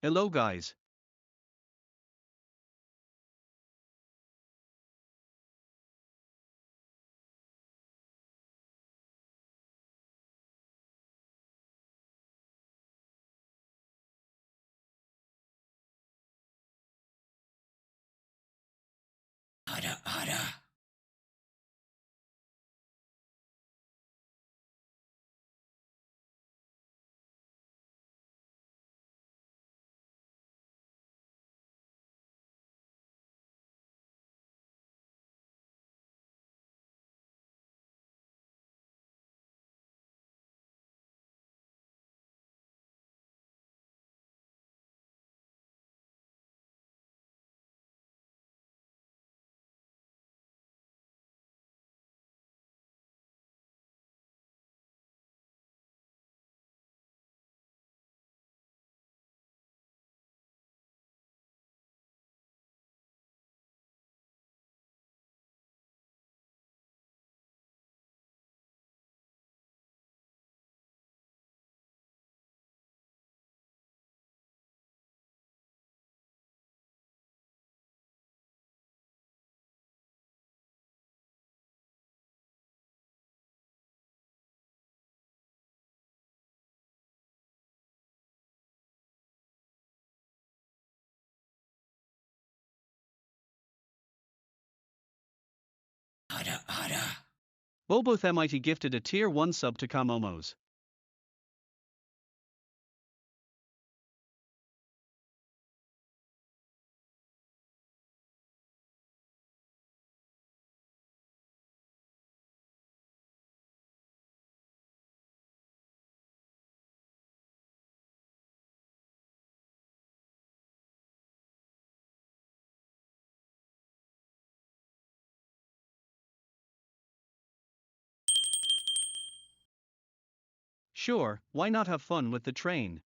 Hello guys. Bobo Themite gifted a tier 1 sub to Kamomos. Sure, why not have fun with the train?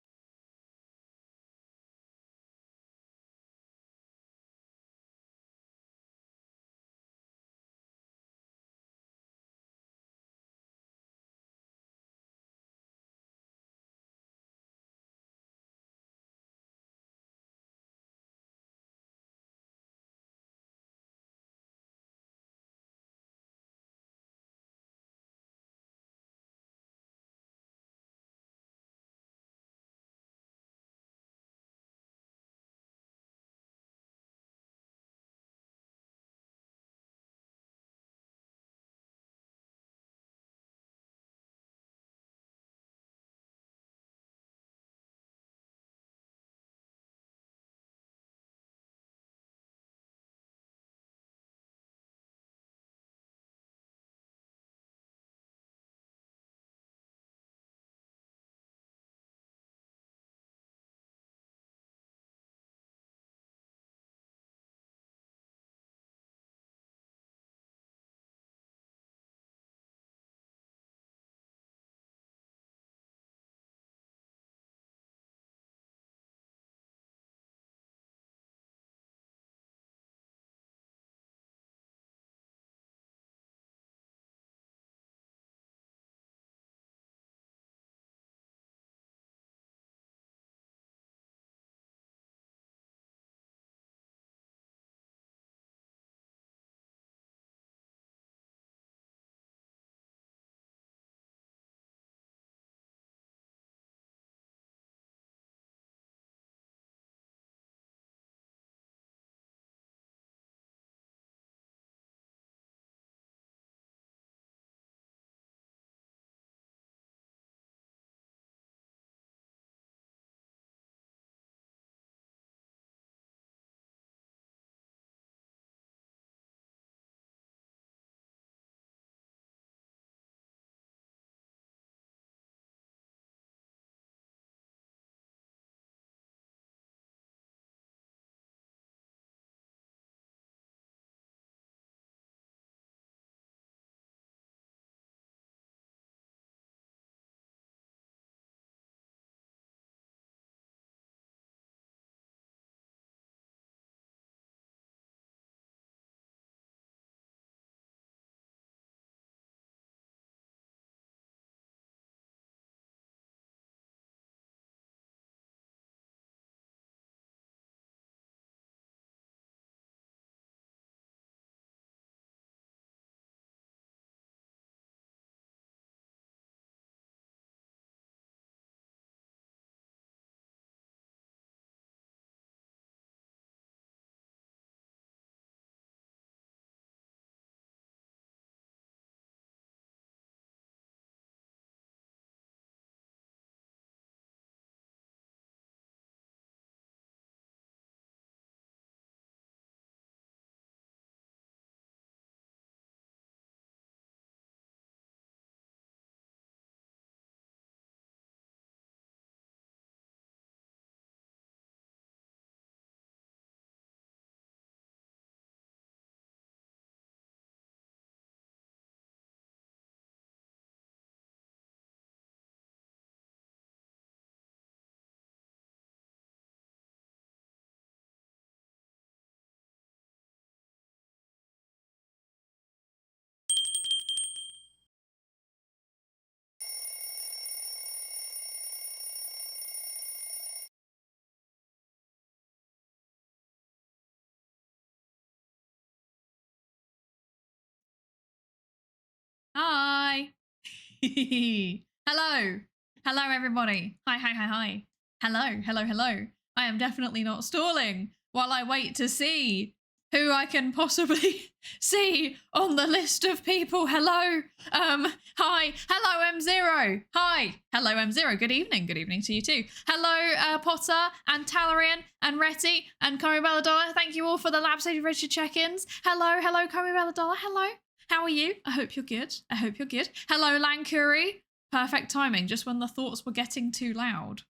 Hello. Hello, everybody. Hi. Hello. I am definitely not stalling while I wait to see who I can possibly see on the list of people. Hello. Hi. Hello, M0. Hi. Hello, M0. Good evening. Good evening to you too. Hello, Potter and Talarian and Retty and Komi Belladonna. Thank you all for the Lab Safety Register check-ins. Hello, Komi Belladonna. Hello. How are you? I hope you're good. Hello, Lankuri. Perfect timing, just when the thoughts were getting too loud.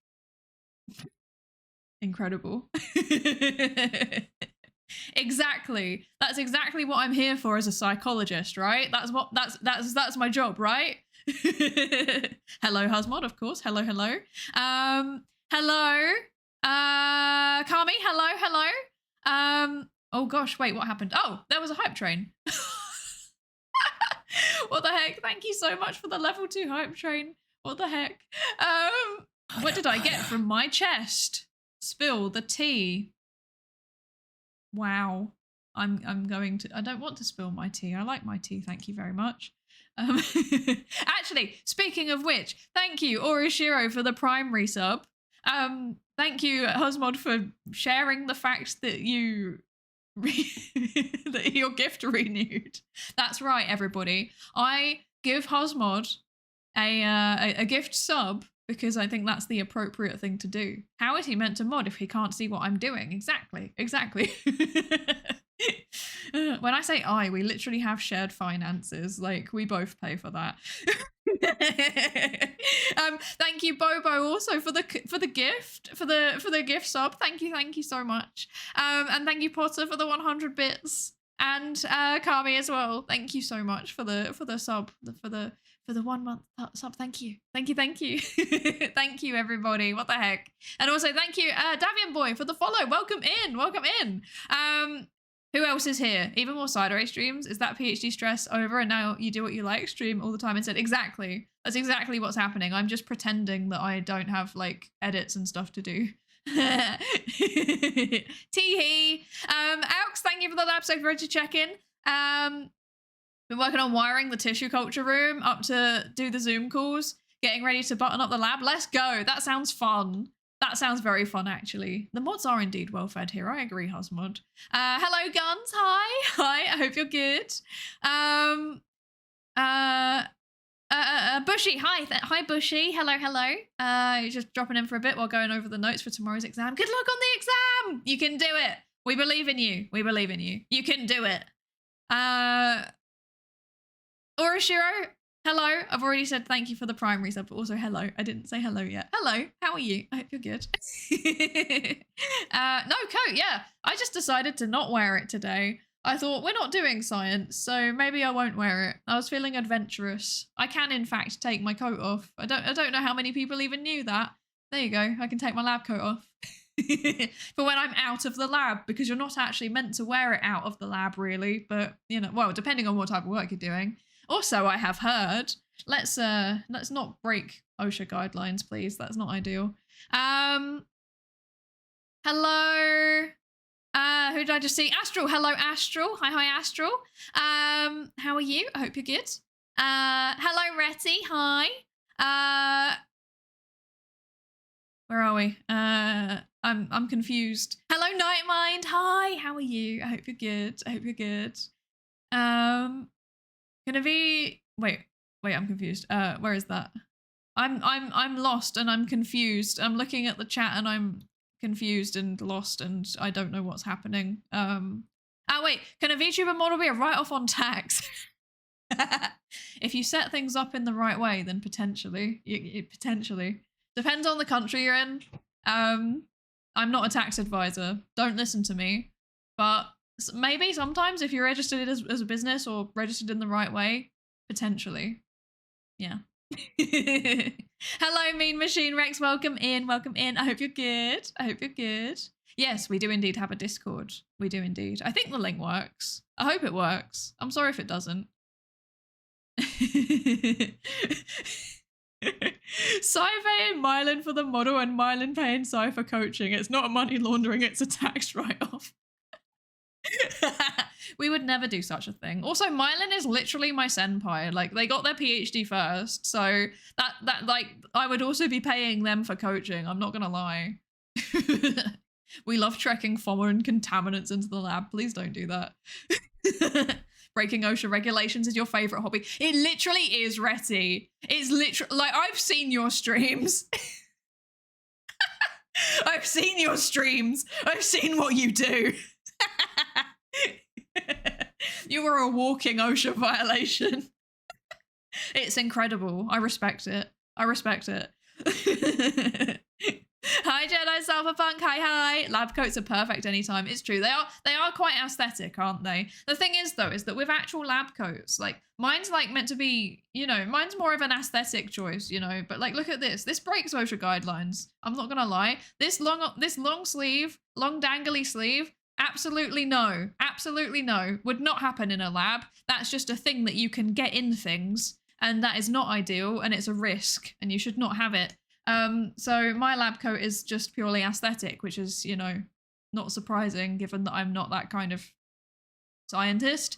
Incredible. Exactly. That's exactly what I'm here for as a psychologist, right? That's my job, right? Hello, Husmod, of course. Hello. Hello. Kami, hello. Oh gosh, wait, what happened? Oh, there was a hype train. What the heck? Thank you so much for the level 2 hype train. What the heck? What did I get from my chest? Spill the tea. Wow. I'm going to, I don't want to spill my tea. I like my tea. Thank you very much. Actually, speaking of which, thank you, Orishiro, for the primary sub. Thank you, Husmod, for sharing the fact that that your gift renewed. That's right, everybody. I give Hosmod a gift sub because I think that's the appropriate thing to do. How is he meant to mod if he can't see what I'm doing? Exactly. When I say we literally have shared finances. Like, we both pay for that. Thank you, Bobo, also for the gift sub. Thank you so much. And thank you, Potter, for the 100 bits, and Kami as well. Thank you so much for the sub, for the 1 month sub. Thank you. Thank you, everybody. What the heck? And also thank you, Davian Boy, for the follow. Welcome in. Who else is here? Even more Psydere streams? Is that PhD stress over and now you do what you like, stream all the time instead? Exactly. That's exactly what's happening. I'm just pretending that I don't have, like, edits and stuff to do. Tee-hee. Alex, thank you for the lab safety register check-in. Been working on wiring the tissue culture room up to do the Zoom calls, getting ready to button up the lab. Let's go. That sounds fun. That sounds very fun, actually. The mods are indeed well fed here. I agree, Husmod. Hello, Guns. Hi. I hope you're good. Bushy. Hi, Bushy. Hello. You're just dropping in for a bit while going over the notes for tomorrow's exam. Good luck on the exam. You can do it. We believe in you. You can do it. Orishiro. Hello. I've already said thank you for the primary sub, but also hello. I didn't say hello yet. Hello. How are you? I hope you're good. No coat. Yeah. I just decided to not wear it today. I thought we're not doing science, so maybe I won't wear it. I was feeling adventurous. I can, in fact, take my coat off. I don't know how many people even knew that. There you go. I can take my lab coat off. For when I'm out of the lab, because you're not actually meant to wear it out of the lab, really. But, you know, well, depending on what type of work you're doing. Also, I have heard, let's not break OSHA guidelines, please. That's not ideal. Hello. Who did I just see? Astral. Hello, Astral. Hi, Astral. How are you? I hope you're good. Hello, Retty. Hi. Where are we? I'm confused. Hello, Nightmind. Hi. How are you? I hope you're good. Gonna be wait, I'm confused. Where is that? I'm lost and I'm confused. I'm looking at the chat and I'm confused and lost and I don't know what's happening. Wait, can a VTuber model be a write-off on tax? If you set things up in the right way, then potentially. Potentially. Depends on the country you're in. I'm not a tax advisor. Don't listen to me. But maybe sometimes if you're registered as a business or registered in the right way, potentially. Yeah. Hello, Mean Machine Rex. Welcome in. I hope you're good. Yes, we do indeed have a Discord. We do indeed. I think the link works. I hope it works. I'm sorry if it doesn't. Cypher and Mylan for the model and Mylan paying Cypher coaching. It's not a money laundering, it's a tax write-off. We would never do such a thing. Also, Mylan is literally my senpai. Like, they got their PhD first, so that like I would also be paying them for coaching. I'm not gonna lie. We love trekking foreign contaminants into the lab. Please don't do that. Breaking OSHA regulations is your favorite hobby. It literally is, Retty. It's literally like, I've seen your streams. I've seen your streams. I've seen what you do. You were a walking OSHA violation. It's incredible. I respect it. I respect it. Hi Jedi Cyberpunk, hi. Lab coats are perfect anytime. It's true. They are quite aesthetic, aren't they? The thing is though, is that with actual lab coats, like mine's like meant to be, you know, mine's more of an aesthetic choice, you know, but like look at this. This breaks OSHA guidelines. I'm not gonna lie. This long sleeve, long dangly sleeve, absolutely no. Absolutely no. Would not happen in a lab. That's just a thing that you can get in things, and that is not ideal, and it's a risk, and you should not have it. So my lab coat is just purely aesthetic, which is, you know, not surprising given that I'm not that kind of scientist.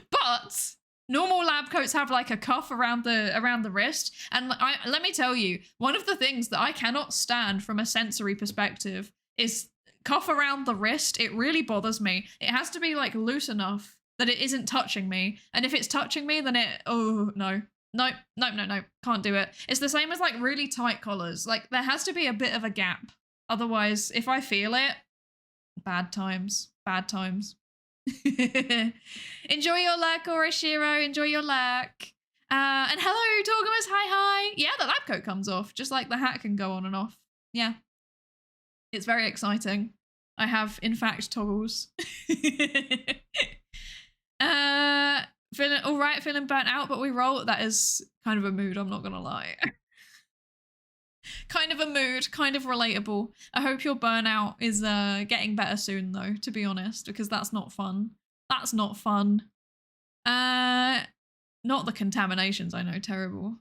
But normal lab coats have like a cuff around the wrist, and let me tell you, one of the things that I cannot stand from a sensory perspective is cuff around the wrist. It really bothers me. It has to be like loose enough that it isn't touching me, and if it's touching me, then no, can't do it. It's the same as like really tight collars. Like there has to be a bit of a gap. Otherwise, if I feel it, bad times. Enjoy your lurk, Orashiro. Enjoy your lurk. And hello, Torgamus. Hi. Yeah, the lab coat comes off, just like the hat can go on and off. Yeah. It's very exciting. I have, in fact, toggles. Feeling all right, feeling burnt out, but we roll. That is kind of a mood, I'm not gonna lie. Kind of a mood, kind of relatable. I hope your burnout is getting better soon though, to be honest, because that's not fun. That's not fun. Not the contaminations, I know, terrible.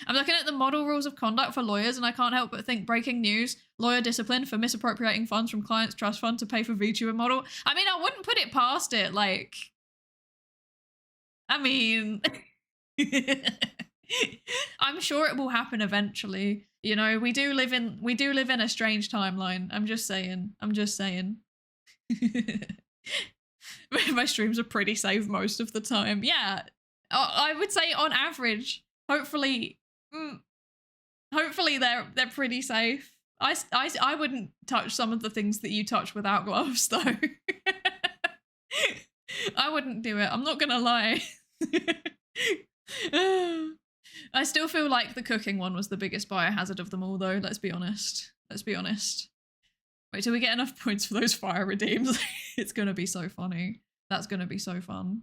I'm looking at the model rules of conduct for lawyers, and I can't help but think breaking news, lawyer discipline for misappropriating funds from client's trust fund to pay for VTuber model. I mean, I wouldn't put it past it. Like, I mean, I'm sure it will happen eventually. You know, we do live in a strange timeline. I'm just saying. My streams are pretty safe most of the time. Yeah, I would say on average. Hopefully they're pretty safe. I wouldn't touch some of the things that you touch without gloves though. I wouldn't do it. I'm not gonna lie. I still feel like the cooking one was the biggest biohazard of them all though. Let's be honest. Wait till we get enough points for those fire redeems. It's gonna be so funny. That's gonna be so fun.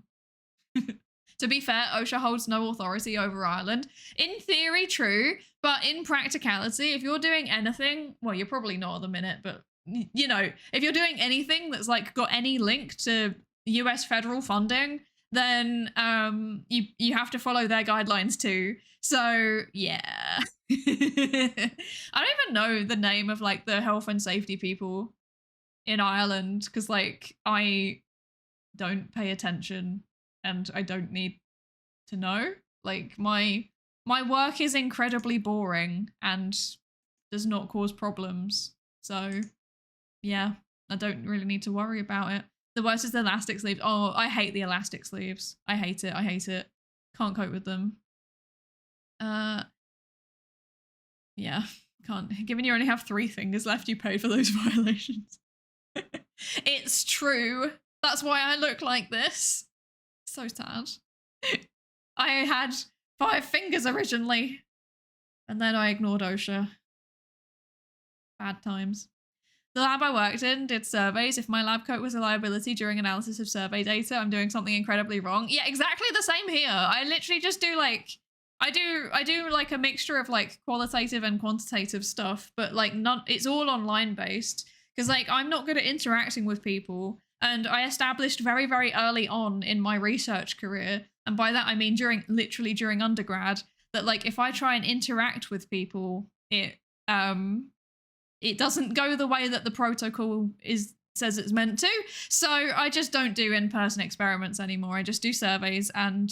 To be fair, OSHA holds no authority over Ireland. In theory, true, but in practicality, if you're doing anything, well, you're probably not at the minute, but you know, if you're doing anything that's like got any link to US federal funding, then you have to follow their guidelines too. So yeah. I don't even know the name of like the health and safety people in Ireland because like I don't pay attention. And I don't need to know. Like my work is incredibly boring and does not cause problems. So yeah, I don't really need to worry about it. The worst is the elastic sleeves. Oh, I hate the elastic sleeves. I hate it. Can't cope with them. Yeah, can't. Given you only have 3 fingers left, you pay for those violations. It's true. That's why I look like this. So sad. I had 5 fingers originally, and then I ignored OSHA. Bad times. The lab I worked in did surveys. If my lab coat was a liability during analysis of survey data, I'm doing something incredibly wrong. Yeah, exactly the same here. I literally just do like, I do like a mixture of like qualitative and quantitative stuff, but like it's all online based because like I'm not good at interacting with people. And I established very, very early on in my research career, and by that I mean literally during undergrad, that like if I try and interact with people, it it doesn't go the way that the protocol says it's meant to. So I just don't do in-person experiments anymore. I just do surveys and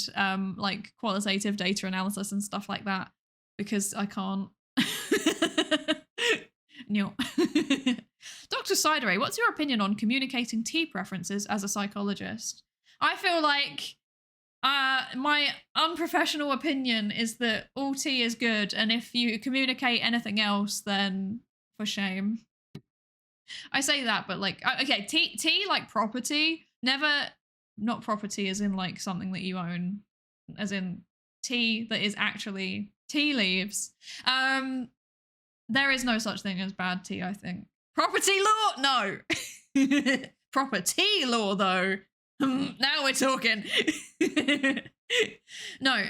like qualitative data analysis and stuff like that because I can't. No. Dr. Psydere, what's your opinion on communicating tea preferences as a psychologist? I feel like my unprofessional opinion is that all tea is good, and if you communicate anything else, then for shame. I say that, but like, okay, tea like property, not property as in like something that you own, as in tea that is actually tea leaves. There is no such thing as bad tea, I think. Property law? No. Property law, though. Now we're talking. No,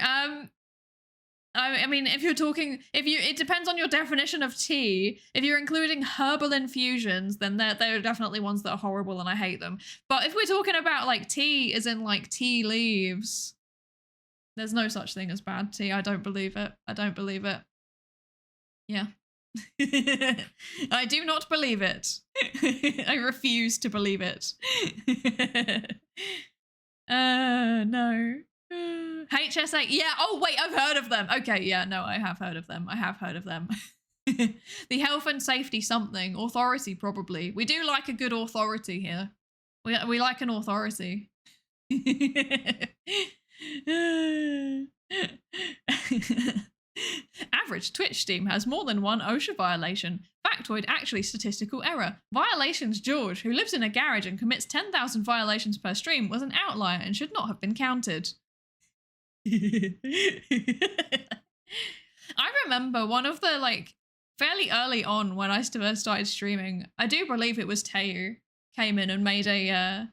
I mean, if you're talking, it depends on your definition of tea. If you're including herbal infusions, then they're definitely ones that are horrible and I hate them. But if we're talking about like tea as in like tea leaves, there's no such thing as bad tea. I don't believe it. I don't believe it. Yeah. I do not believe it. I refuse to believe it. No. HSA, yeah, oh wait, I've heard of them. Okay, yeah, no, I have heard of them. I have heard of them. The health and safety something, authority probably. We do like a good authority here. We like an authority. Average Twitch stream has more than one OSHA violation. Factoid actually statistical error. Violations George, who lives in a garage and commits 10,000 violations per stream, was an outlier and should not have been counted. I remember one of the like fairly early on when I first started streaming, I do believe it was Teo came in and made a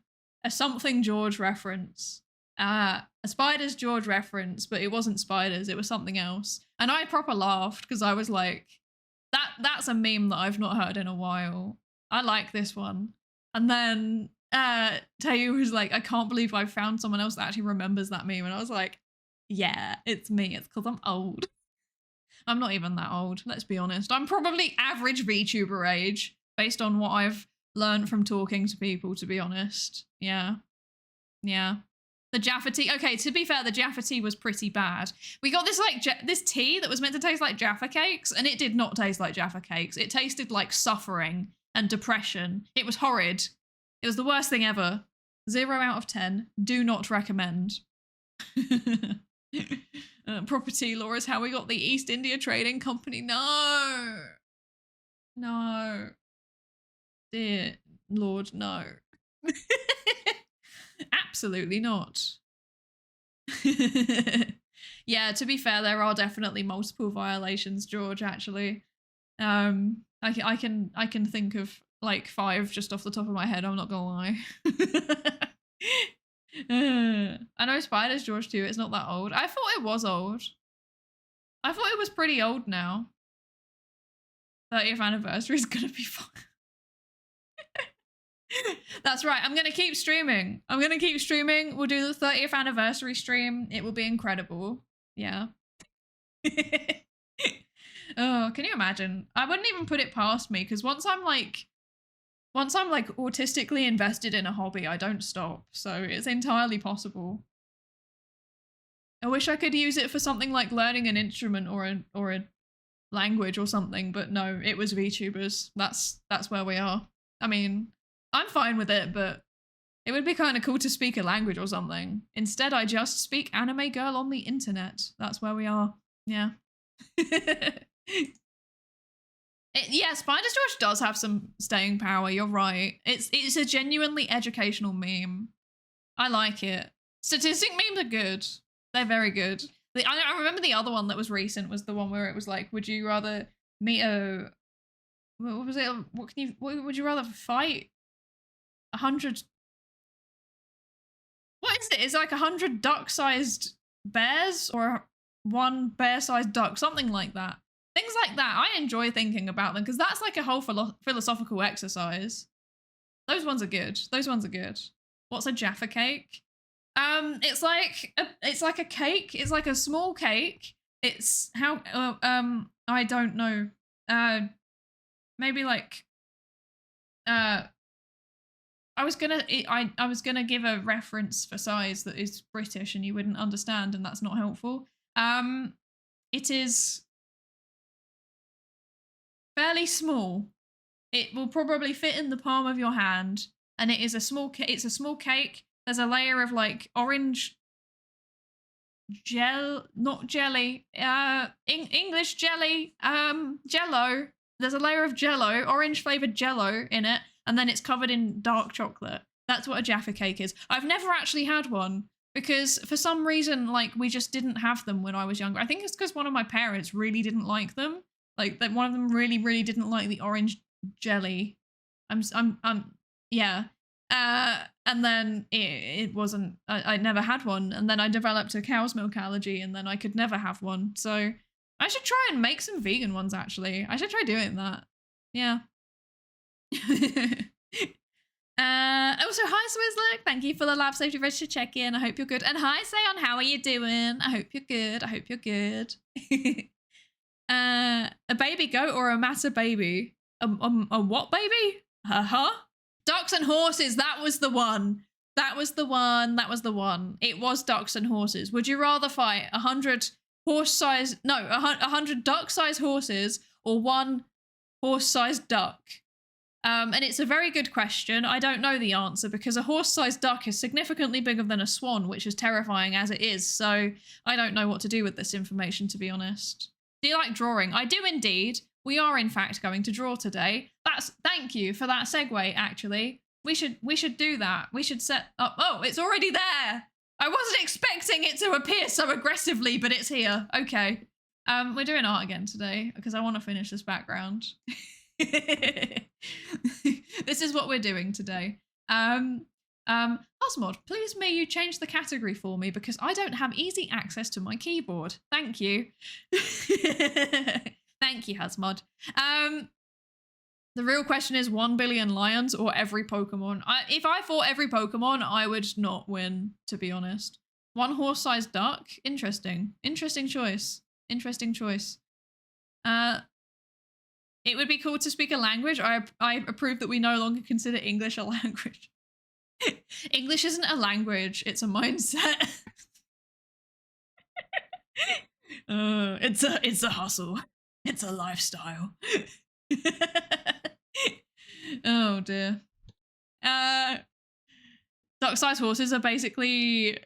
something George reference. A Spiders George reference, but it wasn't spiders, it was something else. And I proper laughed because I was like, that's a meme that I've not heard in a while. I like this one. And then Teo was like, I can't believe I found someone else that actually remembers that meme. And I was like, yeah, it's me. It's because I'm old. I'm not even that old, let's be honest. I'm probably average VTuber age based on what I've learned from talking to people, to be honest. Yeah. Yeah. The Jaffa tea. Okay, to be fair, the Jaffa tea was pretty bad. We got this like this tea that was meant to taste like Jaffa cakes, and it did not taste like Jaffa cakes. It tasted like suffering and depression. It was horrid. It was the worst thing ever. 0 out of 10. Do not recommend. Property law is how we got the East India Trading Company. No. No. Dear Lord, no. Absolutely not. Yeah, to be fair, there are definitely multiple violations, George, actually. I can think of like 5 just off the top of my head, I'm not gonna lie. I know Spiders George too, it's not that old. I thought it was old. I thought it was pretty old now. 30th anniversary is gonna be fun. That's right, I'm gonna keep streaming. I'm gonna keep streaming. We'll do the 30th anniversary stream. It will be incredible. Yeah. Oh, can you imagine? I wouldn't even put it past me because once I'm like autistically invested in a hobby, I don't stop. So it's entirely possible. I wish I could use it for something like learning an instrument or a language or something, but no, it was VTubers. That's where we are. I mean, I'm fine with it, but it would be kind of cool to speak a language or something. Instead, I just speak anime girl on the internet. That's where we are. Yeah. Yeah, Spiders George does have some staying power. You're right. It's a genuinely educational meme. I like it. Statistic memes are good. They're very good. I remember the other one that was recent was the one where it was like, would you rather meet a... What was it? What would you rather fight? 100... What is it? It's like 100 duck-sized bears or 1 bear-sized duck, something like that. Things like that. I enjoy thinking about them because that's like a whole philosophical exercise. Those ones are good. Those ones are good. What's a Jaffa cake? It's like a cake. It's like a small cake. It's how I don't know. maybe like I was gonna give a reference for size that is British and you wouldn't understand, and that's not helpful. It is fairly small. It will probably fit in the palm of your hand, and it's a small cake. There's a layer of like orange not jelly, English jelly, jello. There's a layer of jello, orange flavored jello in it, and then it's covered in dark chocolate. That's what a Jaffa cake is. I've never actually had one because for some reason, like, we just didn't have them when I was younger. I think it's because one of my parents really didn't like them. Like, that one of them really, really didn't like the orange jelly. Yeah. And then it wasn't, I never had one. And then I developed a cow's milk allergy, and then I could never have one. So I should try and make some vegan ones, actually. I should try doing that. Yeah. Also, hi, Swizzlick. Thank you for the lab safety register check-in. I hope you're good. And hi, Sayon. How are you doing? I hope you're good. I hope you're good. A baby goat or a matter baby? A what baby? Huh? Ducks and horses. That was the one. That was the one. That was the one. It was ducks and horses. Would you rather fight 100 100 duck-sized horses or one horse-sized duck? And it's a very good question. I don't know the answer because a horse-sized duck is significantly bigger than a swan, which is terrifying as it is. So I don't know what to do with this information, to be honest. Do you like drawing? I do indeed. We are in fact going to draw today. Thank you for that segue, actually. We should do that. We should set up. Oh, it's already there. I wasn't expecting it to appear so aggressively, but it's here. Okay. We're doing art again today because I want to finish this background. This is what we're doing today. Osmod, please may you change the category for me because I don't have easy access to my keyboard. Thank you. Thank you, Hasmod. The real question is 1 billion lions or every Pokemon. If I fought every Pokemon, I would not win, to be honest. One horse-sized duck? Interesting. Interesting choice. Interesting choice. It would be cool to speak a language. I approve that we no longer consider English a language. English isn't a language, it's a mindset. It's a hustle. It's a lifestyle. Oh dear. Duck-sized horses are basically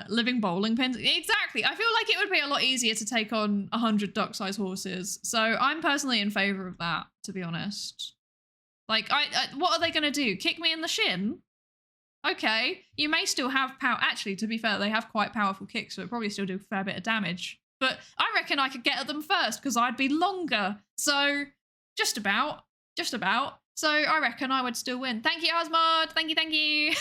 living bowling pins. Exactly. I feel like it would be a lot easier to take on 100 duck-sized horses. So I'm personally in favor of that, to be honest. Like, what are they going to do? Kick me in the shin? Okay. You may still have power. Actually, to be fair, they have quite powerful kicks, so it probably still do a fair bit of damage. But I reckon I could get at them first because I'd be longer. So just about. So I reckon I would still win. Thank you, Osmod. Thank you.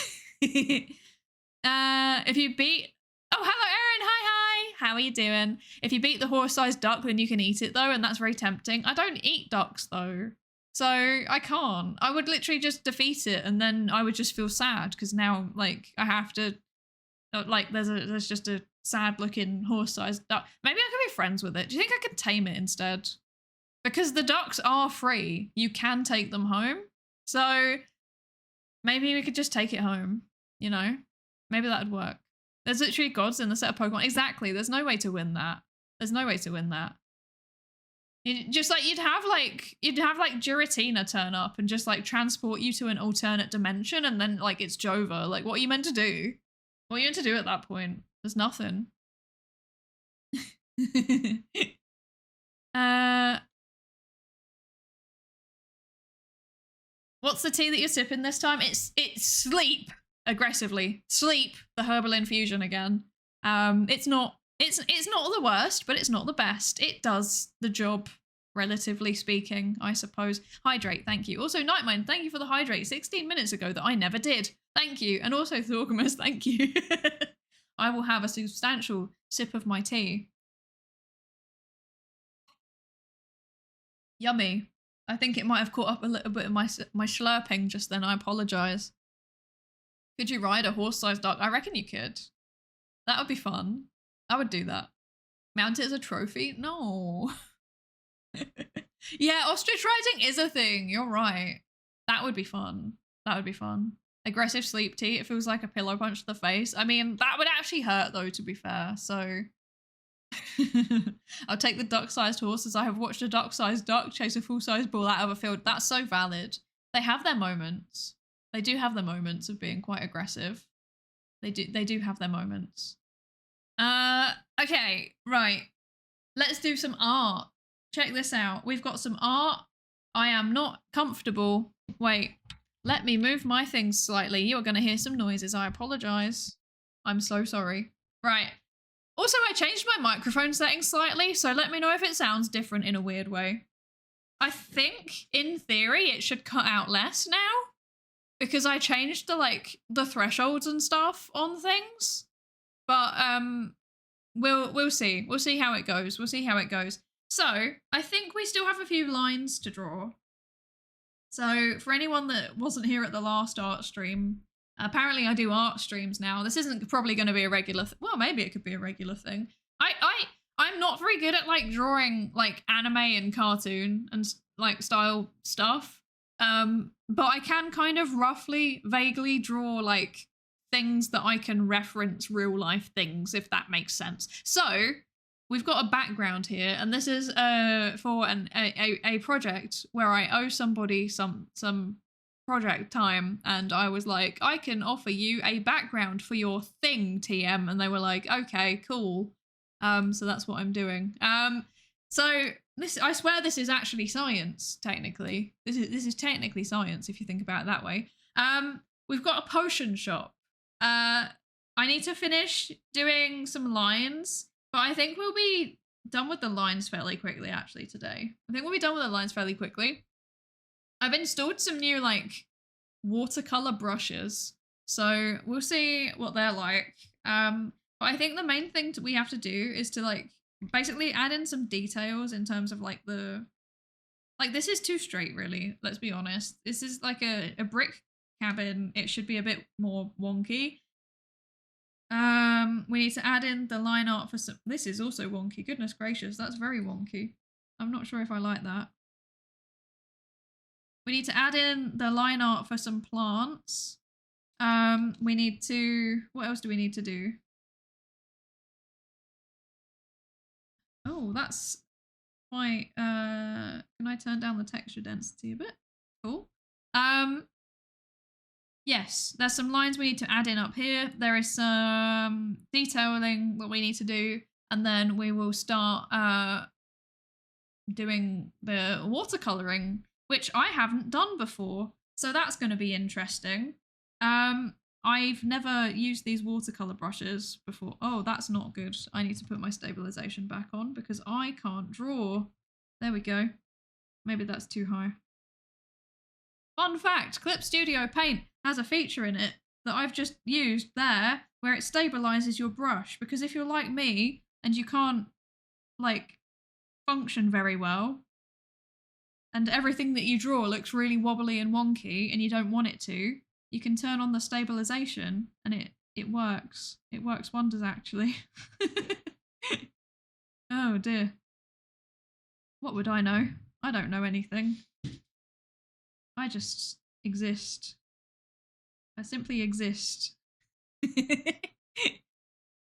If you beat... Oh, hello, Erin. Hi. How are you doing? If you beat the horse-sized duck, then you can eat it, though, and that's very tempting. I don't eat ducks, though. So I can't. I would literally just defeat it, and then I would just feel sad, because now, like, I have to... Like, there's just a sad-looking horse-sized duck. Maybe I could be friends with it. Do you think I could tame it instead? Because the ducks are free. You can take them home. So maybe we could just take it home, you know? Maybe that would work. There's literally gods in the set of Pokemon. Exactly. There's no way to win that. You'd have Giratina turn up and just like transport you to an alternate dimension, and then like it's Jova. Like, what are you meant to do? What are you meant to do at that point? There's nothing. What's the tea that you're sipping this time? It's sleep. Aggressively. Sleep, the herbal infusion again. It's not the worst, but it's not the best. It does the job, relatively speaking, I suppose. Hydrate, thank you. Also, Nightmine, thank you for the hydrate 16 minutes ago that I never did. Thank you. And also, Thorgamus, thank you. I will have a substantial sip of my tea. Yummy. I think it might have caught up a little bit of my slurping just then. I apologise. Could you ride a horse-sized duck? I reckon you could. That would be fun. I would do that. Mount it as a trophy? No. Yeah, ostrich riding is a thing. You're right. That would be fun. That would be fun. Aggressive sleep tea. It feels like a pillow punch to the face. I mean, that would actually hurt though, to be fair. So I'll take the duck-sized horse as I have watched a duck-sized duck chase a full-sized bull out of a field. That's so valid. They have their moments. They do have their moments of being quite aggressive. They do have their moments. Okay, right. Let's do some art. Check this out. We've got some art. I am not comfortable. Wait, let me move my things slightly. You are going to hear some noises. I apologize. I'm so sorry. Right. Also, I changed my microphone settings slightly, so let me know if it sounds different in a weird way. I think, in theory, it should cut out less now, because I changed the thresholds and stuff on things. But we'll see. We'll see how it goes. We'll see how it goes. So I think we still have a few lines to draw. So for anyone that wasn't here at the last art stream, apparently I do art streams now. This isn't probably going to be a regular well, maybe it could be a regular thing. I'm not very good at drawing anime and cartoon and style stuff. But I can kind of roughly, vaguely draw things that I can reference real life things, if that makes sense. So we've got a background here, and this is for a project where I owe somebody some project time, and I was like, I can offer you a background for your thing, TM, and they were like, okay, cool. So that's what I'm doing. So this, I swear this is actually science, technically. This is technically science if you think about it that way. We've got a potion shop. I need to finish doing some lines, but I think we'll be done with the lines fairly quickly actually today. I think we'll be done with the lines fairly quickly. I've installed some new watercolor brushes, so we'll see what they're like. But I think the main thing we have to do is to basically add in some details in terms of the this is too straight, really. Let's be honest. This is a brick cabin. It should be a bit more wonky. We need to add in the line art for some. This is also wonky. Goodness gracious, that's very wonky. I'm not sure if I like that. We need to add in the line art for some plants. We need to. What else do we need to do? Oh, that's quite. Can I turn down the texture density a bit? Cool. Yes, there's some lines we need to add in up here. There is some detailing that we need to do, and then we will start doing the watercoloring, which I haven't done before. So that's going to be interesting. I've never used these watercolor brushes before. Oh, that's not good. I need to put my stabilization back on because I can't draw. There we go. Maybe that's too high. Fun fact, Clip Studio Paint has a feature in it that I've just used there where it stabilizes your brush, because if you're like me and you can't function very well and everything that you draw looks really wobbly and wonky and you don't want it to, you can turn on the stabilization and it works. It works wonders actually. Oh dear. What would I know? I don't know anything. I just exist. I simply exist.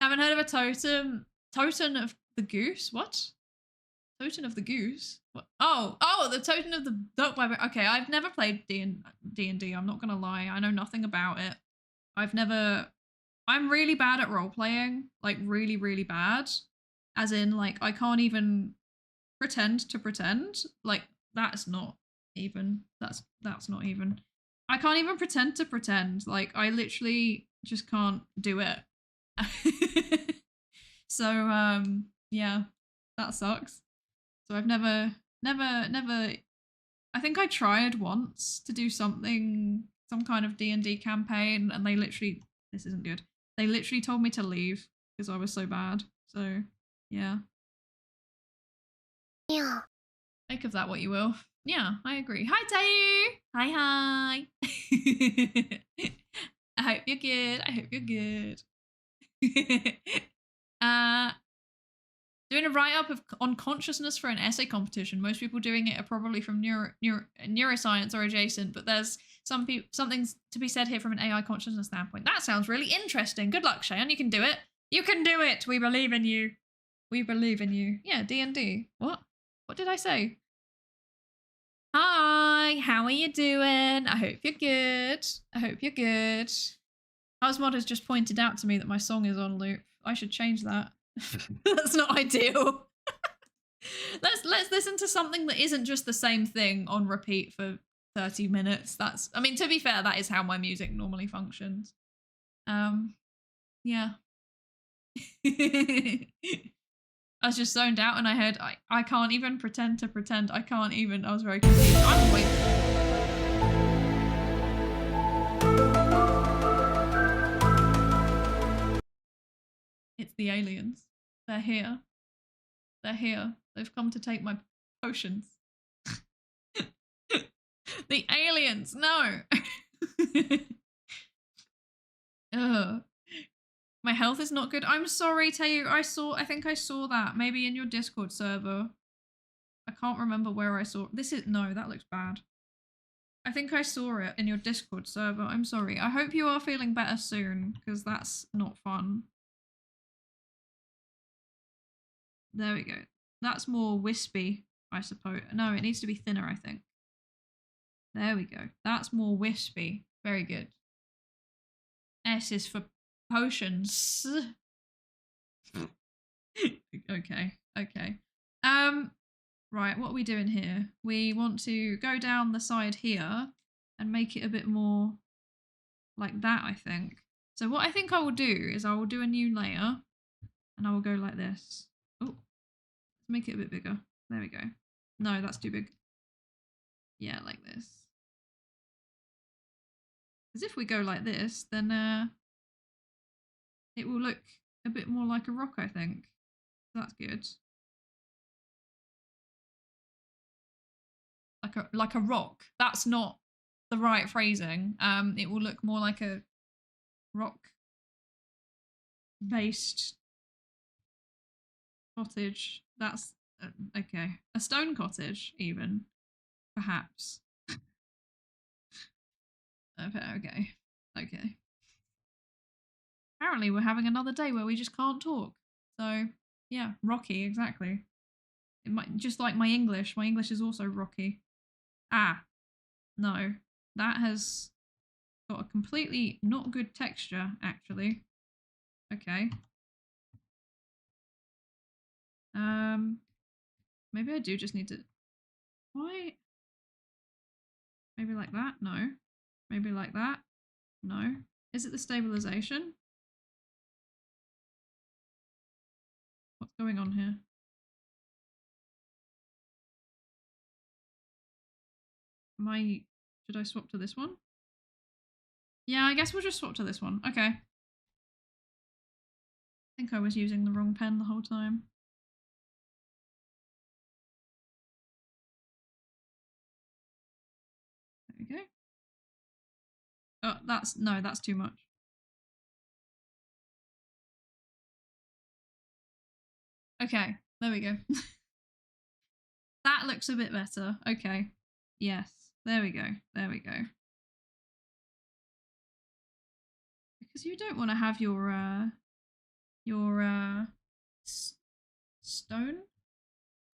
Haven't heard of a totem? Totem of the goose? What? Totem of the goose? What? Oh, the totem of the duck by. Okay, I've never played D&D. I'm not gonna lie. I know nothing about it. I'm really bad at role playing. Really, really bad. As in, I can't even pretend to pretend. That's not even. That's not even. I can't even pretend to pretend. I literally just can't do it. So yeah, that sucks. So I've never. I think I tried once to do some kind of D&D campaign, and they literally, this isn't good. They literally told me to leave because I was so bad. So yeah. Yeah. Make of that what you will. Yeah, I agree. Hi, Tayu. Hi. I hope you're good. Doing a write-up on consciousness for an essay competition. Most people doing it are probably from neuroscience or adjacent, but there's something to be said here from an AI consciousness standpoint. That sounds really interesting. Good luck, Cheyenne. You can do it. You can do it. We believe in you. We believe in you. Yeah, D&D. What? What did I say? Hi, how are you doing? I hope you're good. I hope you're good. Housemod has just pointed out to me that my song is on loop. I should change that. That's not ideal. Let's listen to something that isn't just the same thing on repeat for 30 minutes. That's, I mean, to be fair, that is how my music normally functions. Yeah. I was just zoned out and I heard, I can't even pretend to pretend. I can't even. I was very confused. I'm waiting. It's the aliens. They're here. They're here. They've come to take my potions. The aliens, no. Ugh. My health is not good. I'm sorry, Tayu. I think I saw that. Maybe in your Discord server. I can't remember where I saw it. No, that looks bad. I think I saw it in your Discord server. I'm sorry. I hope you are feeling better soon, because that's not fun. There we go. That's more wispy, I suppose. No, it needs to be thinner, I think. There we go. That's more wispy. Very good. S is for potions. Okay. Right, what are we doing here? We want to go down the side here and make it a bit more like that, I think. So what I think I will do is I will do a new layer and I will go like this. Oh, let's make it a bit bigger. There we go. No, that's too big. Yeah, like this. Because if we go like this, then it will look a bit more like a rock, I think. That's good. Like a rock. That's not the right phrasing. It will look more like a rock-based cottage. That's okay. A stone cottage, even, perhaps. Okay. Apparently, we're having another day where we just can't talk. So yeah, rocky, exactly. It might just like my English. My English is also rocky. Ah, no, that has got a completely not good texture, actually. Okay. Maybe I do just need to. Why? Maybe like that? No. Maybe like that? No. Is it the stabilization? What's going on here? Should I swap to this one? Yeah, I guess we'll just swap to this one. Okay. I think I was using the wrong pen the whole time. There we go. Oh, that's too much. Okay, there we go. That looks a bit better. Okay. Yes. There we go. Because you don't want to have your stone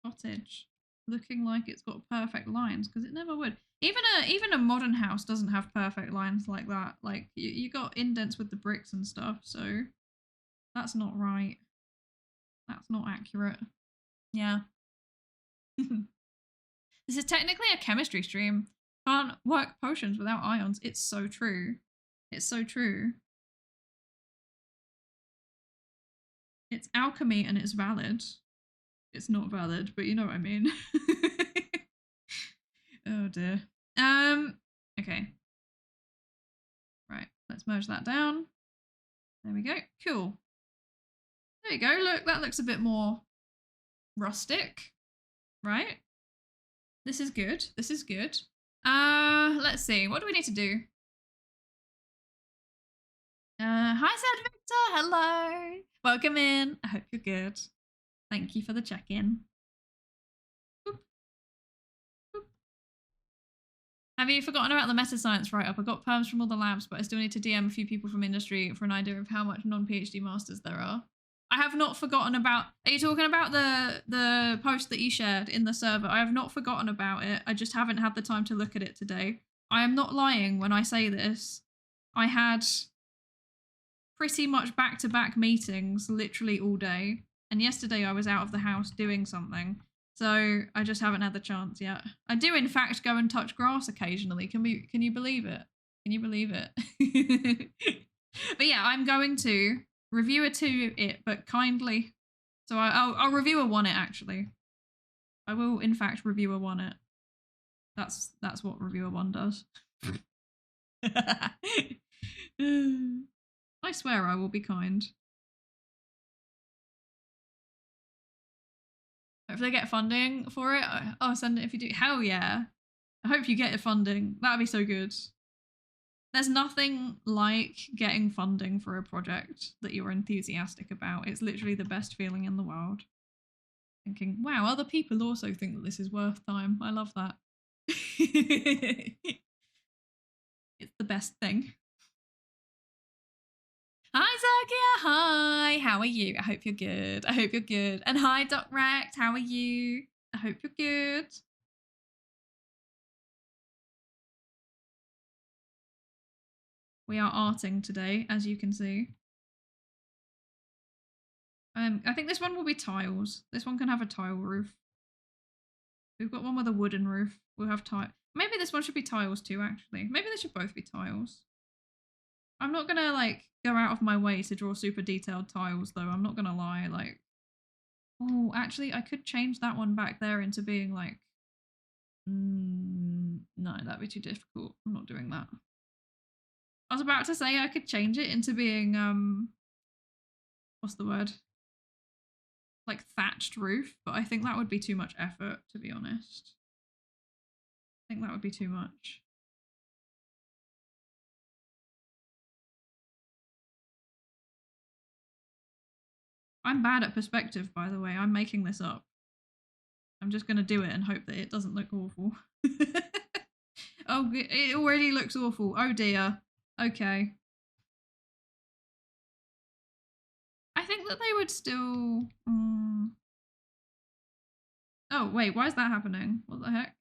cottage looking like it's got perfect lines, because it never would. Even a modern house doesn't have perfect lines like that. Like you got indents with the bricks and stuff, so that's not right. That's not accurate. Yeah. This is technically a chemistry stream. Can't work potions without ions. It's so true. It's so true. It's alchemy and it's valid. It's not valid, but you know what I mean. Oh dear. Okay. Right, let's merge that down. There we go. Cool. There you go. Look, that looks a bit more rustic, right? This is good. Let's see. What do we need to do? Hi, Sad Victor. Hello. Welcome in. I hope you're good. Thank you for the check-in. Have you forgotten about the meta science write-up? I got perms from all the labs, but I still need to DM a few people from industry for an idea of how much non-PhD masters there are. I have not forgotten about... Are you talking about the post that you shared in the server? I have not forgotten about it. I just haven't had the time to look at it today. I am not lying when I say this. I had pretty much back-to-back meetings literally all day. And yesterday I was out of the house doing something. So I just haven't had the chance yet. I do, in fact, go and touch grass occasionally. Can you believe it? Can you believe it? But yeah, I'm going to review a 2 it, but kindly. So I'll review a 1 it, actually. I will, in fact, review a 1 it. That's what reviewer 1 does. I swear I will be kind. If they get funding for it, I'll send it if you do. Hell yeah. I hope you get the funding. That'd be so good. There's nothing like getting funding for a project that you're enthusiastic about. It's literally the best feeling in the world. Thinking, wow, other people also think that this is worth time. I love that. It's the best thing. Hi, Zakia. Hi. How are you? I hope you're good. I hope you're good. And hi, Doc Rect. How are you? I hope you're good. We are arting today, as you can see. I think this one will be tiles. This one can have a tile roof. We've got one with a wooden roof. We'll have tile. Maybe this one should be tiles too, actually. Maybe they should both be tiles. I'm not gonna, like, go out of my way to draw super detailed tiles, though. I'm not gonna lie, like... Oh, actually, I could change that one back there into being, like... No, that'd be too difficult. I'm not doing that. I was about to say I could change it into being, what's the word? Like, thatched roof, but I think that would be too much effort, to be honest. I think that would be too much. I'm bad at perspective, by the way. I'm making this up. I'm just going to do it and hope that it doesn't look awful. Oh, it already looks awful. Oh dear. Okay. I think that they would still... Oh, wait, why is that happening? What the heck?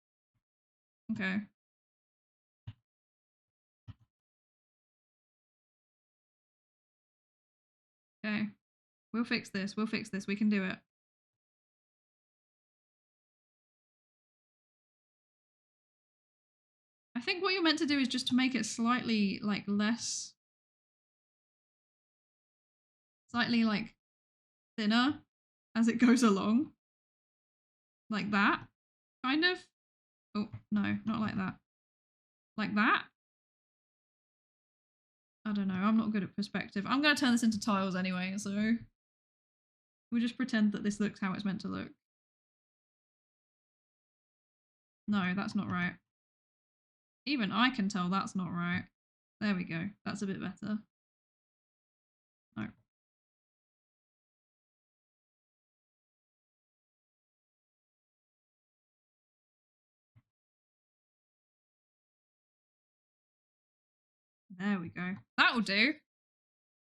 Okay. Okay. We'll fix this. We'll fix this. We can do it. I think what you're meant to do is just to make it slightly, like, less... Slightly, like, thinner as it goes along. Like that, kind of. Oh, no, not like that. Like that? I don't know, I'm not good at perspective. I'm going to turn this into tiles anyway, so... We'll just pretend that this looks how it's meant to look. No, that's not right. Even I can tell that's not right. There we go. That's a bit better. No. There we go. That'll do.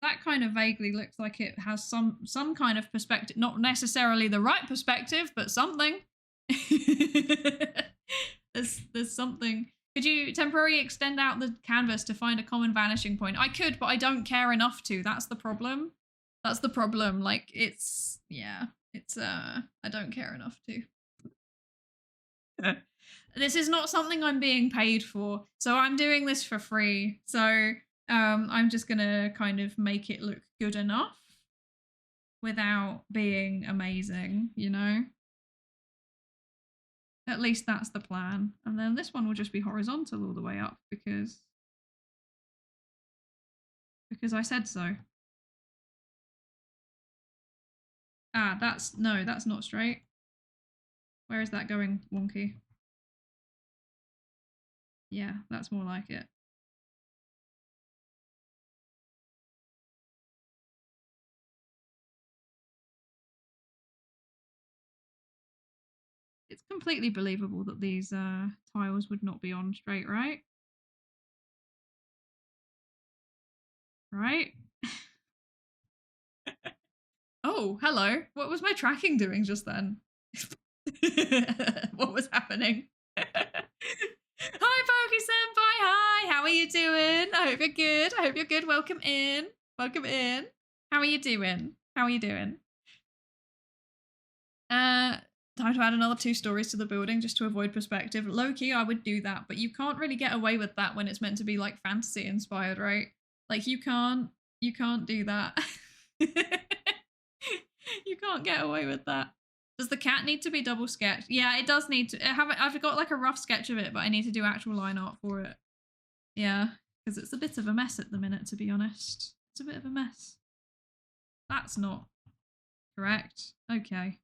That kind of vaguely looks like it has some kind of perspective. Not necessarily the right perspective, but something. There's something. Could you temporarily extend out the canvas to find a common vanishing point? I could, but I don't care enough to. That's the problem. That's the problem. Like, it's... Yeah. It's, I don't care enough to. This is not something I'm being paid for. So I'm doing this for free. So I'm just gonna kind of make it look good enough without being amazing, you know? At least that's the plan. And then this one will just be horizontal all the way up because I said so. Ah, that's not straight. Where is that going, wonky? Yeah, that's more like it. it's completely believable that these tiles would not be on straight, right? Right? Oh, hello. What was my tracking doing just then? What was happening? Hi, Pokey Senpai. Hi, how are you doing? I hope you're good. I hope you're good. Welcome in. Welcome in. How are you doing? How are you doing? Time to add another 2 stories to the building just to avoid perspective. Low-key, I would do that, but you can't really get away with that when it's meant to be like fantasy inspired, right? Like you can't do that. You can't get away with that. Does the cat need to be double sketched? Yeah, it does need to. I've got like a rough sketch of it, but I need to do actual line art for it. Yeah, because it's a bit of a mess at the minute, to be honest. It's a bit of a mess. That's not correct. Okay.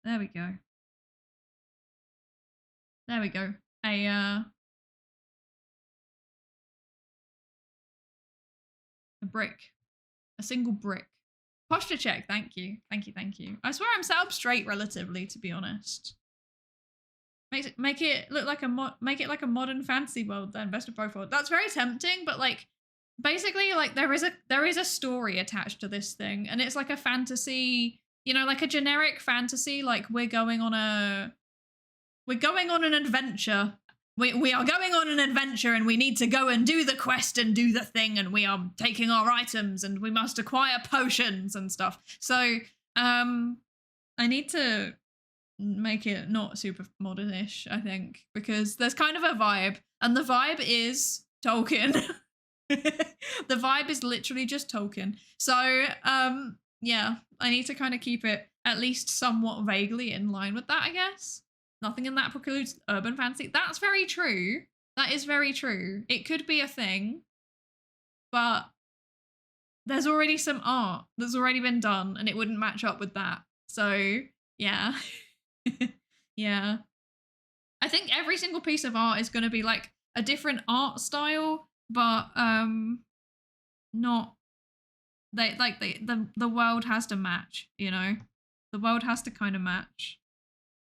There we go. There we go. A brick. A single brick. Posture check, thank you. Thank you, thank you. I swear I'm set up straight relatively, to be honest. Make it look like a modern fantasy world then, best of both worlds. That's very tempting, but like basically like there is a story attached to this thing, and it's like a fantasy, you know, like a generic fantasy, like we're going on an adventure. We are going on an adventure and we need to go and do the quest and do the thing, and we are taking our items and we must acquire potions and stuff. So I need to make it not super modern-ish, I think, because there's kind of a vibe, and the vibe is Tolkien. The vibe is literally just Tolkien. So yeah, I need to kind of keep it at least somewhat vaguely in line with that, I guess. Nothing in that precludes urban fantasy. That's very true. That is very true. It could be a thing, but there's already some art that's already been done and it wouldn't match up with that. So, yeah. Yeah. I think every single piece of art is going to be like a different art style, but not the world has to match, you know? The world has to kind of match.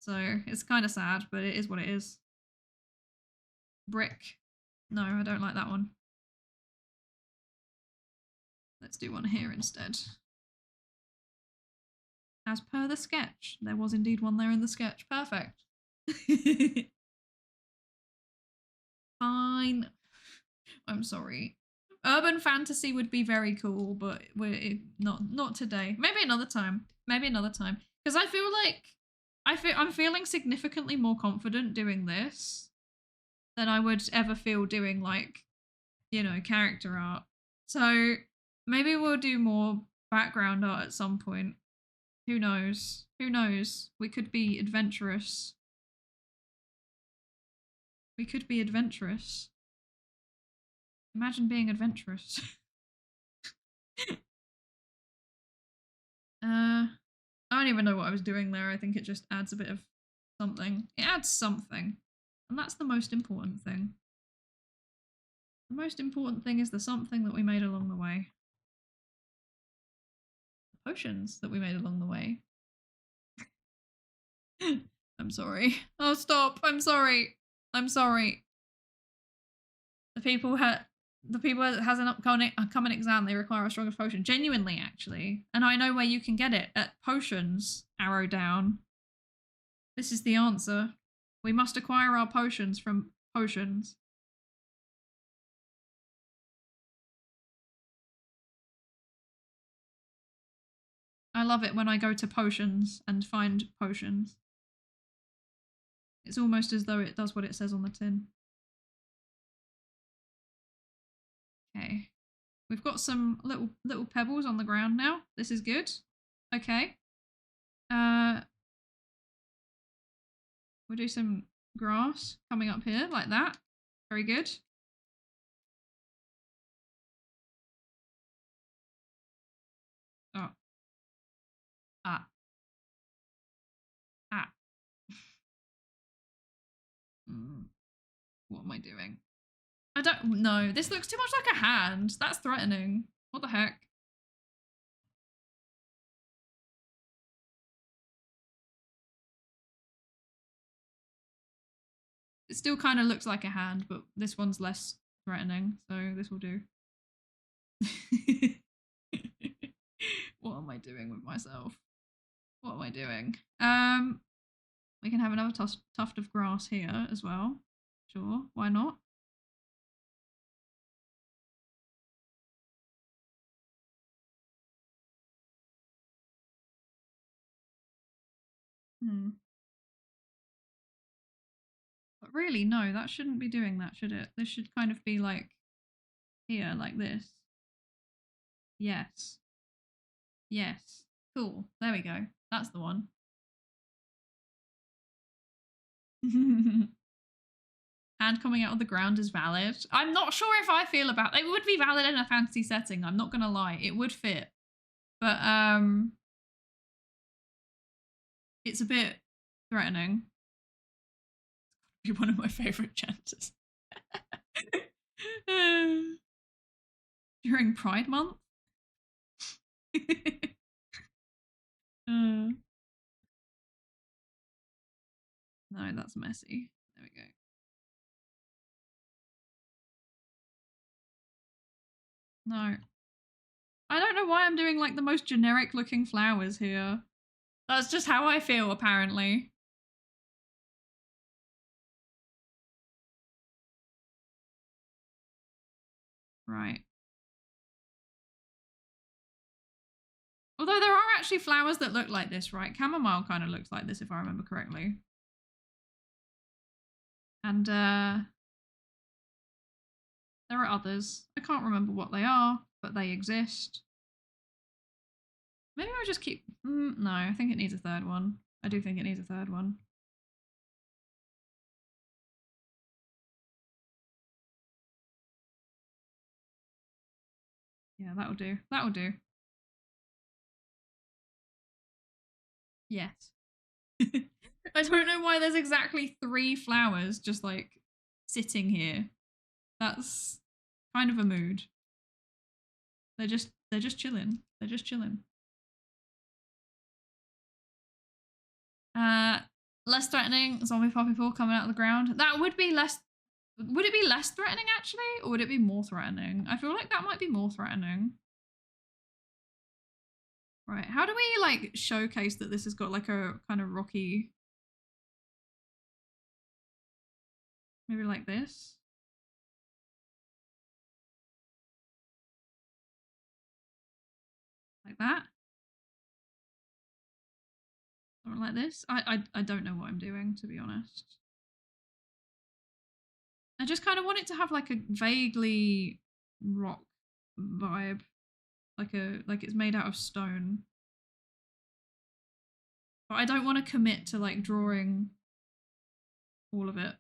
So it's kind of sad, but it is what it is. Brick. No, I don't like that one. Let's do one here instead. As per the sketch. There was indeed one there in the sketch. Perfect. Fine. I'm sorry. Urban fantasy would be very cool, but we're not today. Maybe another time. Maybe another time. Because I feel like I'm feeling significantly more confident doing this than I would ever feel doing, like, you know, character art. So maybe we'll do more background art at some point. Who knows? Who knows? We could be adventurous. We could be adventurous. Imagine being adventurous. I don't even know what I was doing there. I think it just adds a bit of something. It adds something. And that's the most important thing. The most important thing is the something that we made along the way. The potions that we made along the way. I'm sorry. Oh, stop. I'm sorry. I'm sorry. The people that has an upcoming exam, they require a stronger potion. Genuinely, actually. And I know where you can get it. At potions, arrow down. This is the answer. We must acquire our potions from potions. I love it when I go to potions and find potions. It's almost as though it does what it says on the tin. Okay. We've got some little pebbles on the ground now. This is good. Okay. We'll do some grass coming up here like that. Very good. Oh. Ah. Ah. What am I doing? I don't know. This looks too much like a hand. That's threatening. What the heck? It still kind of looks like a hand, but this one's less threatening, so this will do. What am I doing with myself? What am I doing? We can have another tuft of grass here as well. Sure, why not? But really, no, that shouldn't be doing that, should it? This should kind of be like here, like this. Yes. Yes. Cool. There we go. That's the one. Hand coming out of the ground is valid. I'm not sure if I feel about it. It would be valid in a fantasy setting, I'm not gonna lie. It would fit. But it's a bit threatening. Be one of my favorite chances. During Pride Month. No, that's messy. There we go. No. I don't know why I'm doing like the most generic looking flowers here. That's just how I feel, apparently. Right. Although there are actually flowers that look like this, right? Chamomile kind of looks like this, if I remember correctly. And there are others. I can't remember what they are, but they exist. Maybe I'll just keep... no, I think it needs a third one. I do think it needs a third one. Yeah, that'll do. That'll do. Yes. I don't know why there's exactly 3 flowers just like sitting here. That's kind of a mood. They're just chilling. They're just chilling. Less threatening zombie poppy people coming out of the ground. That would be less. Would it be less threatening actually, or would it be more threatening? I feel like that might be more threatening. Right. How do we like showcase that this has got like a kind of rocky? Maybe like this. Like that. Or like this. I don't know what I'm doing, to be honest. I just kind of want it to have like a vaguely rock vibe, like it's made out of stone. But I don't want to commit to like drawing all of it.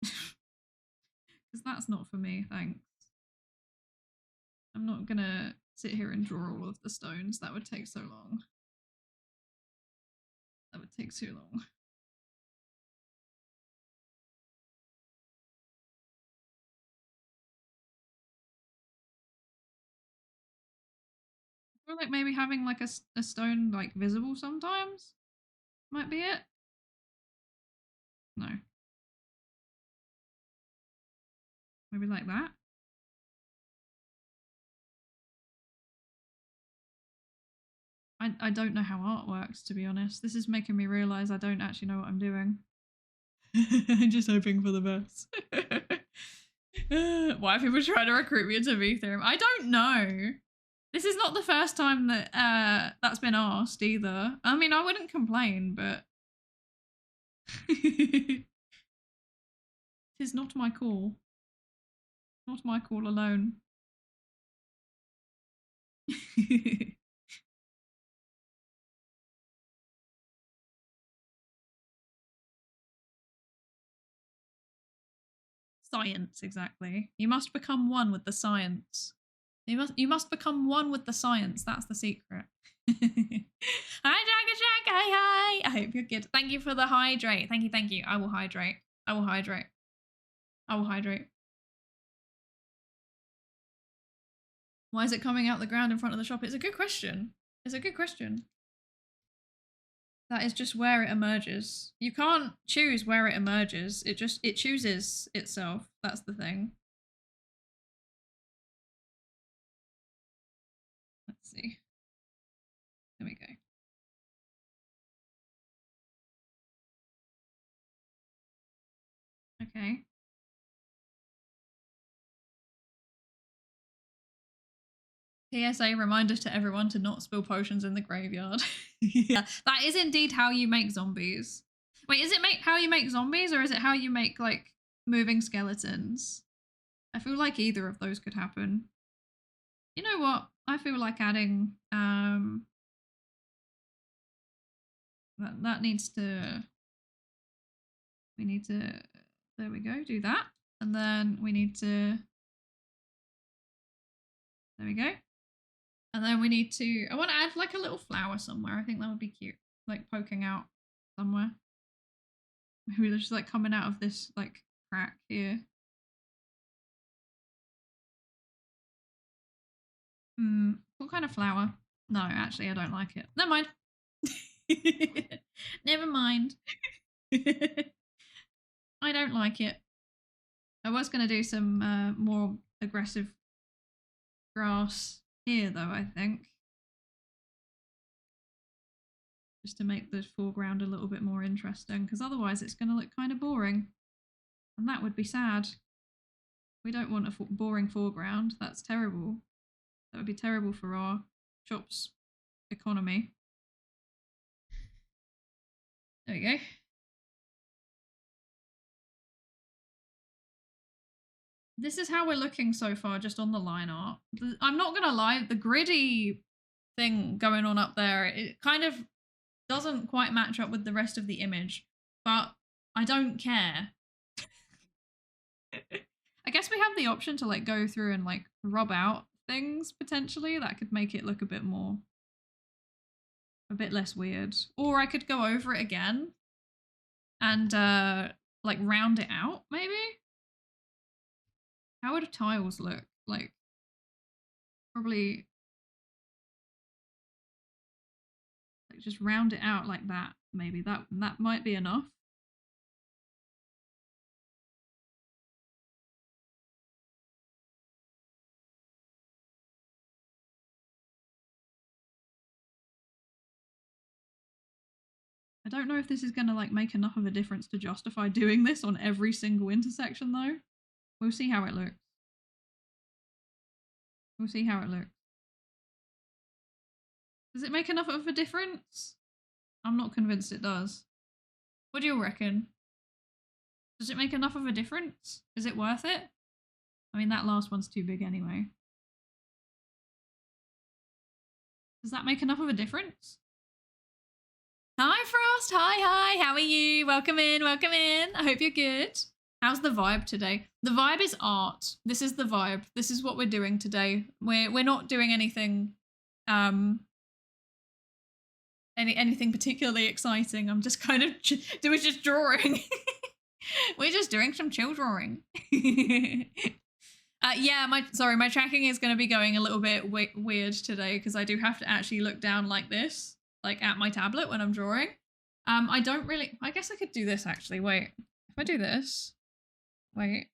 Because that's not for me, thanks. I'm not gonna sit here and draw all of the stones. That would take so long. That would take too long. I feel like maybe having like a stone like visible sometimes might be it. No. Maybe like that. I don't know how art works, to be honest. This is making me realise I don't actually know what I'm doing. I'm just hoping for the best. Why people try to recruit me into V-Theorem? I don't know. This is not the first time that that's been asked either. I mean, I wouldn't complain, but it is not my call. Not my call alone. Science, exactly. You must become one with the science. You must become one with the science. That's the secret. Hi, Dragon Jack. Hi. I hope you're good. Thank you for the hydrate. Thank you. I will hydrate. I will hydrate. Why is it coming out the ground in front of the shop? It's a good question. That is just where it emerges. You can't choose where it emerges. It chooses itself. That's the thing. Let's see. There we go. Okay. PSA reminder to everyone to not spill potions in the graveyard. Yeah, that is indeed how you make zombies. Wait, is it how you make zombies, or is it how you make like moving skeletons? I feel like either of those could happen. You know what? I feel like adding that needs to. We need to. There we go. Do that, and then we need to. There we go. And then we need to, I want to add like a little flower somewhere. I think that would be cute. Like poking out somewhere. Maybe just like coming out of this like crack here. What kind of flower? No, actually I don't like it. Never mind. Never mind. I don't like it. I was going to do some more aggressive grass here though, I think. Just to make the foreground a little bit more interesting, because otherwise it's going to look kind of boring. And that would be sad. We don't want a boring foreground. That's terrible. That would be terrible for our shop's economy. There we go. This is how we're looking so far, just on the line art. I'm not gonna lie, the gritty thing going on up there, it kind of doesn't quite match up with the rest of the image, but I don't care. I guess we have the option to like go through and like rub out things potentially. That could make it look a bit less weird. Or I could go over it again and like round it out maybe. How would tiles look? Like, probably like just round it out like that. Maybe that might be enough. I don't know if this is going to like make enough of a difference to justify doing this on every single intersection though. We'll see how it looks. We'll see how it looks. Does it make enough of a difference? I'm not convinced it does. What do you reckon? Does it make enough of a difference? Is it worth it? I mean, that last one's too big anyway. Does that make enough of a difference? Hi, Frost. Hi. How are you? Welcome in. I hope you're good. How's the vibe today? The vibe is art. This is the vibe. This is what we're doing today. We're not doing anything anything particularly exciting. I'm just kind of we're just drawing. We're just doing some chill drawing. Yeah, my tracking is going to be going a little bit weird today because I do have to actually look down like this, like at my tablet when I'm drawing. I don't really, I guess I could do this actually. Wait, if I do this, wait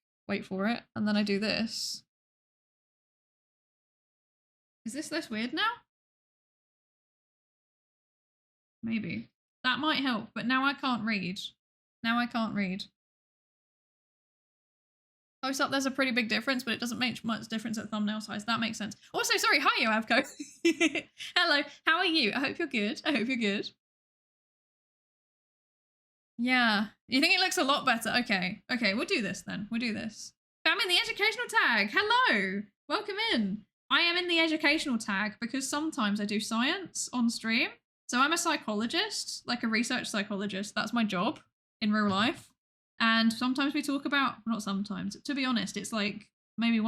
for it, and then I do this. Is this less weird now? Maybe. That might help, but now I can't read. Close up, there's a pretty big difference, but it doesn't make much difference at thumbnail size. That makes sense. Also, sorry, hi, Yoavco. Hello, how are you? I hope you're good. Yeah, you think it looks a lot better? Okay, we'll do this then. I'm in the educational tag. Hello, welcome in. I am in the educational tag because sometimes I do science on stream. So I'm a psychologist, like a research psychologist. That's my job in real life. And sometimes we talk about, not sometimes, to be honest, it's like maybe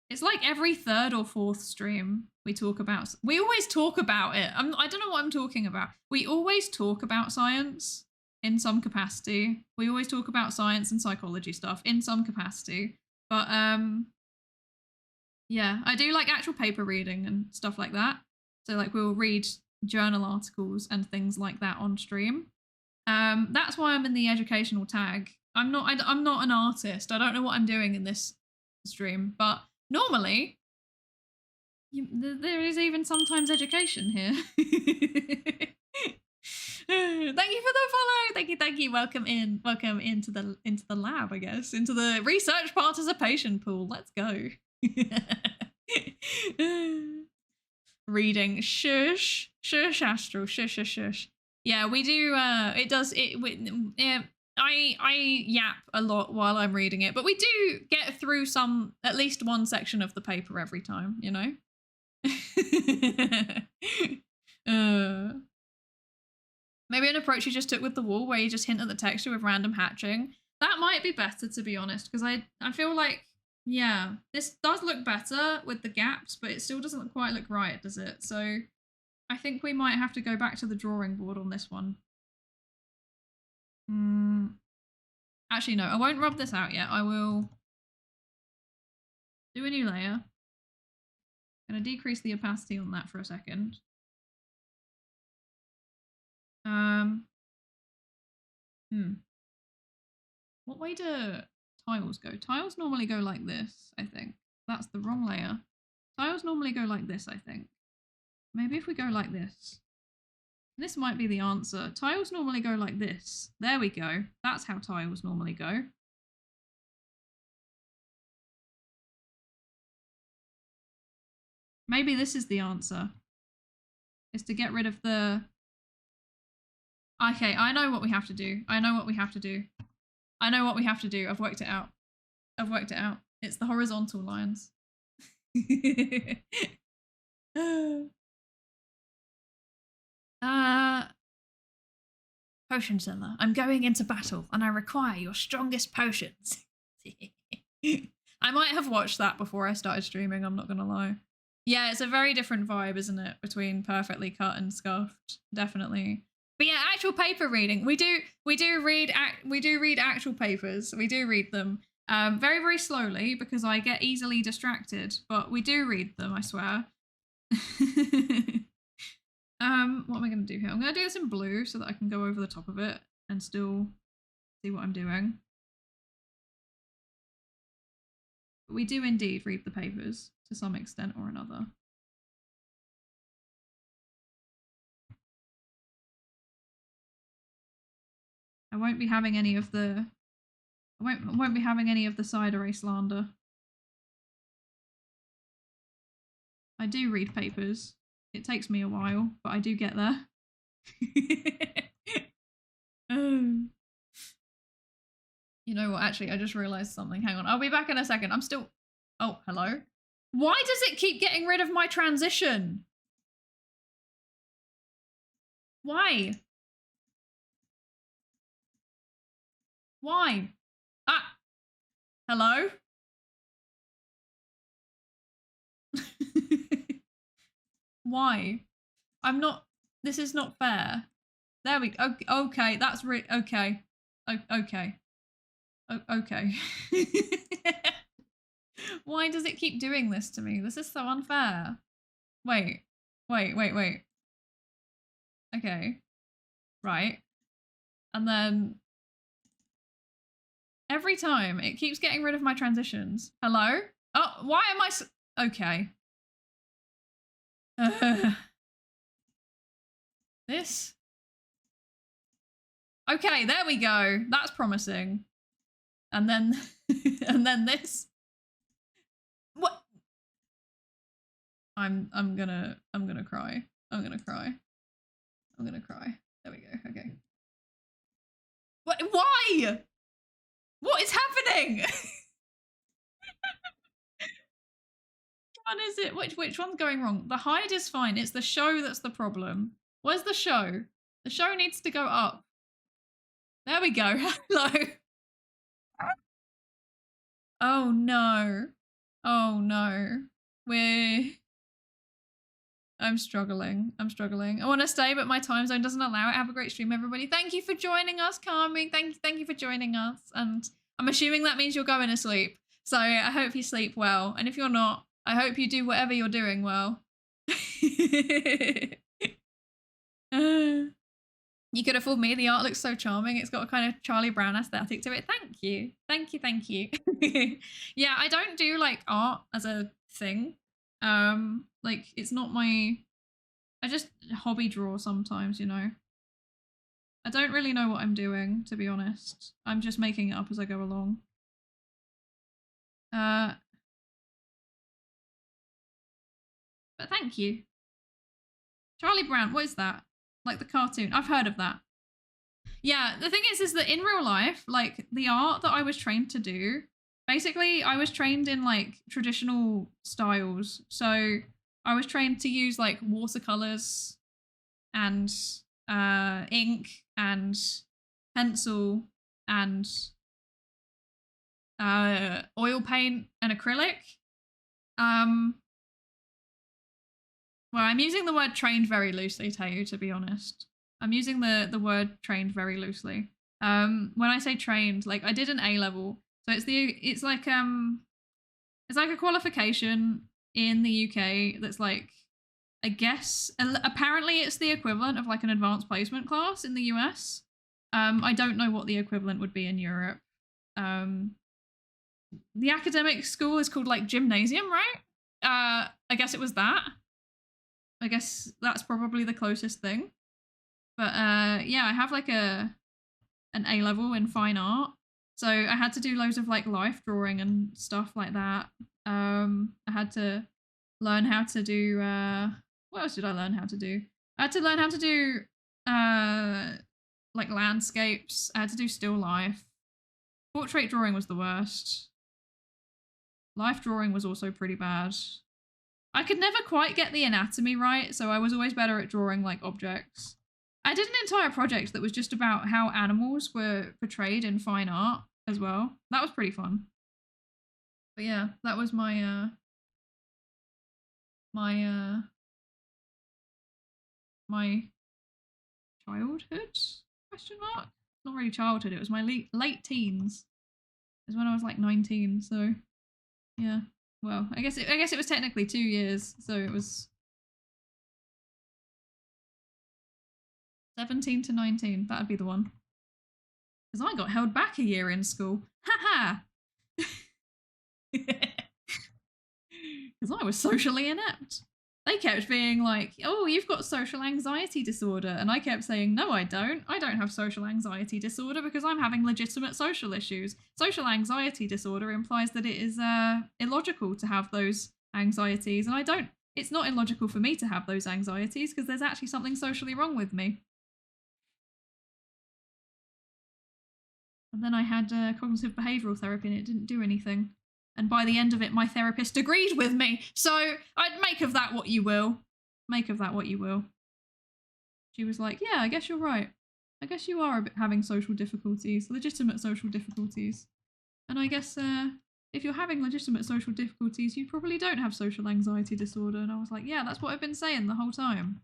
it's like every third or fourth stream we always talk about it. I don't know what I'm talking about. We always talk about science in some capacity. We always talk about science and psychology stuff in some capacity. But yeah, I do like actual paper reading and stuff like that. So like we'll read journal articles and things like that on stream. That's why I'm in the educational tag. I'm not an artist. I don't know what I'm doing in this stream, but normally there is even sometimes education here. Thank you for the follow. Thank you. Welcome into the lab, I guess, into the research participation pool. Let's go. Reading, shush, Astral, shush. Yeah, we do. I yap a lot while I'm reading it, but we do get through at least one section of the paper every time, you know. Maybe an approach you just took with the wall, where you just hint at the texture with random hatching. That might be better, to be honest, because I feel like, yeah, this does look better with the gaps, but it still doesn't quite look right, does it? So I think we might have to go back to the drawing board on this one. Actually, no, I won't rub this out yet. I will do a new layer. I'm going to decrease the opacity on that for a second. What way do tiles go? Tiles normally go like this, I think. That's the wrong layer. Tiles normally go like this, I think. Maybe if we go like this. This might be the answer. Tiles normally go like this. There we go. That's how tiles normally go. Maybe this is the answer. Is to get rid of the... Okay, I know what we have to do. I've worked it out. It's the horizontal lines. Potion seller, I'm going into battle and I require your strongest potions. I might have watched that before I started streaming, I'm not gonna lie. Yeah, it's a very different vibe, isn't it, between perfectly cut and scuffed, definitely. But yeah, actual paper reading. We do read actual papers. We do read them very, very slowly because I get easily distracted, but we do read them, I swear. What am I going to do here? I'm going to do this in blue so that I can go over the top of it and still see what I'm doing. But we do indeed read the papers to some extent or another. I won't be having any of the Psydere slander. I do read papers. It takes me a while, but I do get there. You know what? Actually, I just realized something. Hang on. I'll be back in a second. I'm still... Oh, hello? Why does it keep getting rid of my transition? Why? Why? Ah! Hello? Why? I'm not... This is not fair. There we go. Okay, that's okay. Okay. Okay. Why does it keep doing this to me? This is so unfair. Wait. Okay. Right. And then... Every time, it keeps getting rid of my transitions. Hello? Oh, why am I so... Okay. This? Okay, there we go. That's promising. And then... and then this? What? I'm gonna cry. I'm gonna cry. There we go. Okay. What? Why? What is happening? Which one is it? Which one's going wrong? The hide is fine. It's the show that's the problem. Where's the show? The show needs to go up. There we go. Hello. Oh no. Oh no. I'm struggling. I want to stay, but my time zone doesn't allow it. Have a great stream, everybody. Thank you for joining us, Carmi. Thank you for joining us. And I'm assuming that means you're going to sleep. So I hope you sleep well. And if you're not, I hope you do whatever you're doing well. You could have fooled me. The art looks so charming. It's got a kind of Charlie Brown aesthetic to it. Thank you. Thank you. Thank you. Yeah, I don't do like art as a thing. Like it's not my, I just hobby draw sometimes, you know. I don't really know what I'm doing, to be honest. I'm just making it up as I go along. But thank you. Charlie Brown, what is that? Like the cartoon. I've heard of that. Yeah, the thing is that in real life, like the art that I was trained to do, basically I was trained in like traditional styles. So I was trained to use like watercolors and ink and pencil and oil paint and acrylic. Well, I'm using the word trained very loosely, Tayu, to be honest. I'm using the word trained very loosely. When I say trained, like I did an A level, so it's like a qualification in the UK that's like, I guess apparently it's the equivalent of like an advanced placement class in the US. I don't know what the equivalent would be in Europe. The academic school is called like gymnasium, right? I guess it was that. I guess that's probably the closest thing. But yeah, I have like an A level in fine art. So I had to do loads of like life drawing and stuff like that. I had to learn how to do what else did I learn how to do? I had to learn how to do like landscapes. I had to do still life. Portrait drawing was the worst. Life drawing was also pretty bad. I could never quite get the anatomy right, so I was always better at drawing like objects. I did an entire project that was just about how animals were portrayed in fine art as well. That was pretty fun. But yeah, that was my childhood? Question mark? Not really childhood. It was my late teens. It was when I was like 19. So yeah. Well, I guess it was technically 2 years, so it was 17 to 19. That'd be the one. Because I got held back a year in school. Ha ha! Because I was socially inept. They kept being like, oh, you've got social anxiety disorder. And I kept saying, no, I don't. I don't have social anxiety disorder because I'm having legitimate social issues. Social anxiety disorder implies that it is illogical to have those anxieties. And I don't. It's not illogical for me to have those anxieties because there's actually something socially wrong with me. And then I had cognitive behavioural therapy and it didn't do anything. And by the end of it, my therapist agreed with me. So I'd make of that what you will. Make of that what you will. She was like, yeah, I guess you're right. I guess you are having social difficulties, legitimate social difficulties. And I guess if you're having legitimate social difficulties, you probably don't have social anxiety disorder. And I was like, yeah, that's what I've been saying the whole time.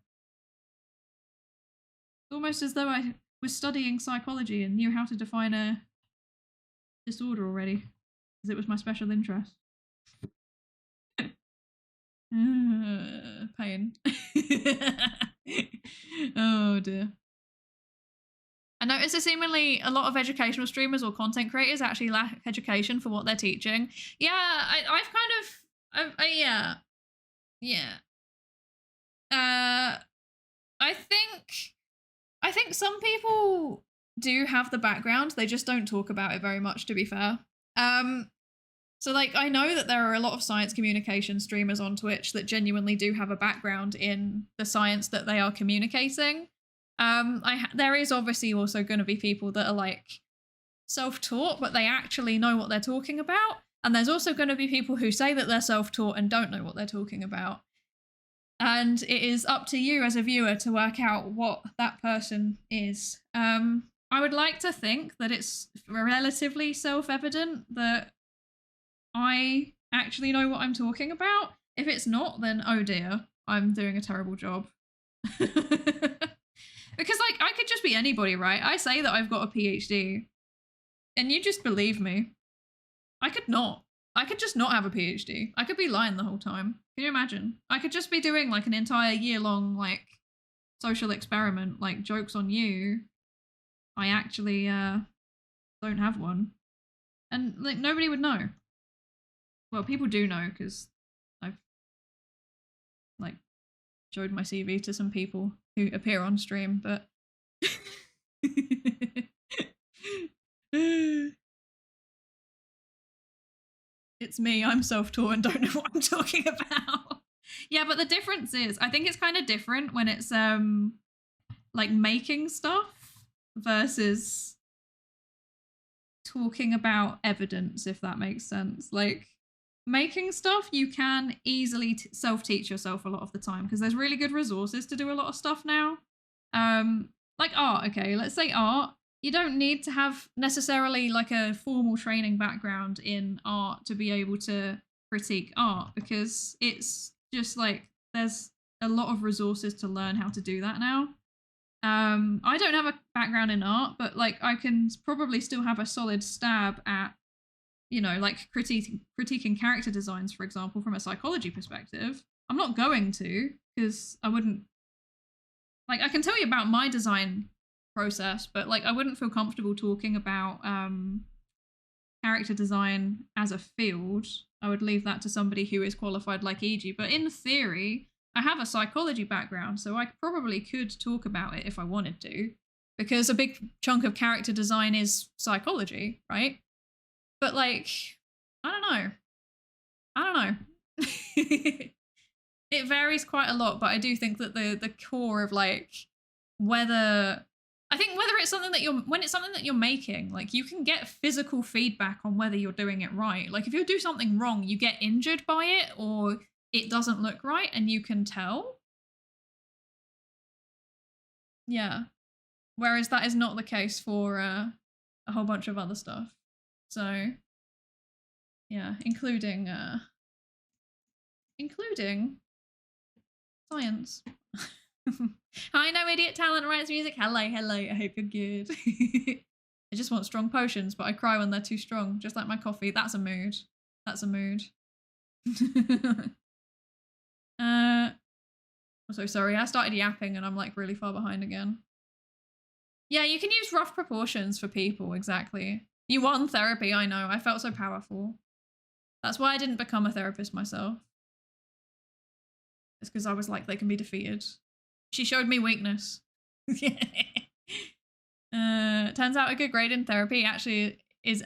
Almost as though I was studying psychology and knew how to define a disorder already. Because it was my special interest. Pain. Oh dear. I noticed that seemingly a lot of educational streamers or content creators actually lack education for what they're teaching. Yeah, yeah. I think some people do have the background, they just don't talk about it very much, to be fair. So like I know that there are a lot of science communication streamers on Twitch that genuinely do have a background in the science that they are communicating. There is obviously also going to be people that are like self-taught, but they actually know what they're talking about. And there's also going to be people who say that they're self-taught and don't know what they're talking about. And it is up to you as a viewer to work out what that person is. I would like to think that it's relatively self-evident that I actually know what I'm talking about. If it's not, then oh dear, I'm doing a terrible job. Because like I could just be anybody, right? I say that I've got a PhD and you just believe me. I could not. I could just not have a PhD. I could be lying the whole time. Can you imagine? I could just be doing like an entire year-long like social experiment, like joke's on you, I actually don't have one. And like nobody would know. Well, people do know because I've like showed my CV to some people who appear on stream, but it's me. I'm self-taught and don't know what I'm talking about. Yeah, but the difference is, I think it's kind of different when it's like making stuff versus talking about evidence, if that makes sense. Like making stuff, you can easily self-teach yourself a lot of the time because there's really good resources to do a lot of stuff now. Like art, okay, let's say art. You don't need to have necessarily like a formal training background in art to be able to critique art because it's just like there's a lot of resources to learn how to do that now. I don't have a background in art, but like I can probably still have a solid stab at, you know, like critiquing character designs, for example, from a psychology perspective. I'm not going to because I wouldn't. Like I can tell you about my design process, but like I wouldn't feel comfortable talking about character design as a field. I would leave that to somebody who is qualified like EG. But in theory, I have a psychology background, so I probably could talk about it if I wanted to, because a big chunk of character design is psychology, right? But like, I don't know. It varies quite a lot, but I do think that the core of like whether it's something that you're making, like you can get physical feedback on whether you're doing it right. Like if you do something wrong, you get injured by it or it doesn't look right and you can tell. Yeah. Whereas that is not the case for a whole bunch of other stuff. So yeah, including science. Hi, no idiot talent writes music. Hello, I hope you're good. I just want strong potions, but I cry when they're too strong, just like my coffee. That's a mood. I'm so sorry. I started yapping and I'm like really far behind again. Yeah, you can use rough proportions for people, exactly. You won therapy, I know. I felt so powerful. That's why I didn't become a therapist myself. It's because I was like, they can be defeated. She showed me weakness. Turns out a good grade in therapy actually is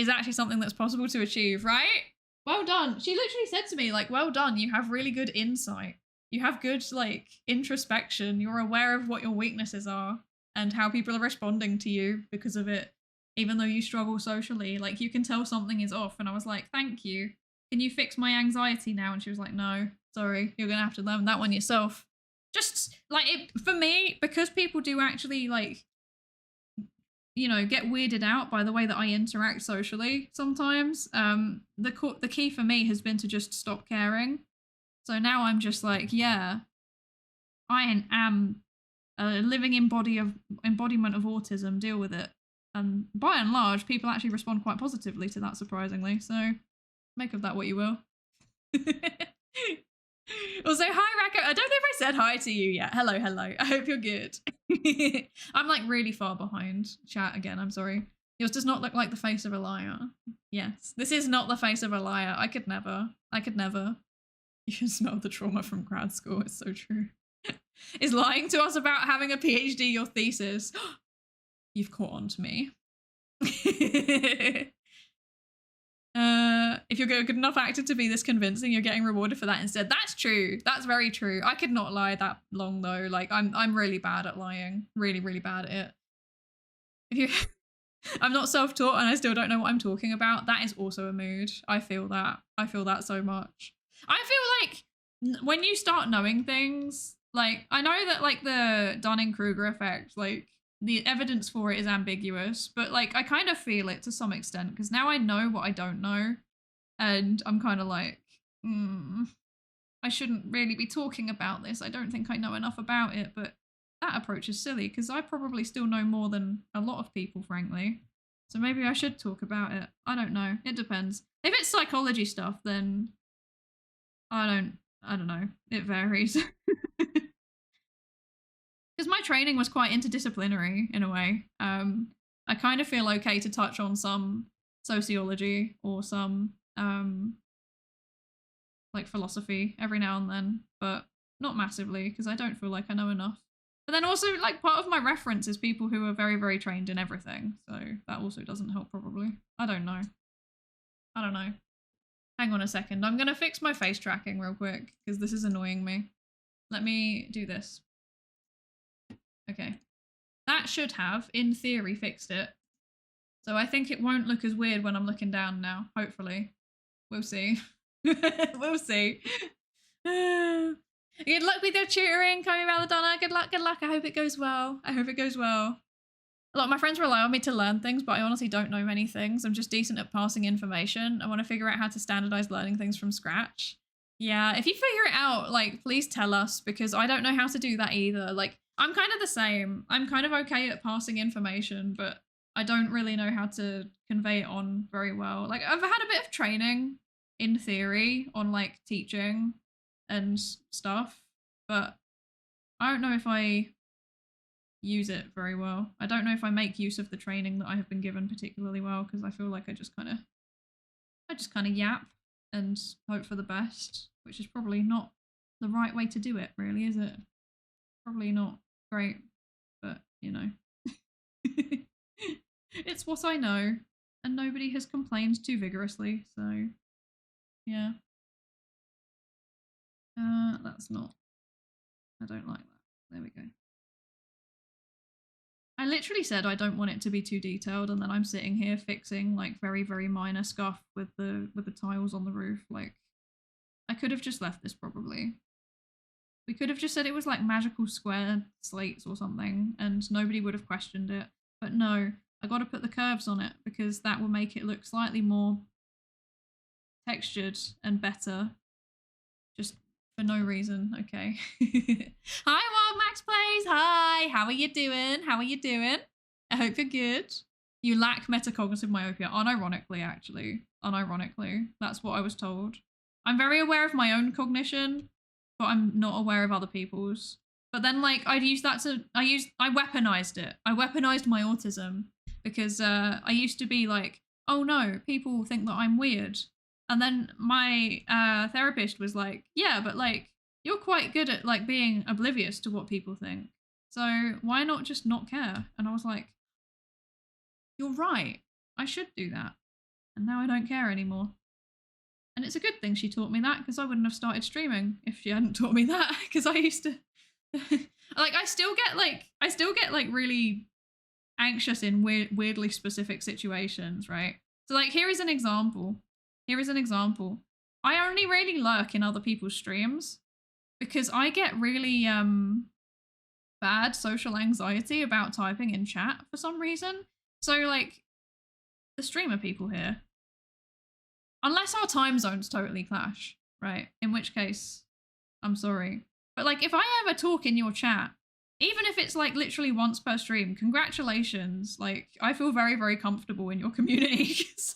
actually something that's possible to achieve, right? Well done. She literally said to me, like, well done, you have really good insight. You have good, like, introspection. You're aware of what your weaknesses are and how people are responding to you because of it, even though you struggle socially. Like, you can tell something is off. And I was like, thank you. Can you fix my anxiety now? And she was like, no, sorry, you're going to have to learn that one yourself. Just, like, for me, because people do actually, like, you know, get weirded out by the way that I interact socially sometimes. The key for me has been to just stop caring. So now I'm just like, yeah, I am a living embodiment of autism. Deal with it. And by and large, people actually respond quite positively to that, surprisingly. So make of that what you will. Also, hi, Racco. I don't know if I said hi to you yet. Hello. I hope you're good. I'm like really far behind chat again. I'm sorry. Yours does not look like the face of a liar. Yes, this is not the face of a liar. I could never. You can smell the trauma from grad school. It's so true. Is lying to us about having a PhD your thesis? You've caught on to me. If you're a good enough actor to be this convincing, you're getting rewarded for that instead. That's true. That's very true. I could not lie that long though. Like I'm really bad at lying. Really bad at it. If you I'm not self-taught and I still don't know what I'm talking about, that is also a mood. I feel that so much. I feel like when you start knowing things, like I know that like the Dunning-Kruger effect, like the evidence for it is ambiguous, but like I kind of feel it to some extent because now I know what I don't know, and I'm kind of like, I shouldn't really be talking about this. I don't think I know enough about it, but that approach is silly because I probably still know more than a lot of people, frankly. So maybe I should talk about it. I don't know. It depends. If it's psychology stuff, then I don't know. It varies. because my training was quite interdisciplinary in a way. I kind of feel okay to touch on some sociology or some like philosophy every now and then, but not massively because I don't feel like I know enough. But then also, like, part of my reference is people who are very, very trained in everything, so that also doesn't help probably. I don't know. Hang on a second. I'm gonna fix my face tracking real quick because this is annoying me. Let me do this. Okay. That should have, in theory, fixed it. So I think it won't look as weird when I'm looking down now, hopefully. We'll see. We'll see. Good luck with your tutoring, Chloe Maladonna. Good luck, good luck. I hope it goes well. I hope it goes well. A lot of my friends rely on me to learn things, but I honestly don't know many things. I'm just decent at passing information. I want to figure out how to standardize learning things from scratch. Yeah, if you figure it out, like, please tell us, because I don't know how to do that either. Like, I'm kind of the same. I'm kind of okay at passing information, but I don't really know how to convey it on very well. Like, I've had a bit of training in theory on, like, teaching and stuff, but I don't know if I use it very well. I don't know if I make use of the training that I have been given particularly well, because I feel like I just kind of yap and hope for the best, which is probably not the right way to do it, really, is it? Probably not great, but you know. It's what I know, and nobody has complained too vigorously, so yeah. That's not, I don't like that. There we go. I literally said I don't want it to be too detailed, and then I'm sitting here fixing like very, very minor scuff with the tiles on the roof. Like, I could have just left this probably. We could have just said it was like magical square slates or something, and nobody would have questioned it. But no, I got to put the curves on it because that will make it look slightly more textured and better. Just for no reason, okay. Hi, Wild Max Plays. Hi, how are you doing? How are you doing? I hope you're good. You lack metacognitive myopia. Unironically, actually. Unironically. That's what I was told. I'm very aware of my own cognition, but I'm not aware of other people's. But then, like, I weaponized it. I weaponized my autism because I used to be like, oh no, people think that I'm weird. And then my therapist was like, yeah, but like, you're quite good at like being oblivious to what people think. So why not just not care? And I was like, you're right. I should do that. And now I don't care anymore. And it's a good thing she taught me that, because I wouldn't have started streaming if she hadn't taught me that. Because I used to like, I still get like really anxious in weirdly specific situations, right? So like, here is an example. I only really lurk in other people's streams because I get really bad social anxiety about typing in chat for some reason. So like, the streamer people here, unless our time zones totally clash, right? In which case, I'm sorry. But like, if I ever talk in your chat, even if it's like literally once per stream, congratulations. Like, I feel very, very comfortable in your community because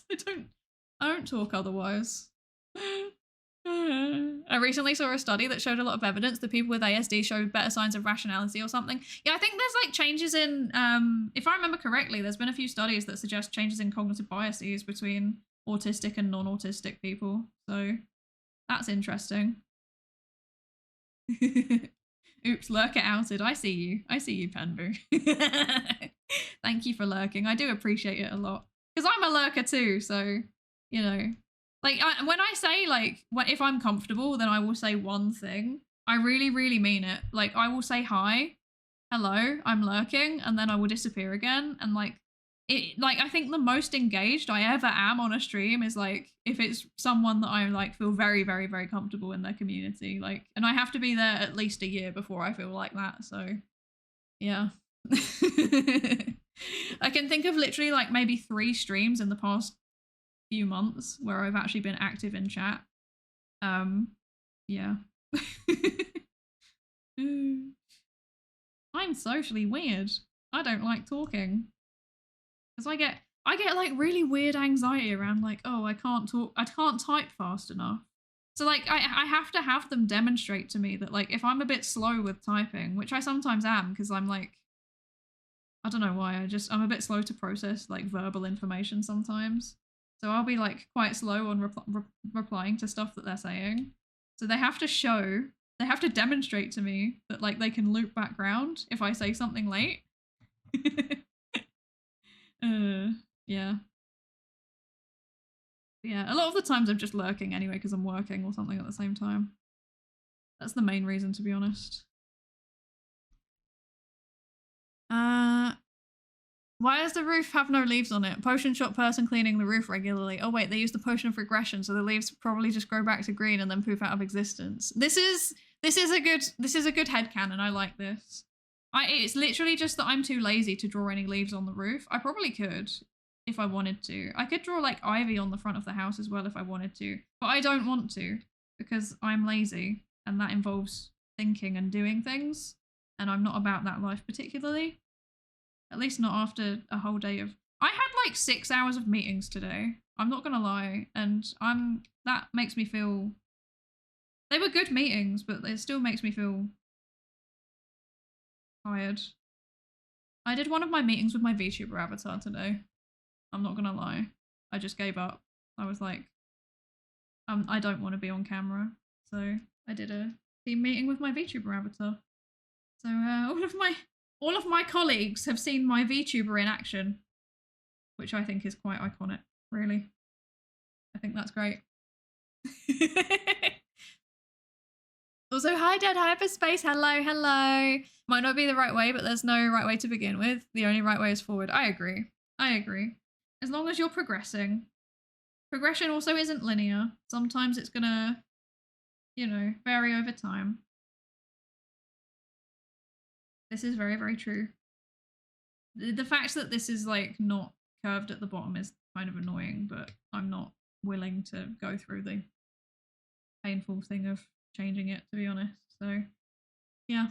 I don't talk otherwise. I recently saw a study that showed a lot of evidence that people with ASD showed better signs of rationality or something. Yeah, I think there's like changes in, if I remember correctly, there's been a few studies that suggest changes in cognitive biases between autistic and non-autistic people. So that's interesting. Oops, lurker outed. I see you, Panbu. Thank you for lurking. I do appreciate it a lot. Because I'm a lurker too, so, you know. Like, when I say, like, if I'm comfortable, then I will say one thing. I really, really mean it. Like, I will say hi, hello, I'm lurking, and then I will disappear again. And, like, I think the most engaged I ever am on a stream is, like, if it's someone that I, like, feel very, very, very comfortable in their community. Like, and I have to be there at least a year before I feel like that, so, yeah. I can think of literally, like, maybe 3 streams in the past few months where I've actually been active in chat. Yeah. I'm socially weird. I don't like talking. Because I get like really weird anxiety around like, oh, I can't type fast enough. So like I have to have them demonstrate to me that like if I'm a bit slow with typing, which I sometimes am because I'm like, I don't know why, I'm a bit slow to process like verbal information sometimes. So I'll be like quite slow on replying to stuff that they're saying. So they have to demonstrate to me that like they can loop back round if I say something late. Yeah. Yeah, a lot of the times I'm just lurking anyway because I'm working or something at the same time. That's the main reason, to be honest. Why does the roof have no leaves on it? Potion shop person cleaning the roof regularly. Oh wait, they use the potion of regression, so the leaves probably just grow back to green and then poof out of existence. This is a good headcanon. I like this. It's literally just that I'm too lazy to draw any leaves on the roof. I probably could if I wanted to. I could draw like ivy on the front of the house as well if I wanted to, but I don't want to because I'm lazy and that involves thinking and doing things, and I'm not about that life particularly. At least not after a whole day of... I had like 6 hours of meetings today. I'm not gonna lie. And that makes me feel... They were good meetings, but it still makes me feel tired. I did one of my meetings with my VTuber avatar today. I'm not gonna lie. I just gave up. I was like, I don't want to be on camera. So I did a team meeting with my VTuber avatar. So all of my colleagues have seen my VTuber in action, which I think is quite iconic, really. I think that's great. Also, hi Dead Hyperspace, hello, hello. Might not be the right way, but there's no right way to begin with. The only right way is forward. I agree. As long as you're progressing. Progression also isn't linear. Sometimes it's gonna, vary over time. This is very, very true. The fact that this is like not curved at the bottom is kind of annoying, but I'm not willing to go through the painful thing of changing it, to be honest. So, yeah.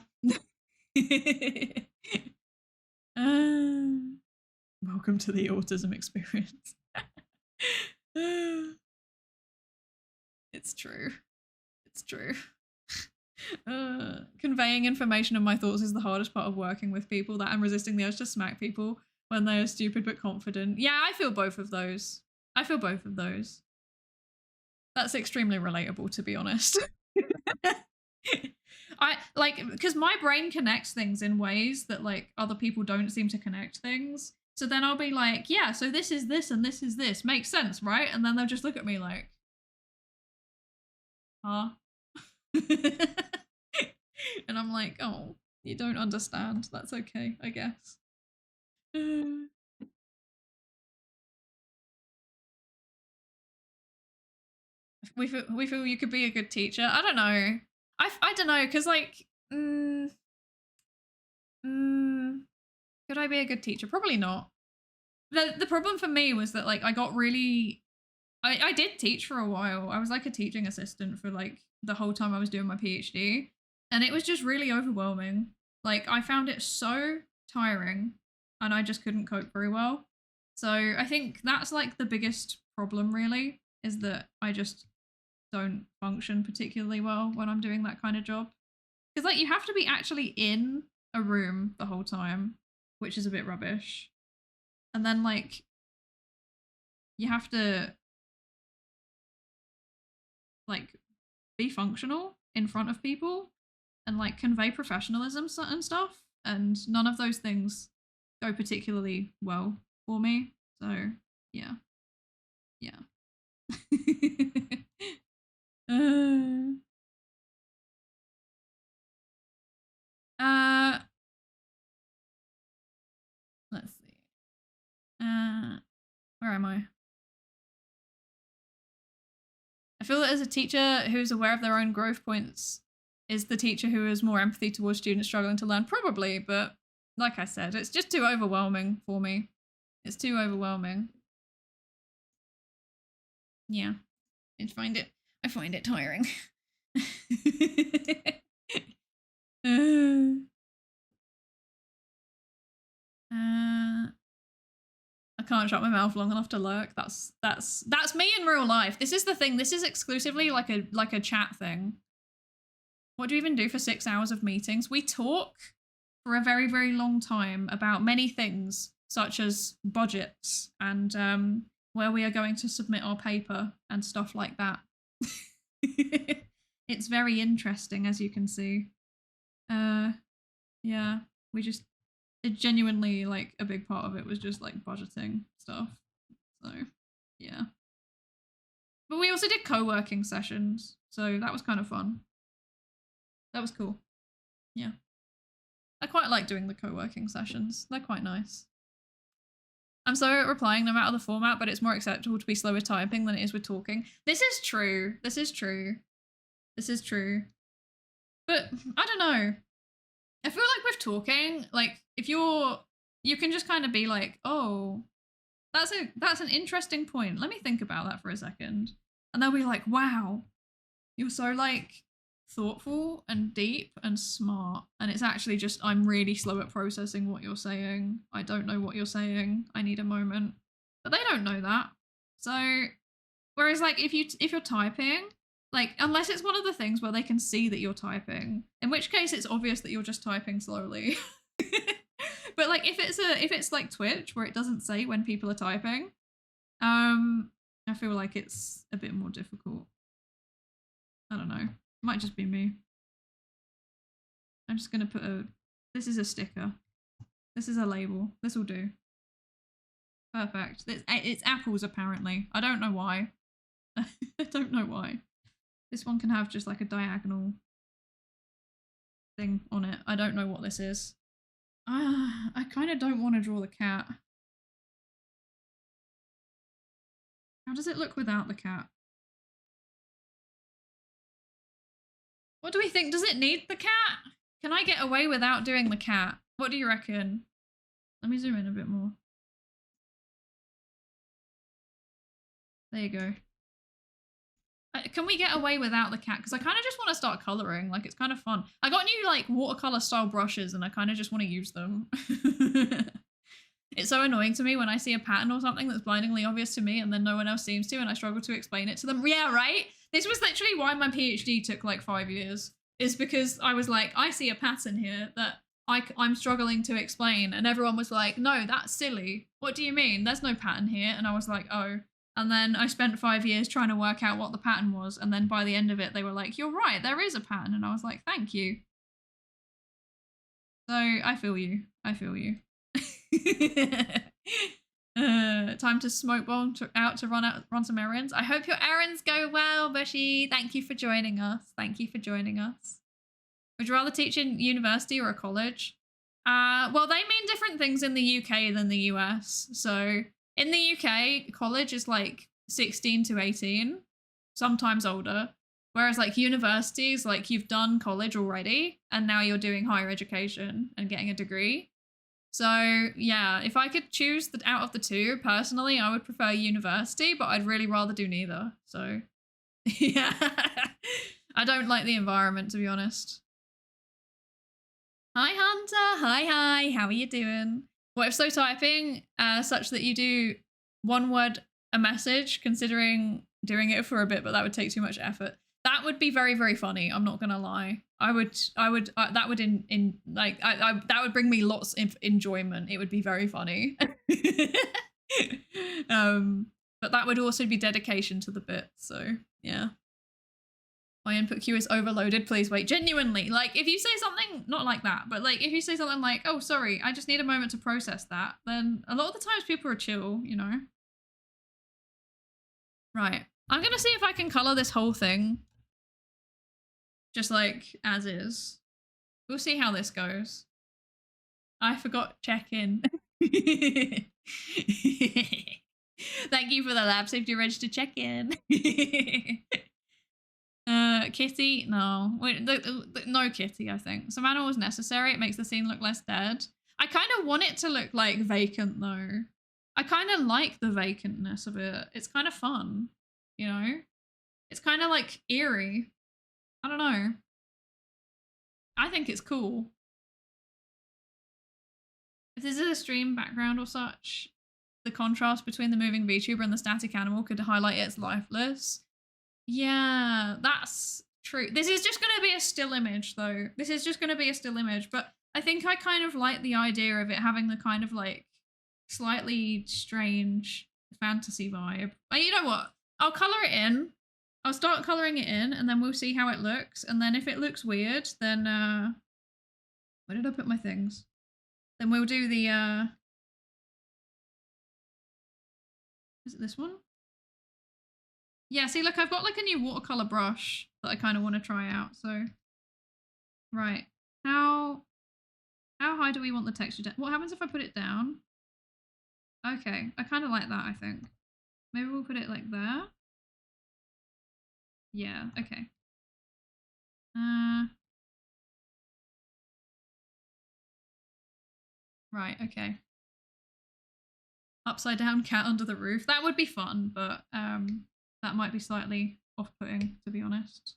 Welcome to the autism experience. It's true. It's true. Conveying information and my thoughts is the hardest part of working with people. That I'm resisting the urge to smack people when they are stupid but confident. Yeah, I feel both of those. That's extremely relatable, to be honest. I like, because my brain connects things in ways that like other people don't seem to connect things. So then I'll be like, yeah, so this is this and this is this. Makes sense, right? And then they'll just look at me like, huh? And I'm like, oh, you don't understand. That's okay, I guess. We feel you could be a good teacher. I don't know. I don't know, because like, could I be a good teacher? Probably not. The problem for me was that like I got really... I did teach for a while. I was like a teaching assistant for like the whole time I was doing my PhD. And it was just really overwhelming. Like I found it so tiring and I just couldn't cope very well. So I think that's like the biggest problem really, is that I just don't function particularly well when I'm doing that kind of job. Because like you have to be actually in a room the whole time, which is a bit rubbish. And then like you have to like be functional in front of people and like convey professionalism and stuff, and none of those things go particularly well for me. So yeah. Let's see. Where am I? I feel that as a teacher who's aware of their own growth points is the teacher who has more empathy towards students struggling to learn, probably, but like I said, it's just too overwhelming for me. It's too overwhelming. Yeah. I find it tiring. can't shut my mouth long enough to lurk. That's me in real life. This is the thing. This is exclusively like a chat thing. What do we even do for 6 hours of meetings? We talk for a very, very long time about many things, such as budgets and where we are going to submit our paper and stuff like that. It's very interesting, as you can see. Yeah, it genuinely, like, a big part of it was just like budgeting stuff. So, yeah. But we also did co-working sessions, so that was kind of fun. That was cool. Yeah. I quite like doing the co-working sessions. They're quite nice. I'm slow at replying no matter the format, but it's more acceptable to be slow with typing than it is with talking. This is true. This is true. This is true. But I don't know. I feel like with talking, like, if you can just kind of be like, oh, that's an interesting point. Let me think about that for a second. And they'll be like, wow, you're so, like, thoughtful and deep and smart. And it's actually just, I'm really slow at processing what you're saying. I don't know what you're saying. I need a moment. But they don't know that. So, whereas, like, if you're typing, like, unless it's one of the things where they can see that you're typing, in which case it's obvious that you're just typing slowly. But, like, if it's like Twitch where it doesn't say when people are typing, I feel like it's a bit more difficult. I don't know. Might just be me. I'm just gonna put this is a sticker. This is a label. This will do. Perfect. It's apples, apparently. I don't know why. I don't know why. This one can have just like a diagonal thing on it. I don't know what this is. I kind of don't want to draw the cat. How does it look without the cat? What do we think? Does it need the cat? Can I get away without doing the cat? What do you reckon? Let me zoom in a bit more. There you go. Can we get away without the cat? Because I kind of just want to start colouring. Like, it's kind of fun. I got new, like, watercolour style brushes and I kind of just want to use them. It's so annoying to me when I see a pattern or something that's blindingly obvious to me and then no one else seems to, and I struggle to explain it to them. Yeah, right? This was literally why my PhD took like 5 years. Is because I was like, I see a pattern here that I'm struggling to explain. And everyone was like, no, that's silly. What do you mean? There's no pattern here. And I was like, oh. And then I spent 5 years trying to work out what the pattern was. And then by the end of it, they were like, you're right, there is a pattern. And I was like, thank you. So I feel you. I feel you. Time to smoke bomb out to run some errands. I hope your errands go well, Bushy. Thank you for joining us. Thank you for joining us. Would you rather teach in university or a college? Well, they mean different things in the UK than the US. So in the UK, college is like 16 to 18, sometimes older. Whereas like universities, like you've done college already and now you're doing higher education and getting a degree. So yeah, if I could choose out of the two, personally, I would prefer university, but I'd really rather do neither. So yeah, I don't like the environment, to be honest. Hi, Hunter. Hi. How are you doing? What if slow typing such that you do one word a message, considering doing it for a bit, but that would take too much effort? That would be very, very funny. I'm not gonna lie. That would that would bring me lots of enjoyment. It would be very funny. But that would also be dedication to the bit. So yeah. My input queue is overloaded. Please wait. Genuinely, like if you say something not like that, but like if you say something like, "Oh, sorry, I just need a moment to process that," then a lot of the times people are chill, you know. Right. I'm gonna see if I can color this whole thing. Just like as is. We'll see how this goes. I forgot check in. Thank you for the lab safety register check in. Kitty? No. Wait, no kitty, I think. Some animal was necessary. It makes the scene look less dead. I kind of want it to look like vacant though. I kind of like the vacantness of it. It's kind of fun, you know? It's kind of like eerie. I don't know. I think it's cool. If this is a stream background or such, the contrast between the moving VTuber and the static animal could highlight it's lifeless. Yeah, that's true. This is just going to be a still image, though. This is just going to be a still image, but I think I kind of like the idea of it having the kind of like slightly strange fantasy vibe. But you know what? I'll color it in. I'll start coloring it in, and then we'll see how it looks. And then if it looks weird, then where did I put my things? Then we'll do the is it this one? Yeah, see, look, I've got like a new watercolor brush that I kind of want to try out. So, right, how high do we want the texture down? What happens if I put it down? Okay, I kind of like that, I think. Maybe we'll put it like there. Yeah, okay. Right, okay. Upside down cat under the roof. That would be fun, but that might be slightly off-putting, to be honest.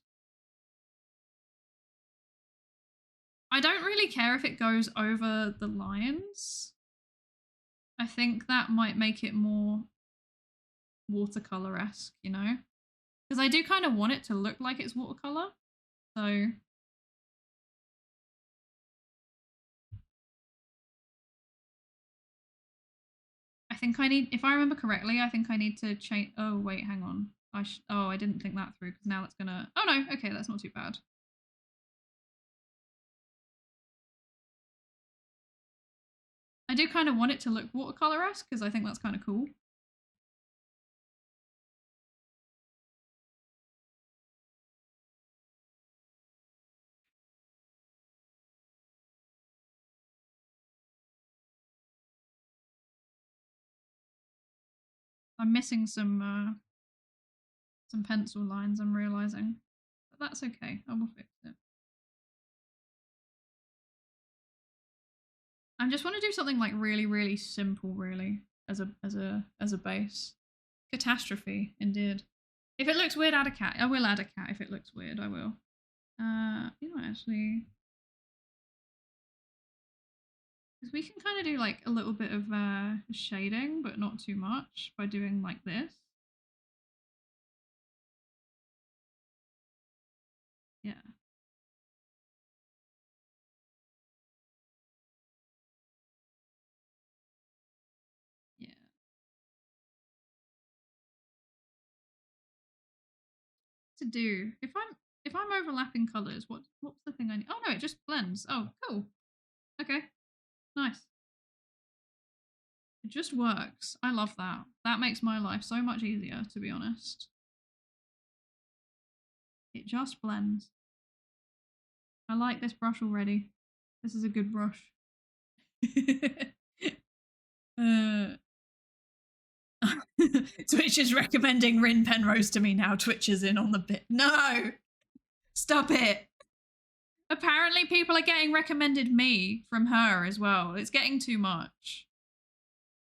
I don't really care if it goes over the lines. I think that might make it more watercolor-esque, you know? Because I do kind of want it to look like it's watercolor. So I think I need, if I remember correctly, I think I need to change. Oh, wait, hang on. I didn't think that through because now it's gonna, oh no, okay, that's not too bad. I do kind of want it to look watercolor-esque because I think that's kind of cool. I'm missing some pencil lines, I'm realizing, but that's okay. I will fix it. I just want to do something like really, really simple, really, as a base. Catastrophe, indeed. If it looks weird, add a cat. I will add a cat if it looks weird. I will. You know, actually, because we can kind of do like a little bit of shading, but not too much by doing like this. Yeah. Yeah. To do if I'm overlapping colors, what's the thing I need? Oh no, it just blends. Oh, cool. Okay, nice. It just works. I love that. That makes my life so much easier, to be honest. It just blends. I like this brush already. This is a good brush. Twitch is recommending Rin Penrose to me now. Twitch is in on the bit. No! Stop it! Apparently people are getting recommended me from her as well. It's getting too much.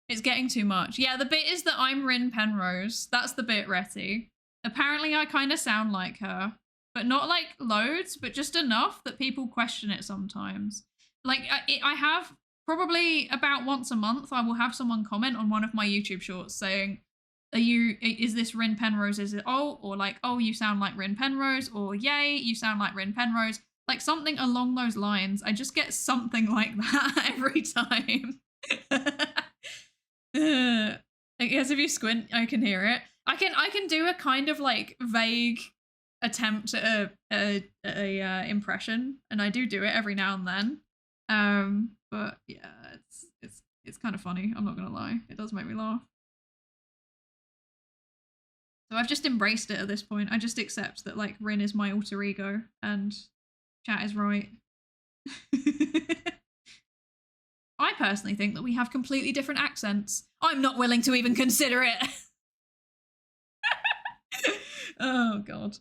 It's getting too much. Yeah, the bit is that I'm Rin Penrose. That's the bit, Retty. Apparently I kind of sound like her. But not like loads, but just enough that people question it sometimes. Like I have probably about once a month, I will have someone comment on one of my YouTube shorts saying, is this Rin Penrose? Is it or like, oh, you sound like Rin Penrose, or yay, you sound like Rin Penrose. Like something along those lines. I just get something like that every time. I guess if you squint, I can hear it. I can do a kind of like vague attempt at a impression, and I do it every now and then. But yeah, it's kind of funny. I'm not gonna lie, it does make me laugh. So I've just embraced it at this point. I just accept that like Rin is my alter ego, and chat is right. I personally think that we have completely different accents. I'm not willing to even consider it. Oh god.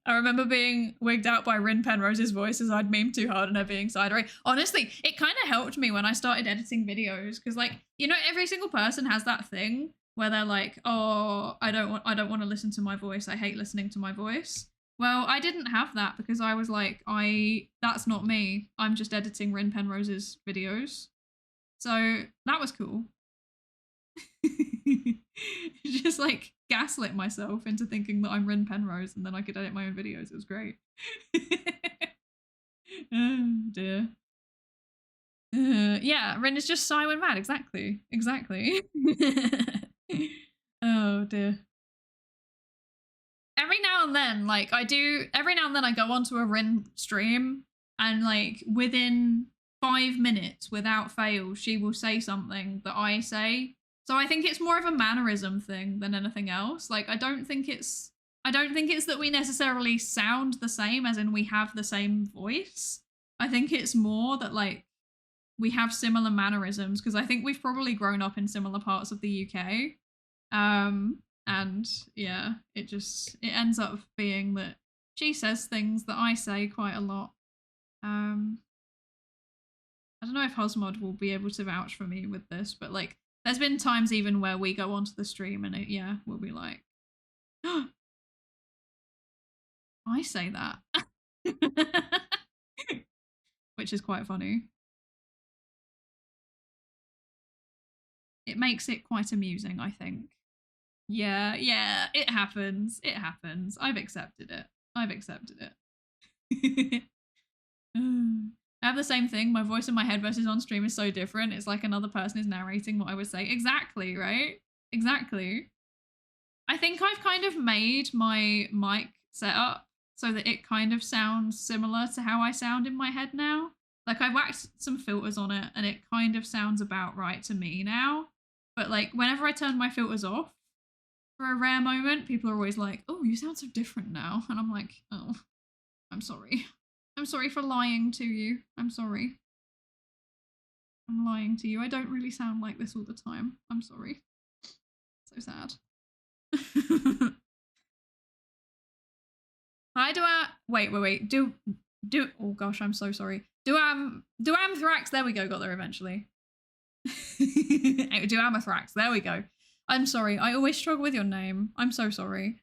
I remember being wigged out by Rin Penrose's voice as I'd meme too hard and her being Psydere. Honestly, it kind of helped me when I started editing videos because, like, you know, every single person has that thing where they're like, "Oh, I don't want to listen to my voice. I hate listening to my voice." Well, I didn't have that because I was like, that's not me. I'm just editing Rin Penrose's videos. So that was cool. Just like gaslit myself into thinking that I'm Rin Penrose and then I could edit my own videos. It was great. Oh dear. Yeah, Rin is just Psy when mad. Exactly. Exactly. Oh dear. Every now and then, like every now and then I go onto a Rin stream and like within 5 minutes without fail, she will say something that I say. So I think it's more of a mannerism thing than anything else. Like I don't think it's that we necessarily sound the same as in we have the same voice. I think it's more that like we have similar mannerisms because I think we've probably grown up in similar parts of the UK. And yeah, it ends up being that she says things that I say quite a lot. I don't know if Hosmod will be able to vouch for me with this, but like there's been times even where we go onto the stream and we'll be like, oh, I say that. Which is quite funny. It makes it quite amusing, I think. Yeah, it happens. It happens. I've accepted it. I have the same thing. My voice in my head versus on stream is so different. It's like another person is narrating what I would say. Exactly, right? Exactly. I think I've kind of made my mic setup so that it kind of sounds similar to how I sound in my head now. Like I've waxed some filters on it and it kind of sounds about right to me now. But like whenever I turn my filters off for a rare moment, people are always like, oh, you sound so different now. And I'm like, oh, I'm sorry. I'm sorry for lying to you. I'm sorry. I'm lying to you. I don't really sound like this all the time. I'm sorry. So sad. Hi, wait. Do oh gosh, I'm so sorry. Do Amthrax, there we go, got there eventually. Do Amathrax, there we go. I'm sorry, I always struggle with your name. I'm so sorry.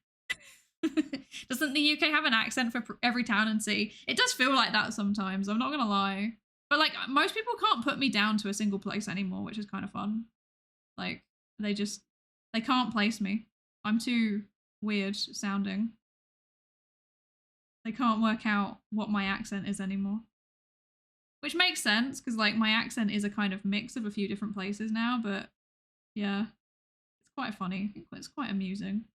Doesn't the UK have an accent for every town and city? It does feel like that sometimes, I'm not gonna lie. But like, most people can't put me down to a single place anymore, which is kind of fun. Like, they can't place me. I'm too weird sounding. They can't work out what my accent is anymore. Which makes sense, because like my accent is a kind of mix of a few different places now, but yeah. It's quite funny. It's quite amusing.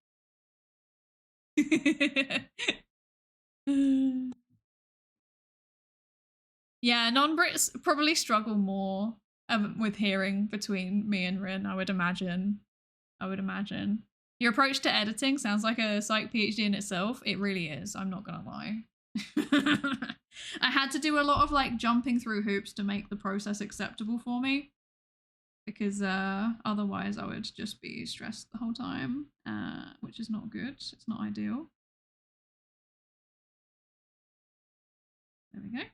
Yeah, non-Brits probably struggle more with hearing between me and Rin, I would imagine. Your approach to editing sounds like a psych PhD in itself. It really is, I'm not gonna lie. I had to do a lot of like jumping through hoops to make the process acceptable for me. Because otherwise I would just be stressed the whole time, which is not good. It's not ideal. There we go.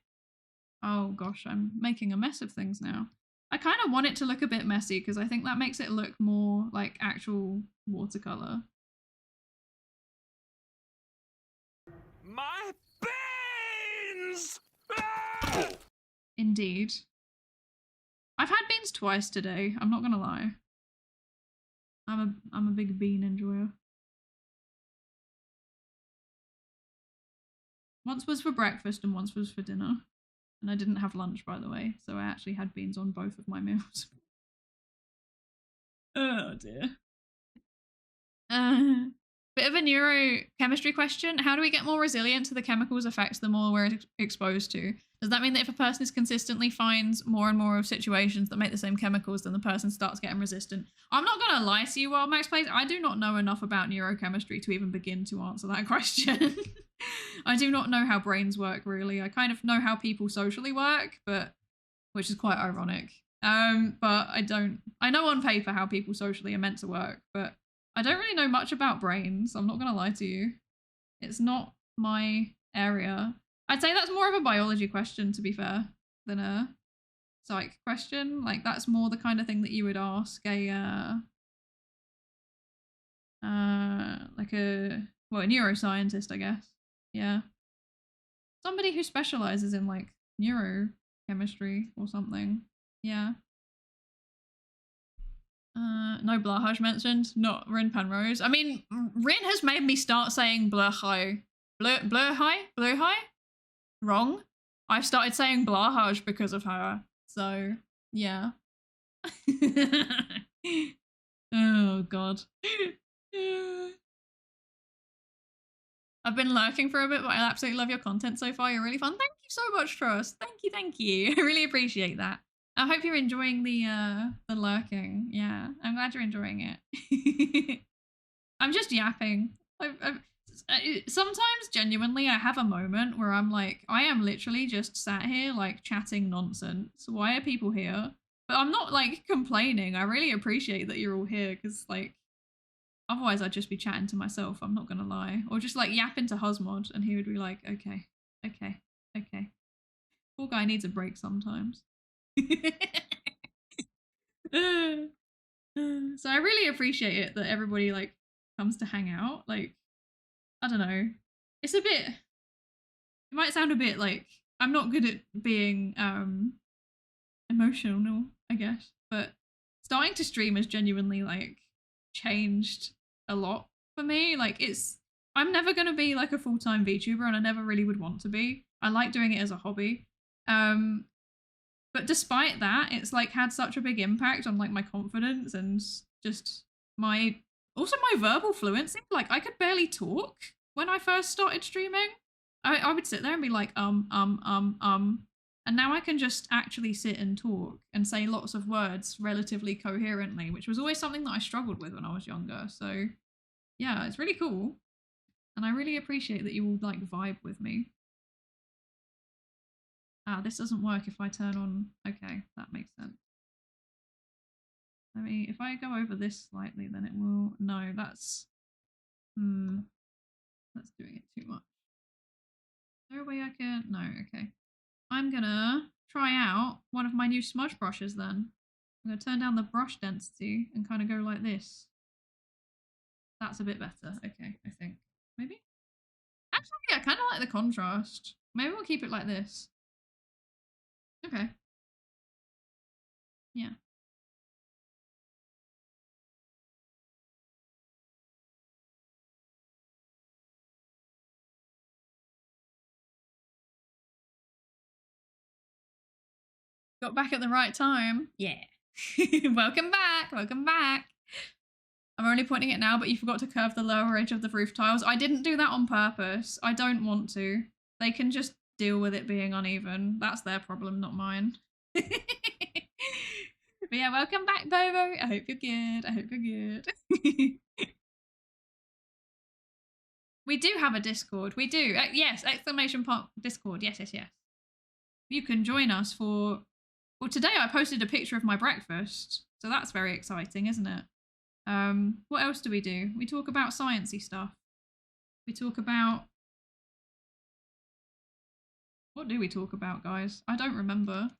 Oh gosh, I'm making a mess of things now. I kind of want it to look a bit messy because I think that makes it look more like actual watercolor. My beans! Indeed. I've had beans twice today, I'm not gonna lie. I'm a big bean enjoyer. Once was for breakfast and once was for dinner. And I didn't have lunch, by the way, so I actually had beans on both of my meals. Oh dear. Bit of a neurochemistry question. How do we get more resilient to the chemicals' effects the more we're exposed to? Does that mean that if a person is consistently finds more and more of situations that make the same chemicals, then the person starts getting resistant? I'm not going to lie to you, Wild Max Plays. I do not know enough about neurochemistry to even begin to answer that question. I do not know how brains work, really. I kind of know how people socially work, but which is quite ironic. But I know on paper how people socially are meant to work, but I don't really know much about brains. I'm not going to lie to you. It's not my area. I'd say that's more of a biology question, to be fair, than a psych question. Like, that's more the kind of thing that you would ask a neuroscientist, I guess. Yeah. Somebody who specializes in, like, neurochemistry or something. Yeah. No Blahaj mentioned, not Rin Penrose. I mean, Rin has made me start saying Blahaj. Blahaj? Wrong. I've started saying Blahaj because of her. So, yeah. Oh, God. I've been lurking for a bit, but I absolutely love your content so far. You're really fun. Thank you so much, Trust. Thank you. I really appreciate that. I hope you're enjoying the lurking. Yeah, I'm glad you're enjoying it. I'm just yapping. Sometimes, genuinely, I have a moment where I'm like, I am literally just sat here, like, chatting nonsense. Why are people here? But I'm not, like, complaining. I really appreciate that you're all here, because, like, otherwise I'd just be chatting to myself, I'm not gonna lie. Or just, like, yapping to Husmod, and he would be like, okay. Poor guy needs a break sometimes. So I really appreciate it that everybody, like, comes to hang out. Like, I don't know. It's a bit... It might sound a bit like... I'm not good at being emotional, I guess. But starting to stream has genuinely, like, changed a lot for me. Like, it's... I'm never going to be, like, a full-time VTuber, and I never really would want to be. I like doing it as a hobby. But despite that, it's, like, had such a big impact on, like, my confidence and just my... Also my verbal fluency. Like, I could barely talk when I first started streaming. I would sit there and be like, And now I can just actually sit and talk and say lots of words relatively coherently, which was always something that I struggled with when I was younger. So, yeah, it's really cool. And I really appreciate that you all, like, vibe with me. Ah, this doesn't work if I turn on... Okay, that makes sense. I mean, if I go over this slightly, then it will... No, that's... That's doing it too much. Is there a way I can... No, okay. I'm gonna try out one of my new smudge brushes then. I'm gonna turn down the brush density and kind of go like this. That's a bit better. Okay, I think. Maybe? Actually, I kind of like the contrast. Maybe we'll keep it like this. Okay. Yeah. Got back at the right time. Yeah. Welcome back. Welcome back. I'm only pointing it now, but you forgot to curve the lower edge of the roof tiles. I didn't do that on purpose. I don't want to. They can just deal with it being uneven. That's their problem, not mine. But yeah, welcome back, Bobo. I hope you're good. I hope you're good. We do have a Discord. We do. Yes, exclamation point Discord. Yes. You can join us for... Well, today I posted a picture of my breakfast. So that's very exciting, isn't it? What else do? We talk about sciencey stuff. We talk about... What do we talk about, guys? I don't remember.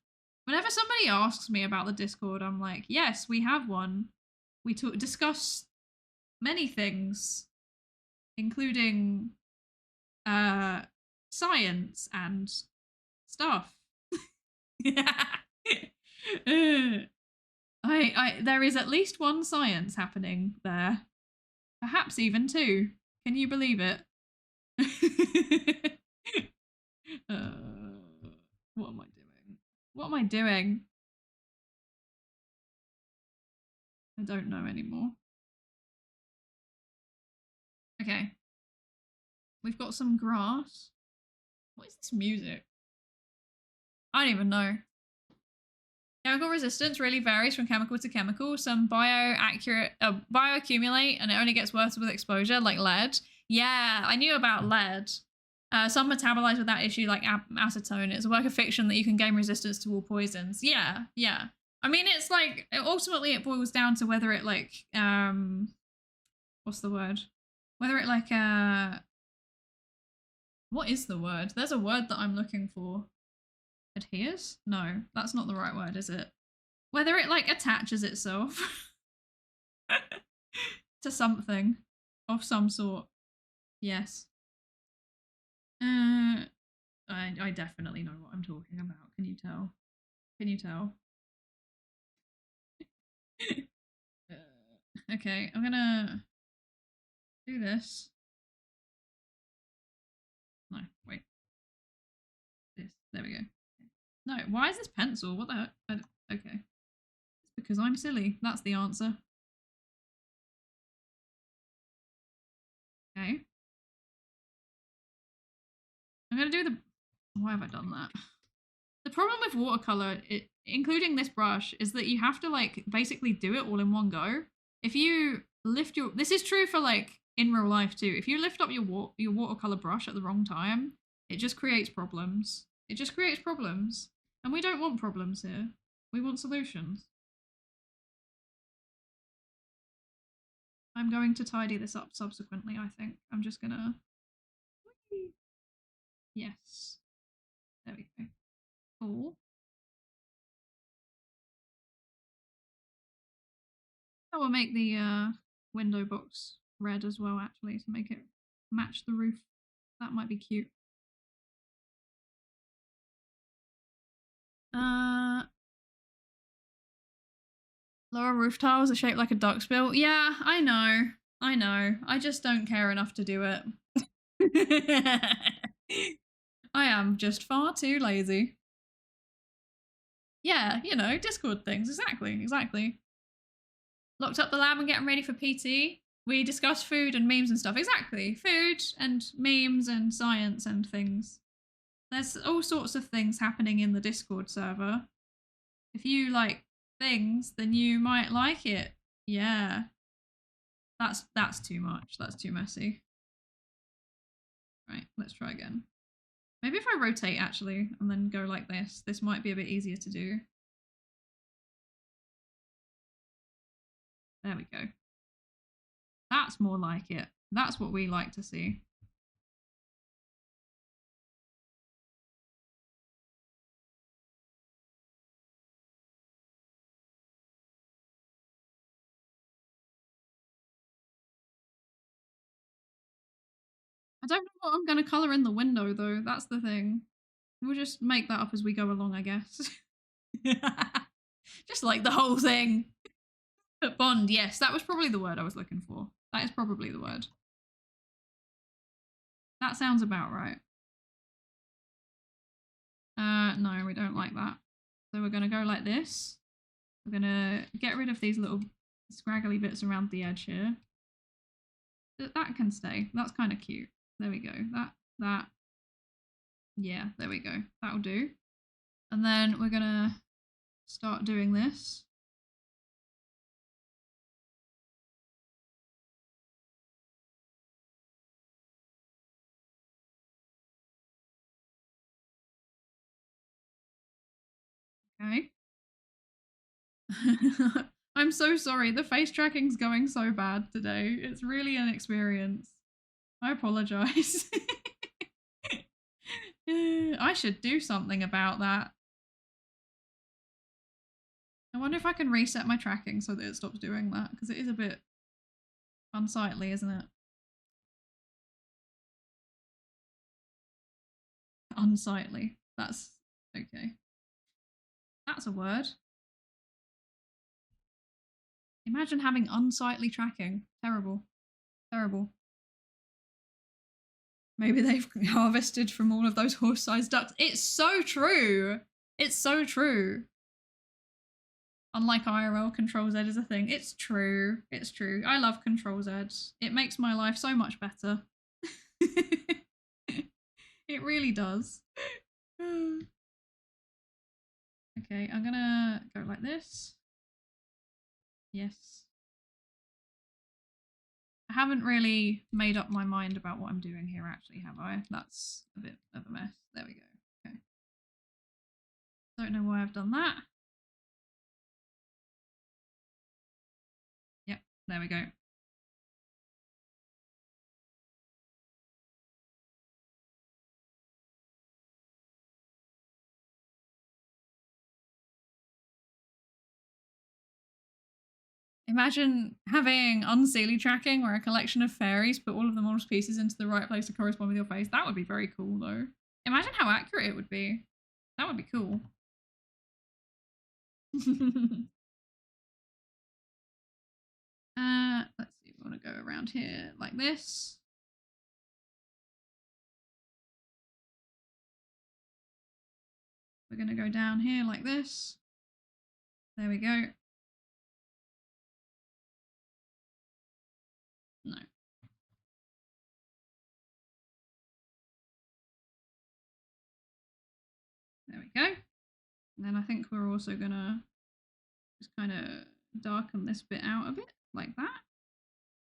Whenever somebody asks me about the Discord, I'm like, yes, we have one. We discuss many things, including science and stuff. There is at least one science happening there. Perhaps even two. Can you believe it? What am I doing? What am I doing? I don't know anymore. Okay. We've got some grass. What is this music? I don't even know. Chemical resistance really varies from chemical to chemical. Some bioaccumulate and it only gets worse with exposure, like lead. Yeah, I knew about lead. Some metabolize without issue, like acetone. It's a work of fiction that you can gain resistance to all poisons. Yeah. I mean, it's like, ultimately it boils down to whether it, like, what's the word? Whether it, like, what is the word? There's a word that I'm looking for. Adheres? No, that's not the right word, is it? Whether it, like, attaches itself to something of some sort. Yes. I definitely know what I'm talking about. Can you tell? Can you tell? Okay, I'm gonna do this. No, wait. This. There we go. No, why is this pencil? What the heck? Okay. It's because I'm silly. That's the answer. Okay. I'm gonna do the... Why have I done that? The problem with watercolor, including this brush, is that you have to like basically do it all in one go. If you lift your... This is true for like in real life too. If you lift up your watercolor brush at the wrong time, it just creates problems. It just creates problems. And we don't want problems here. We want solutions. I'm going to tidy this up subsequently, I think. I'm just gonna... Yes. There we go. Cool. I will make the window box red as well, actually, to make it match the roof. That might be cute. Lower roof tiles are shaped like a duck's bill. Yeah, I know. I know. I just don't care enough to do it. I am just far too lazy. Yeah, you know, Discord things. Exactly, exactly. Locked up the lab and getting ready for PT. We discussed food and memes and stuff. Exactly. Food and memes and science and things. There's all sorts of things happening in the Discord server. If you like things, then you might like it. Yeah. That's too much. That's too messy. Right, let's try again. Maybe if I rotate actually and then go like this might be a bit easier to do. There we go. That's more like it. That's what we like to see. I don't know what I'm going to colour in the window though. That's the thing. We'll just make that up as we go along, I guess. Just like the whole thing. But Bond, yes, that was probably the word I was looking for. That is probably the word. That sounds about right. No, we don't like that. So we're going to go like this. We're going to get rid of these little scraggly bits around the edge here. That can stay. That's kind of cute. There we go. That. Yeah, there we go. That'll do. And then we're going to start doing this. Okay. I'm so sorry. The face tracking's going so bad today. It's really an experience. I apologize. I should do something about that. I wonder if I can reset my tracking so that it stops doing that, because it is a bit unsightly, isn't it? Unsightly. That's okay. That's a word. Imagine having unsightly tracking. Terrible. Terrible. Maybe they've harvested from all of those horse-sized ducks. It's so true. It's so true. Unlike IRL, Control Z is a thing. It's true. It's true. I love Control Z. It makes my life so much better. It really does. Okay, I'm gonna go like this. Yes. I haven't really made up my mind about what I'm doing here, actually, have I? That's a bit of a mess. There we go. Okay. Don't know why I've done that. Yep, there we go. Imagine having unseelie tracking where a collection of fairies put all of the model pieces into the right place to correspond with your face. That would be very cool, though. Imagine how accurate it would be. That would be cool. around here like this. We're going to go down here like this. There we go. No. There we go. And then I think we're also going to just kind of darken this bit out a bit like that.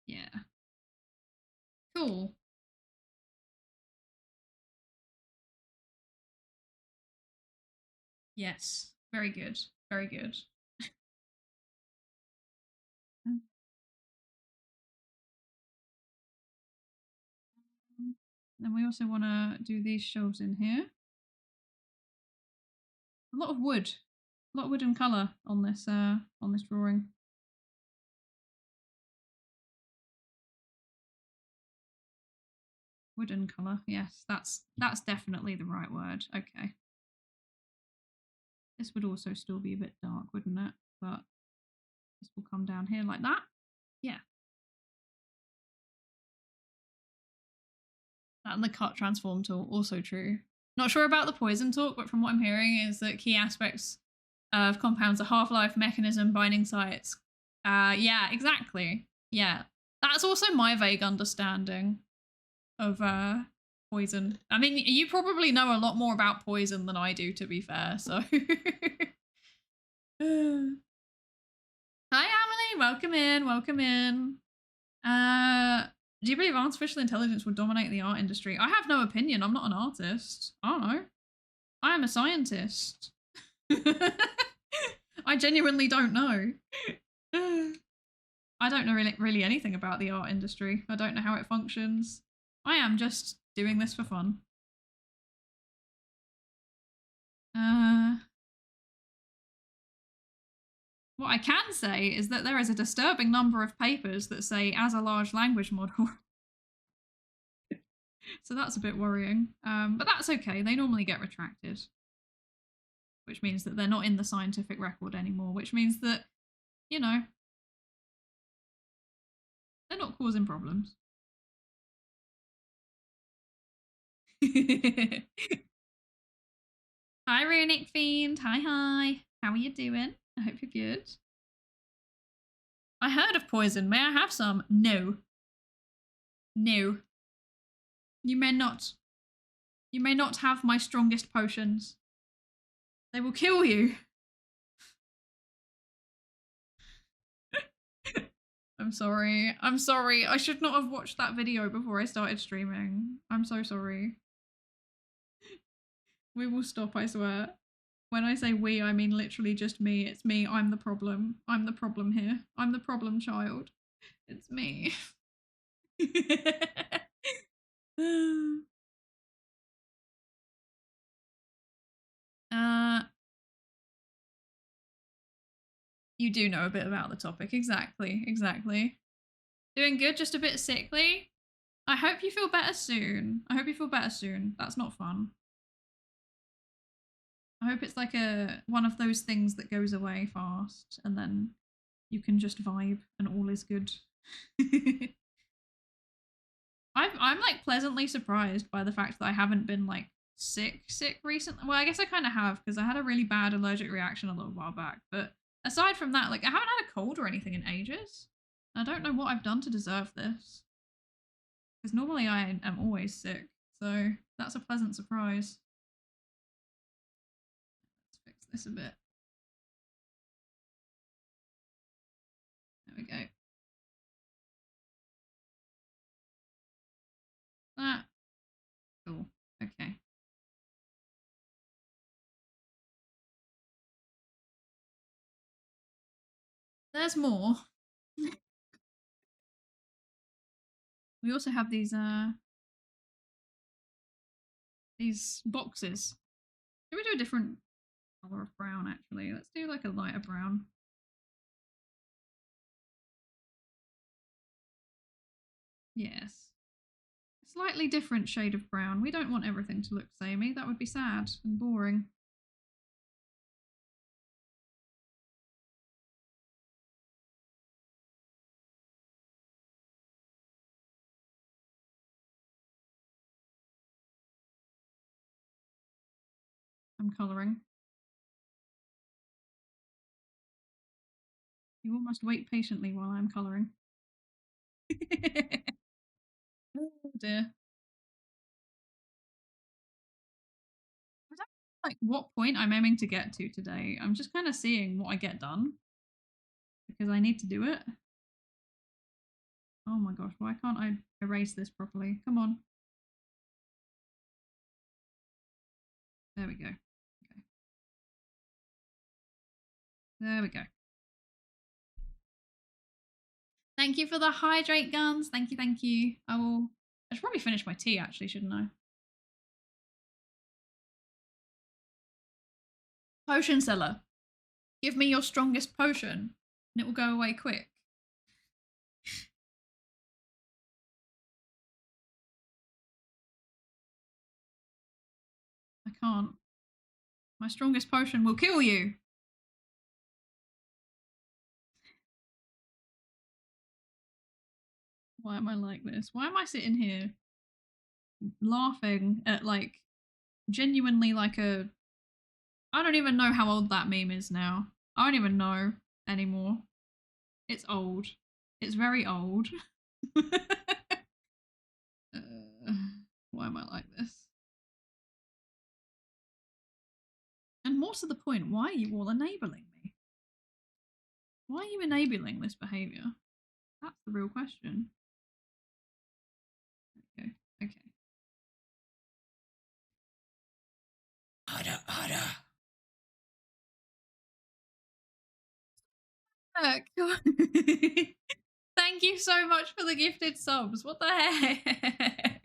Yeah. Cool. Yes. Very good. Very good. Then we also want to do these shelves in here. A lot of wood. A lot of wood and colour on this drawing. Wooden colour, yes, that's definitely the right word. Okay. This would also still be a bit dark, wouldn't it? But this will come down here like that. Yeah. That and the cut transform tool, also true. Not sure about the poison talk, but from what I'm hearing is that key aspects of compounds are half-life, mechanism, binding sites. Yeah, exactly. Yeah. That's also my vague understanding of poison. I mean, you probably know a lot more about poison than I do, to be fair, so. Hi, Emily. Welcome in. Welcome in. Do you believe artificial intelligence will dominate the art industry? I have no opinion. I'm not an artist. I don't know. I am a scientist. I genuinely don't know. I don't know really anything about the art industry. I don't know how it functions. I am just doing this for fun. What I can say is that there is a disturbing number of papers that say as a large language model. So that's a bit worrying. But that's okay. They normally get retracted. Which means that they're not in the scientific record anymore. Which means that, you know, they're not causing problems. Hi, Runic Fiend. Hi. How are you doing? I hope you're good. I heard of poison. May I have some? No. No. You may not. You may not have my strongest potions. They will kill you. I'm sorry. I'm sorry. I should not have watched that video before I started streaming. I'm so sorry. We will stop, I swear. When I say we, I mean literally just me. It's me. I'm the problem. I'm the problem here. I'm the problem child. It's me. You do know a bit about the topic. Exactly. Exactly. Doing good, just a bit sickly. I hope you feel better soon. I hope you feel better soon. That's not fun. I hope it's like one of those things that goes away fast and then you can just vibe and all is good. I'm like pleasantly surprised by the fact that I haven't been like sick recently. Well, I guess I kind of have because I had a really bad allergic reaction a little while back. But aside from that, like I haven't had a cold or anything in ages. I don't know what I've done to deserve this. Because normally I am always sick. So that's a pleasant surprise. Let's fix this a bit. There we go. That. Cool. Okay. There's more. We also have these boxes. Should we do a different color of brown actually? Let's do like a lighter brown. Yes. A slightly different shade of brown. We don't want everything to look samey. That would be sad and boring. I'm colouring. You all must wait patiently while I'm colouring. Oh dear. I don't know, like what point I'm aiming to get to today. I'm just kind of seeing what I get done because I need to do it. Oh my gosh, why can't I erase this properly? Come on. There we go. Okay. There we go. Thank you for the hydrate guns. Thank you, thank you. I should probably finish my tea actually, shouldn't I? Potion seller. Give me your strongest potion and it will go away quick. I can't. My strongest potion will kill you. Why am I like this? Why am I sitting here laughing at like genuinely like a... I don't even know how old that meme is now. I don't even know anymore. It's old. It's very old. Why am I like this? And more to the point, why are you all enabling me? Why are you enabling this behaviour? That's the real question. Okay, okay. Harder, harder. Thank you so much for the gifted subs. What the heck?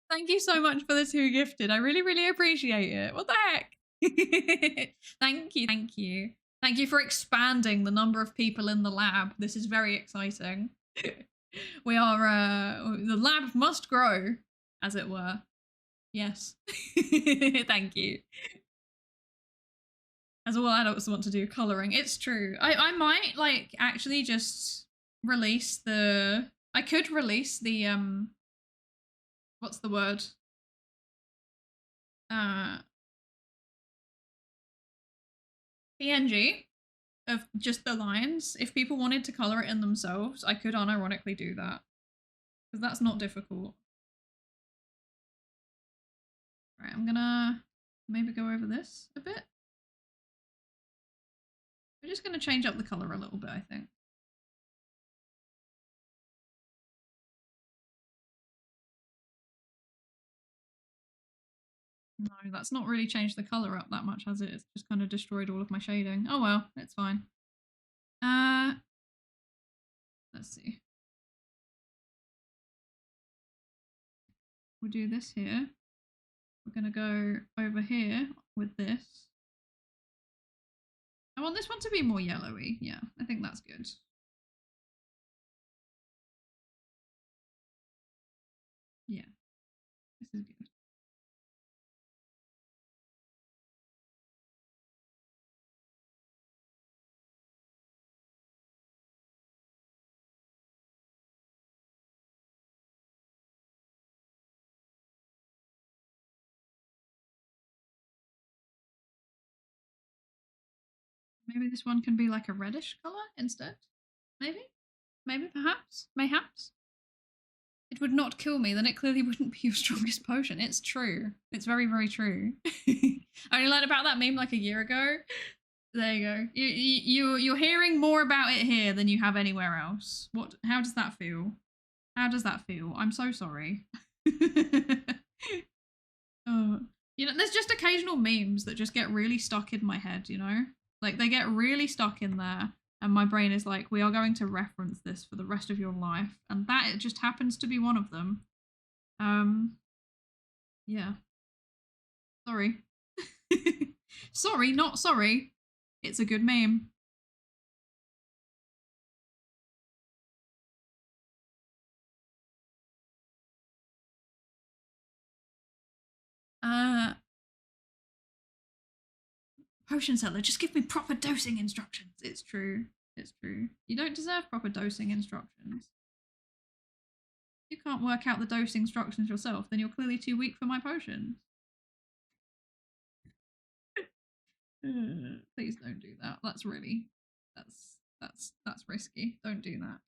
Thank you so much for the 2 gifted. I really, really appreciate it. What the heck? Thank you, thank you. Thank you for expanding the number of people in the lab. This is very exciting. We are, the lab must grow, as it were. Yes. Thank you. As all adults want to do, colouring. It's true. I might, like, actually just release the... I could release the, what's the word? PNG of just the lines. If people wanted to colour it in themselves, I could unironically do that. Because that's not difficult. Right, I'm gonna maybe go over this a bit. We're just gonna change up the colour a little bit, I think. No, that's not really changed the colour up that much, has it? It's just kind of destroyed all of my shading. Oh well, it's fine. Let's see. We'll do this here. We're gonna go over here with this. I want this one to be more yellowy. Yeah, I think that's good. Yeah, this is good. Maybe this one can be like a reddish colour instead? Maybe? Maybe, perhaps? Mayhaps? It would not kill me, then it clearly wouldn't be your strongest potion. It's true. It's very, very true. I only learned about that meme like a year ago. There you go. You're hearing more about it here than you have anywhere else. What? How does that feel? How does that feel? I'm so sorry. You know, there's just occasional memes that just get really stuck in my head, you know? Like, they get really stuck in there, and my brain is like, we are going to reference this for the rest of your life. And that it just happens to be one of them. Yeah. Sorry. Sorry, not sorry. It's a good meme. Potion seller, just give me proper dosing instructions. It's true. It's true. You don't deserve proper dosing instructions. If you can't work out the dosing instructions yourself, then you're clearly too weak for my potions. Please don't do that. That's really that's risky. Don't do that.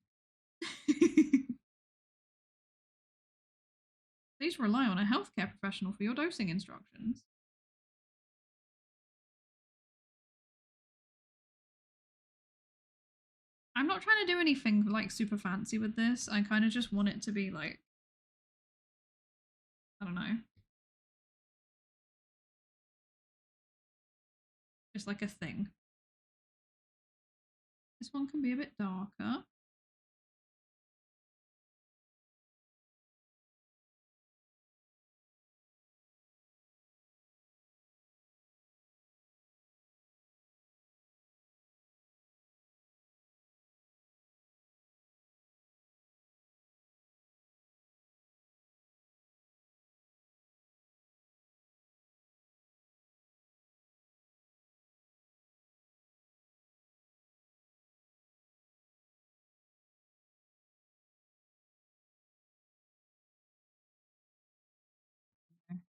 Please rely on a healthcare professional for your dosing instructions. I'm not trying to do anything like super fancy with this. I kind of just want it to be like, I don't know, just like a thing. This one can be a bit darker.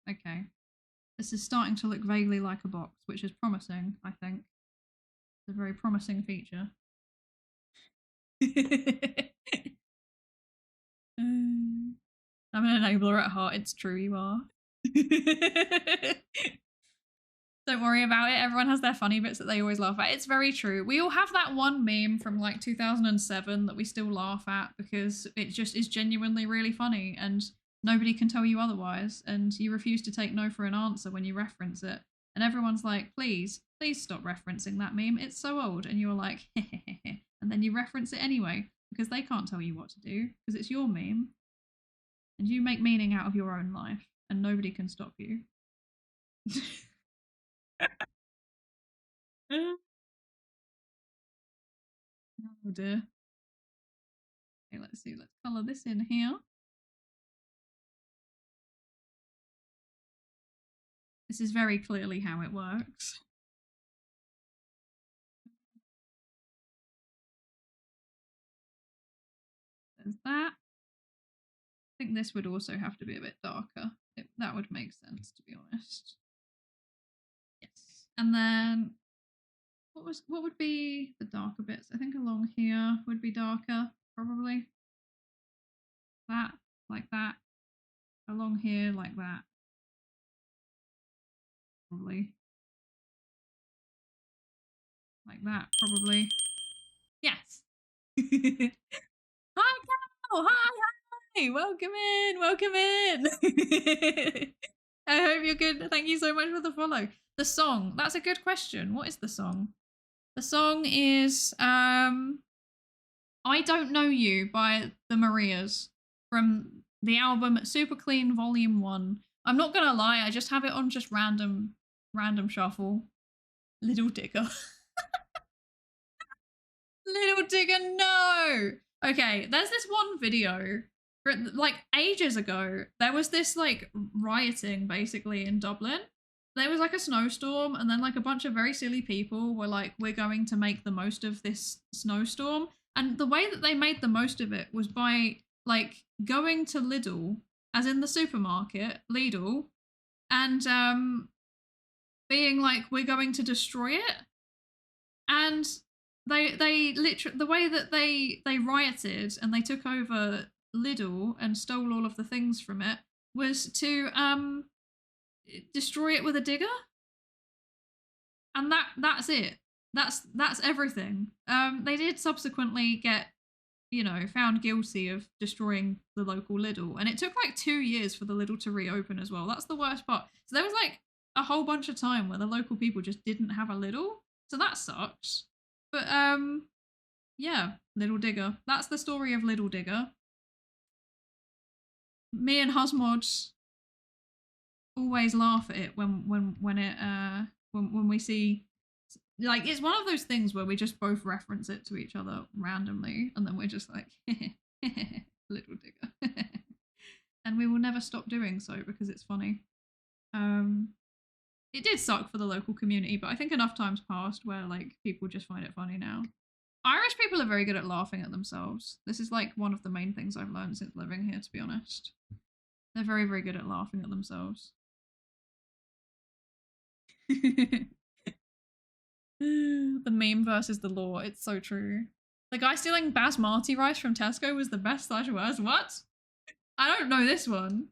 Okay. This is starting to look vaguely like a box, which is promising, I think. It's a very promising feature. I'm an enabler at heart. It's true, you are. Don't worry about it. Everyone has their funny bits that they always laugh at. It's very true. We all have that one meme from like 2007 that we still laugh at because it just is genuinely really funny and nobody can tell you otherwise. And you refuse to take no for an answer when you reference it. And everyone's like, please stop referencing that meme. It's so old. And you're like, hehehe. And then you reference it anyway because they can't tell you what to do because it's your meme. And you make meaning out of your own life and nobody can stop you. Oh dear. Okay, let's see. Let's colour this in here. This is very clearly how it works. There's that. I think this would also have to be a bit darker. That would make sense, to be honest. Yes. And then what would be the darker bits? I think along here would be darker, probably. That, like that. Along here, like that. Probably. Like that, probably. Yes. Hi, Carol! Hi! Welcome in! I hope you're good. Thank you so much for the follow. The song. That's a good question. What is the song? The song is I Don't Know You by the Marias from the album Super Clean Volume 1. I'm not gonna lie, I just have it on just random shuffle. Little Digger. Little Digger, no! Okay, there's this one video, like ages ago, there was this like rioting basically in Dublin. There was like a snowstorm and then like a bunch of very silly people were like, we're going to make the most of this snowstorm. And the way that they made the most of it was by like going to Lidl, as in the supermarket, Lidl, and being like, we're going to destroy it. And they literally, the way that they rioted and they took over Lidl and stole all of the things from it was to destroy it with a digger. And that's it. That's everything. They did subsequently get, found guilty of destroying the local Lidl, and it took like 2 years for the Lidl to reopen as well. That's the worst part. So there was like a whole bunch of time where the local people just didn't have a Lidl. So that sucks. But yeah, Little Digger. That's the story of Little Digger. Me and Husmod always laugh at it when we see, like, it's one of those things where we just both reference it to each other randomly, and then we're just like, Little Digger. And we will never stop doing so because it's funny. It did suck for the local community, but I think enough times passed where like people just find it funny now. Irish people are very good at laughing at themselves. This is like one of the main things I've learned since living here, to be honest. They're very, very good at laughing at themselves. The meme versus the law. It's so true. The guy stealing basmati rice from Tesco was the best /was. What? I don't know this one.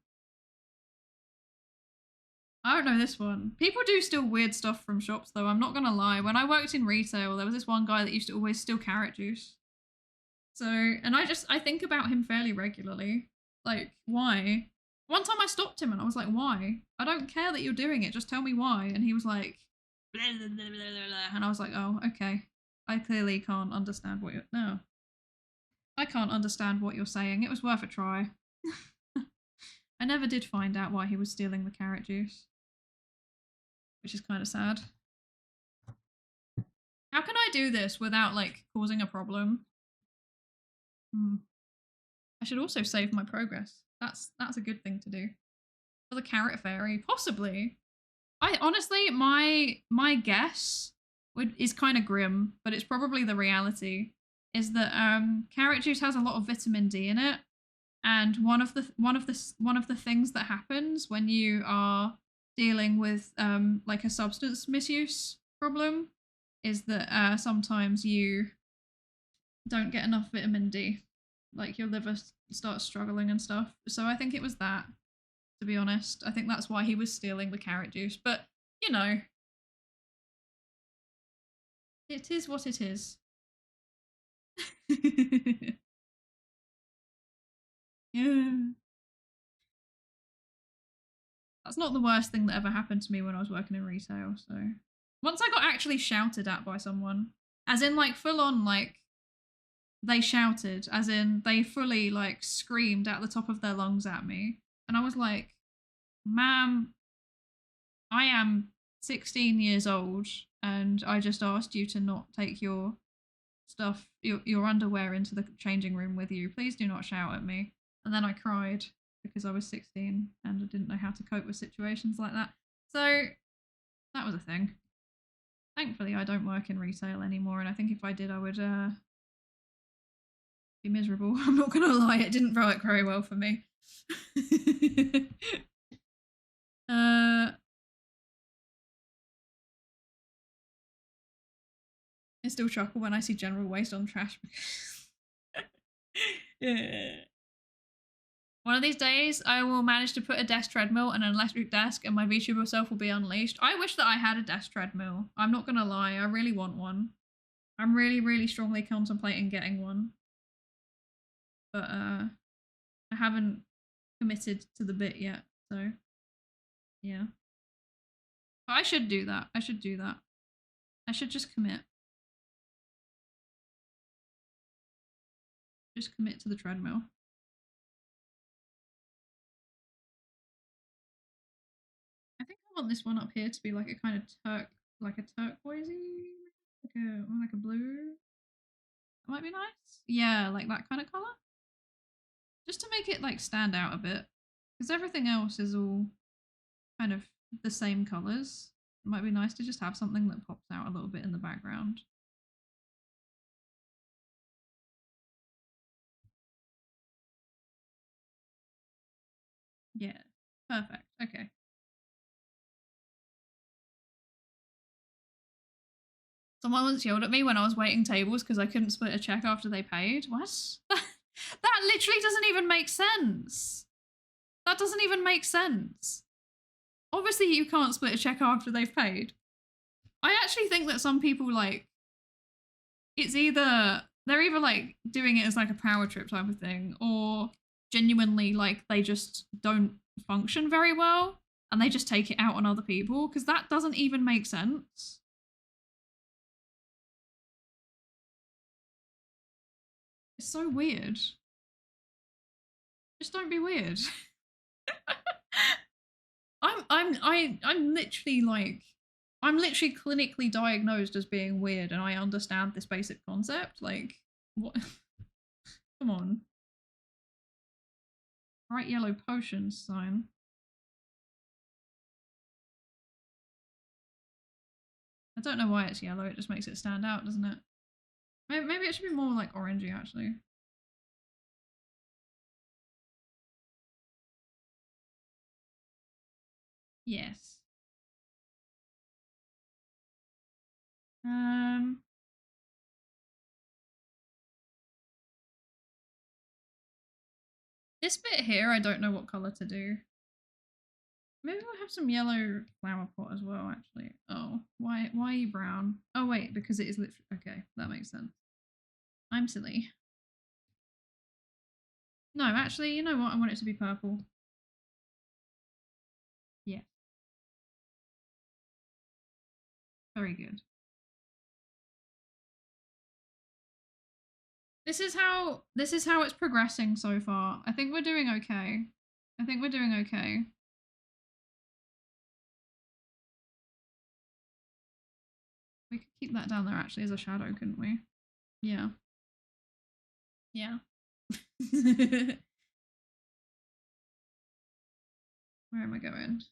I don't know this one. People do steal weird stuff from shops though, I'm not gonna lie. When I worked in retail, there was this one guy that used to always steal carrot juice. So, and I think about him fairly regularly. Like, why? One time I stopped him and I was like, why? I don't care that you're doing it, just tell me why. And he was like, blah, blah, blah, blah, blah. And I was like, oh, okay. I clearly can't understand what you're, no. I can't understand what you're saying. It was worth a try. I never did find out why he was stealing the carrot juice, which is kind of sad. How can I do this without, like, causing a problem? I should also save my progress. That's a good thing to do. For the carrot fairy, possibly. I honestly, my guess is kind of grim, but it's probably the reality. Is that carrot juice has a lot of vitamin D in it, and one of the things that happens when you are dealing with like a substance misuse problem is that sometimes you don't get enough vitamin D, like your liver starts struggling and stuff. So I think it was that, to be honest. I think that's why he was stealing the carrot juice, but you know, it is what it is. Yeah. That's not the worst thing that ever happened to me when I was working in retail, so. Once I got actually shouted at by someone, as in like full on like, they shouted, as in they fully like screamed at the top of their lungs at me. And I was like, ma'am, I am 16 years old and I just asked you to not take your stuff, your underwear into the changing room with you. Please do not shout at me. And then I cried because I was 16 and I didn't know how to cope with situations like that. So that was a thing. Thankfully, I don't work in retail anymore, and I think if I did, I would be miserable. I'm not gonna lie, it didn't work very well for me. I still chuckle when I see general waste on trash. Yeah. One of these days, I will manage to put a desk treadmill and an electric desk, and my VTuber self will be unleashed. I wish that I had a desk treadmill. I'm not gonna lie, I really want one. I'm really, really strongly contemplating getting one. But I haven't committed to the bit yet, so yeah. But I should do that. I should do that. I should just commit. Just commit to the treadmill. I think I want this one up here to be like a kind of like a turquoisey, like a blue. That might be nice. Yeah, like that kind of color. Just to make it like stand out a bit, because everything else is all kind of the same colors. It might be nice to just have something that pops out a little bit in the background. Yeah, perfect. Okay. Someone once yelled at me when I was waiting tables because I couldn't split a check after they paid. What? That literally doesn't even make sense. That doesn't even make sense. Obviously, you can't split a check after they've paid. I actually think that some people, like, it's either, they're either, like, doing it as, like, a power trip type of thing, or genuinely, like, they just don't function very well, and they just take it out on other people, because that doesn't even make sense. It's so weird. Just don't be weird. I'm literally like, I'm literally clinically diagnosed as being weird, and I understand this basic concept. Like, what? Come on. Bright yellow potions sign. I don't know why it's yellow. It just makes it stand out, doesn't it? Maybe it should be more like orangey, actually. Yes. This bit here, I don't know what color to do. Maybe we'll have some yellow flower pot as well, actually. Oh, why are you brown? Oh, wait, because it is literally... Okay, that makes sense. I'm silly. No, actually, you know what? I want it to be purple. Yeah. Very good. This is how it's progressing so far. I think we're doing okay. I think we're doing okay. We could keep that down there actually as a shadow, couldn't we? Yeah. Yeah. Where am I going?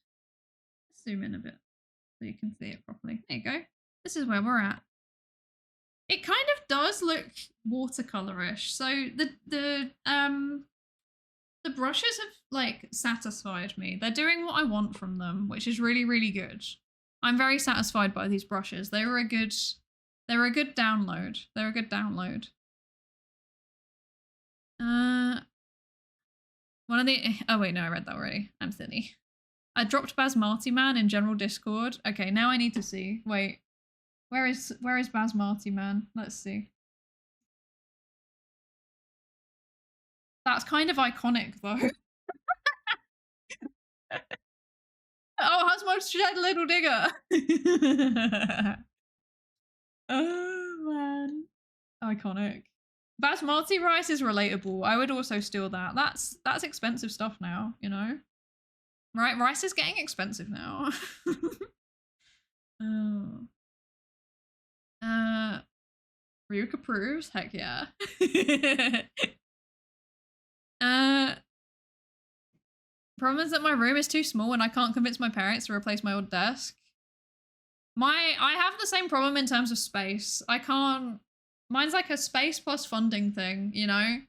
Zoom in a bit so you can see it properly. There you go. This is where we're at. It kind of does look watercolorish. So the brushes have like satisfied me. They're doing what I want from them, which is really, really good. I'm very satisfied by these brushes. They're a good download. They're a good download. One of the... Oh, wait, no, I read that already. I'm silly. I dropped Basmati Man in general Discord. Okay, now I need to see. Wait. Where is Basmati Man? Let's see. That's kind of iconic, though. Oh, Husmod shed little digger. Oh, man. Iconic. Basmati rice is relatable. I would also steal that. That's expensive stuff now, you know? Right, rice is getting expensive now. Oh. Ryuk approves? Heck yeah. Problem is that my room is too small and I can't convince my parents to replace my old desk. I have the same problem in terms of space. I can't... Mine's like a space plus funding thing, you know?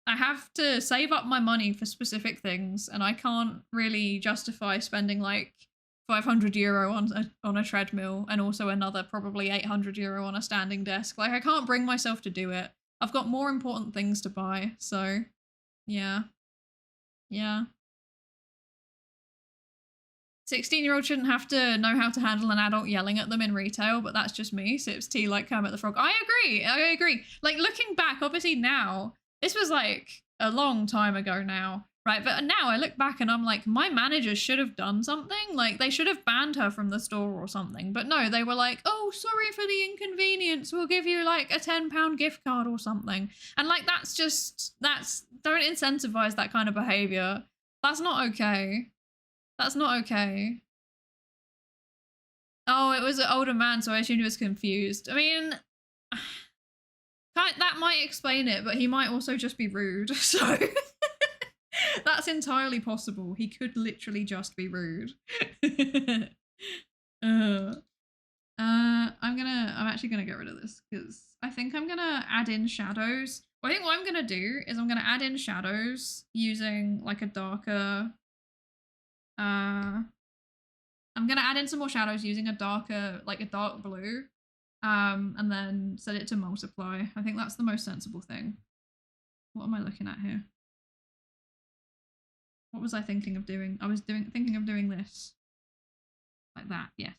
I have to save up my money for specific things and I can't really justify spending like 500 euro on a treadmill and also another probably 800 euro on a standing desk. Like I can't bring myself to do it. I've got more important things to buy, so yeah. Yeah. 16-year-old shouldn't have to know how to handle an adult yelling at them in retail, but that's just me. Sips tea like Kermit the Frog. I agree. Like looking back, obviously now, this was like a long time ago now, right? But now I look back and I'm like, my manager should have done something. Like they should have banned her from the store or something. But no, they were like, oh, sorry for the inconvenience. We'll give you like a £10 gift card or something. And like, don't incentivize that kind of behavior. That's not okay. That's not okay. Oh, it was an older man, so I assumed he was confused. I mean, that might explain it, but he might also just be rude, so... That's entirely possible. He could literally just be rude. I'm actually gonna get rid of this, because I think I'm gonna add in shadows. I think what I'm gonna do is I'm gonna add in shadows using, like, a darker... I'm gonna add in some more shadows using a darker, like a dark blue, and then set it to multiply. I think that's the most sensible thing. What am I looking at here? What was I thinking of doing? I was thinking of doing this. Like that, yes.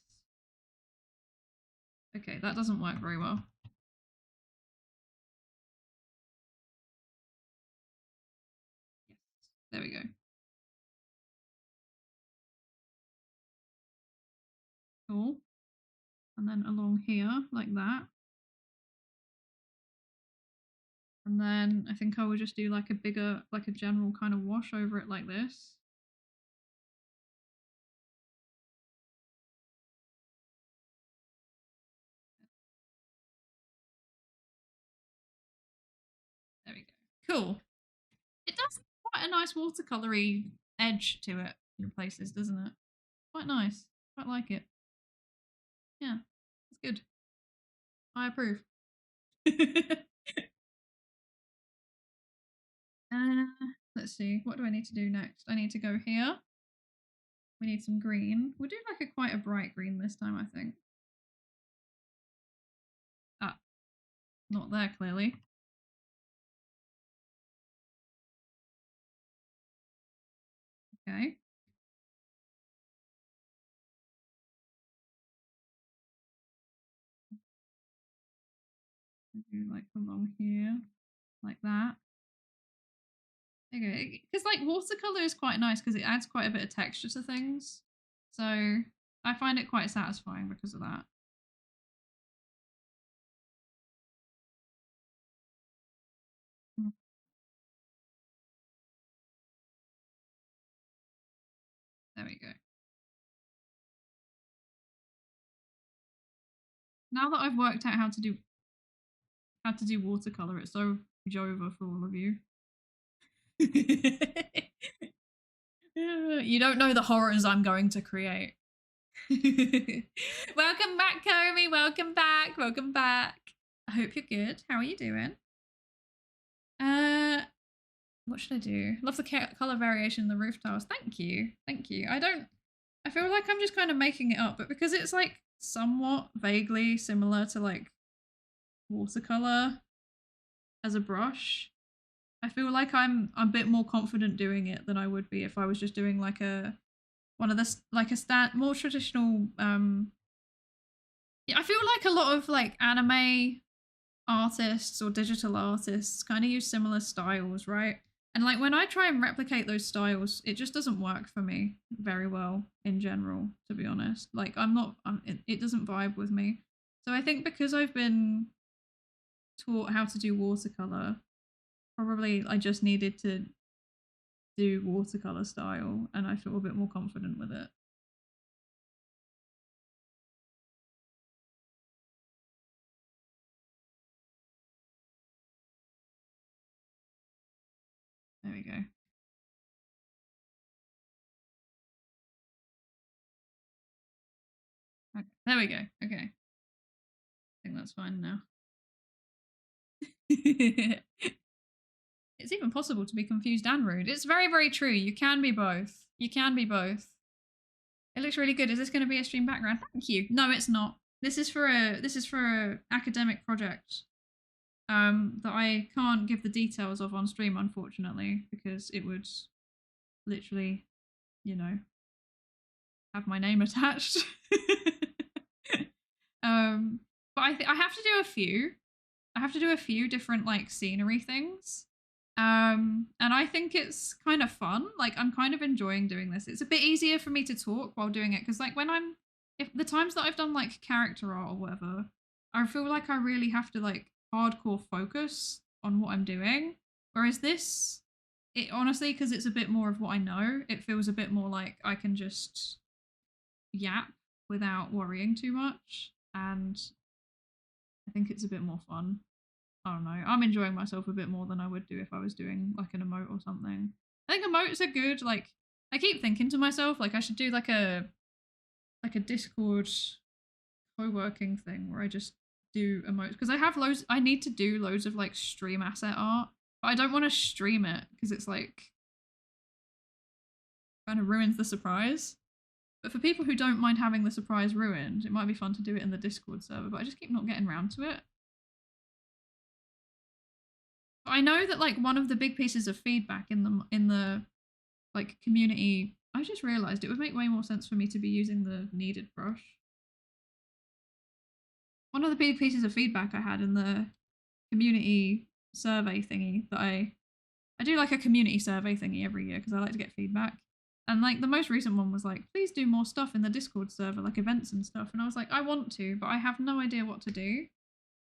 Okay, that doesn't work very well. Yes, there we go. Cool. And then along here, like that. And then I think I will just do like a bigger, like a general kind of wash over it like this. There we go. Cool. It does have quite a nice watercolory edge to it in places, doesn't it? Quite nice. Quite like it. Yeah, it's good. I approve. Let's see. What do I need to do next? I need to go here. We need some green. We'll do like quite a bright green this time, I think. Not there, clearly. Okay. Do like along here, like that. Okay, because like watercolor is quite nice because it adds quite a bit of texture to things. So I find it quite satisfying because of that. Mm. There we go. Now that I've worked out how to do watercolor, it's so over for all of you. You don't know the horrors I'm going to create. Welcome back, Komi. Welcome back. Welcome back. I hope you're good. How are you doing? What should I do? Love the color variation in the roof tiles. Thank you. Thank you. I feel like I'm just kind of making it up, but because it's like somewhat vaguely similar to like watercolor as a brush, I feel like I'm a bit more confident doing it than I would be if I was just doing like one of the like a more traditional yeah, I feel like a lot of like anime artists or digital artists kind of use similar styles, right? And like when I try and replicate those styles, it just doesn't work for me very well in general, to be honest. Like it doesn't vibe with me. So I think because I've been taught how to do watercolor, probably I just needed to do watercolor style and I feel a bit more confident with it. There we go. Okay. There we go. Okay. I think that's fine now. It's even possible to be confused and rude. It's very, very true. You can be both. You can be both. It looks really good. Is this going to be a stream background? Thank you. No, it's not. This is for a academic project that I can't give the details of on stream, unfortunately, because it would literally, you know, have my name attached. But I have to do a few. I have to do a few different like scenery things. And I think it's kind of fun. Like I'm kind of enjoying doing this. It's a bit easier for me to talk while doing it because like if the times that I've done like character art or whatever, I feel like I really have to like hardcore focus on what I'm doing. Whereas this, it honestly, because it's a bit more of what I know, it feels a bit more like I can just yap without worrying too much. And I think it's a bit more fun. I don't know. I'm enjoying myself a bit more than I would do if I was doing like an emote or something. I think emotes are good. Like I keep thinking to myself, like I should do like a Discord co-working thing where I just do emotes because I have loads. I need to do loads of like stream asset art, but I don't want to stream it because it's like kind of ruins the surprise. But for people who don't mind having the surprise ruined, it might be fun to do it in the Discord server. But I just keep not getting around to it. I know that like one of the big pieces of feedback in the like community, I just realized it would make way more sense for me to be using the kneaded brush. One of the big pieces of feedback I had in the community survey thingy that I do like a community survey thingy every year because I like to get feedback. And like the most recent one was like, please do more stuff in the Discord server, like events and stuff. And I was like, I want to, but I have no idea what to do.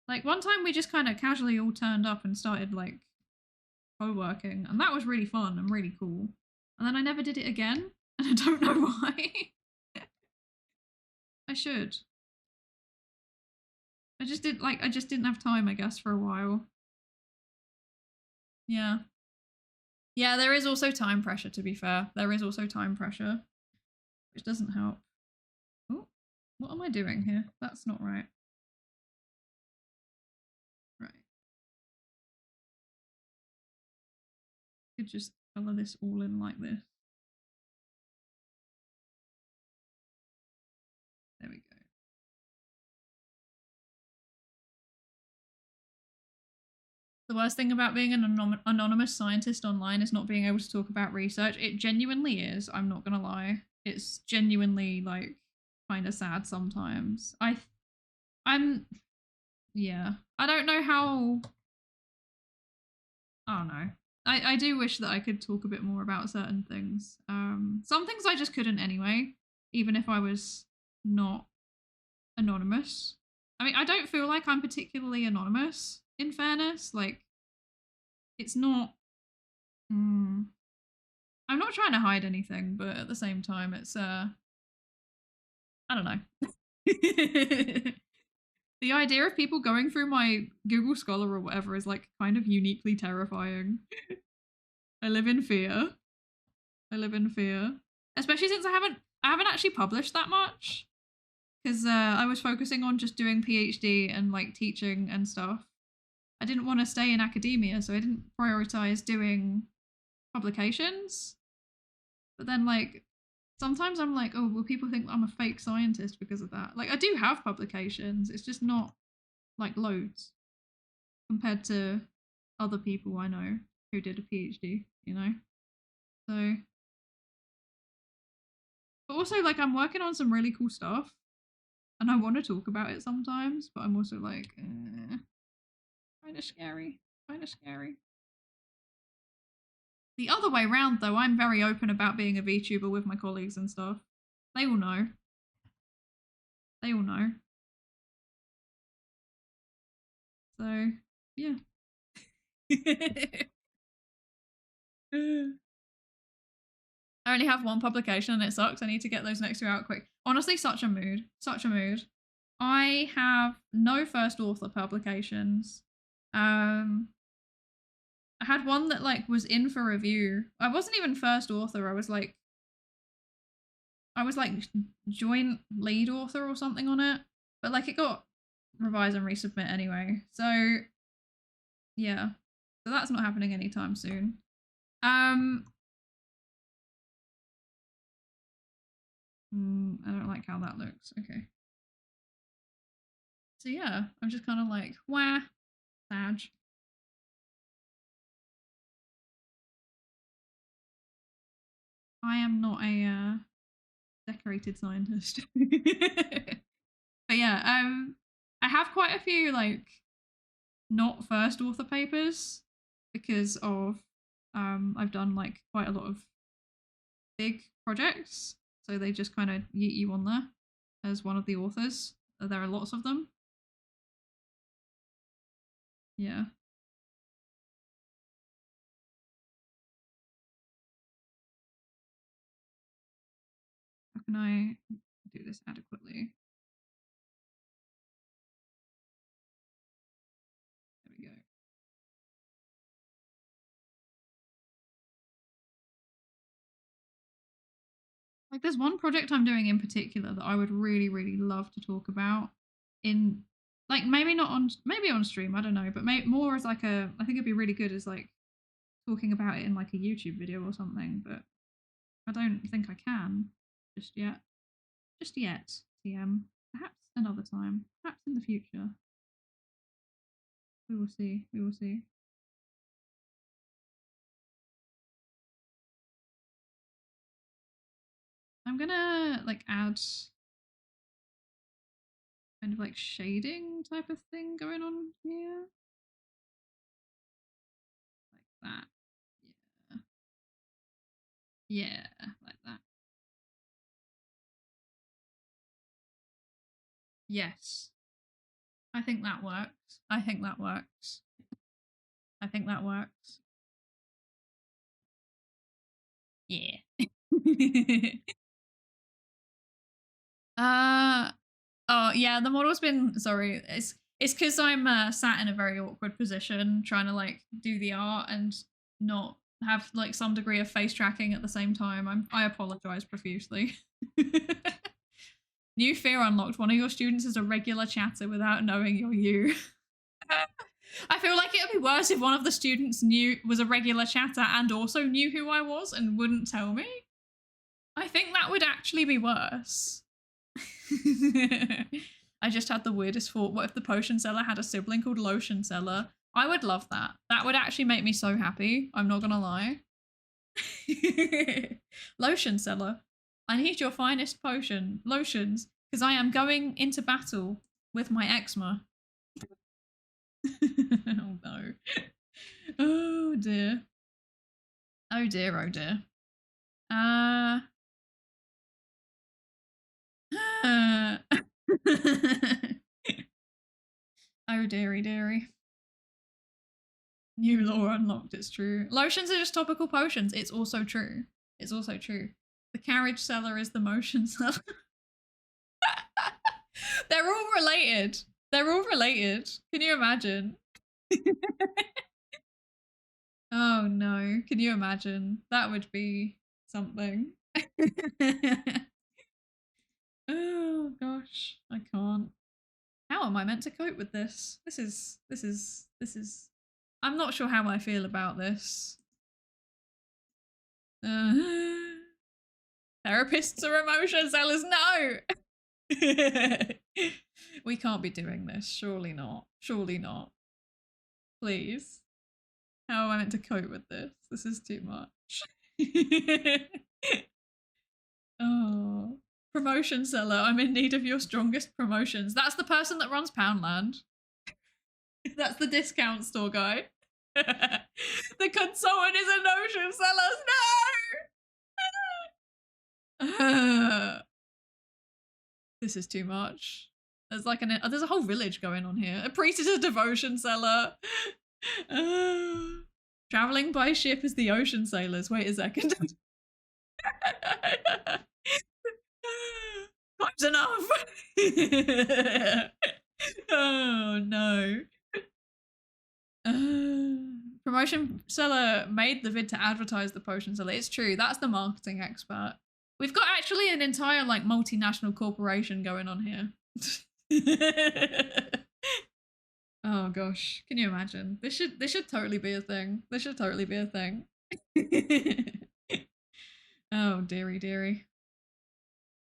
Like one time we just kind of casually all turned up and started like co-working, and that was really fun and really cool. And then I never did it again, and I don't know why. I should. I just didn't have time, I guess, for a while. Yeah. Yeah, there is also time pressure, to be fair. There is also time pressure, which doesn't help. Oh, what am I doing here? That's not right. Right. Could just color this all in like this. There we go. The worst thing about being an anonymous scientist online is not being able to talk about research. It genuinely is. I'm not gonna lie. It's genuinely like kind of sad sometimes. Yeah. I don't know how. I don't know. I do wish that I could talk a bit more about certain things. Some things I just couldn't anyway, even if I was not anonymous. I mean, I don't feel like I'm particularly anonymous, in fairness. Like, it's not. I'm not trying to hide anything, but at the same time, it's I don't know. The idea of people going through my Google Scholar or whatever is like kind of uniquely terrifying. I live in fear. I live in fear, especially since I haven't actually published that much because I was focusing on just doing PhD and like teaching and stuff. I didn't want to stay in academia, so I didn't prioritize doing publications. But then like sometimes I'm like, oh, will people think I'm a fake scientist because of that? Like I do have publications, it's just not like loads compared to other people I know who did a PhD, you know? So, but also like I'm working on some really cool stuff and I want to talk about it sometimes, but I'm also like, kind of scary, kind of scary. The other way round, though, I'm very open about being a VTuber with my colleagues and stuff. They all know. They all know. So, yeah. I only have one publication and it sucks. I need to get those next two out quick. Honestly, such a mood. Such a mood. I have no first author publications. I had one that like was in for review. I wasn't even first author. I was like joint lead author or something on it. But like it got revised and resubmit anyway. So yeah. So that's not happening anytime soon. I don't like how that looks. Okay. So yeah, I'm just kind of like, wah, sad. I am not a decorated scientist. But yeah, I have quite a few like not first author papers because of I've done like quite a lot of big projects, so they just kind of yeet you on there as one of the authors. There are lots of them. Yeah. How can I do this adequately? There we go. Like there's one project I'm doing in particular that I would really, really love to talk about in like maybe on stream, I don't know, but more as like I think it'd be really good as like talking about it in like a YouTube video or something, but I don't think I can just yet. Just yet, TM. Perhaps another time. Perhaps in the future. We will see. We will see. I'm gonna like add kind of like shading type of thing going on here. Like that. Yeah. Yeah, like that. Yes. I think that works. I think that works. I think that works. Yeah. Oh yeah, the model's been sorry. It's because I'm sat in a very awkward position trying to like do the art and not have like some degree of face tracking at the same time. I apologize profusely. New fear unlocked. One of your students is a regular chatter without knowing you're you. I feel like it would be worse if one of the students was a regular chatter and also knew who I was and wouldn't tell me. I think that would actually be worse. I just had the weirdest thought. What if the potion seller had a sibling called Lotion Seller? I would love that. That would actually make me so happy. I'm not gonna lie. Lotion seller. I need your finest potion. Lotions. Because I am going into battle with my eczema. Oh no. Oh dear. Oh dear, oh dear. Oh dearie dearie. New law unlocked, it's true. Lotions are just topical potions. It's also true. It's also true. The carriage seller is the motion seller. They're all related. They're all related. Can you imagine? Oh no. Can you imagine? That would be something. Oh gosh. I can't. How am I meant to cope with this? This is I'm not sure how I feel about this. Therapists are emotion sellers. No! We can't be doing this. Surely not. Surely not. Please. How am I meant to cope with this? This is too much. Oh. Promotion seller. I'm in need of your strongest promotions. That's the person that runs Poundland. That's the discount store guy. The consultant is a notion seller. No! This is too much. There's like there's a whole village going on here. A priest is a devotion seller. Traveling by ship is the ocean sailors. Wait a second. Time's enough. Oh no. Promotion seller made the vid to advertise the potion seller. It's true. That's the marketing expert. We've got actually an entire like multinational corporation going on here. Oh gosh, can you imagine? This should totally be a thing. This should totally be a thing. Oh dearie dearie.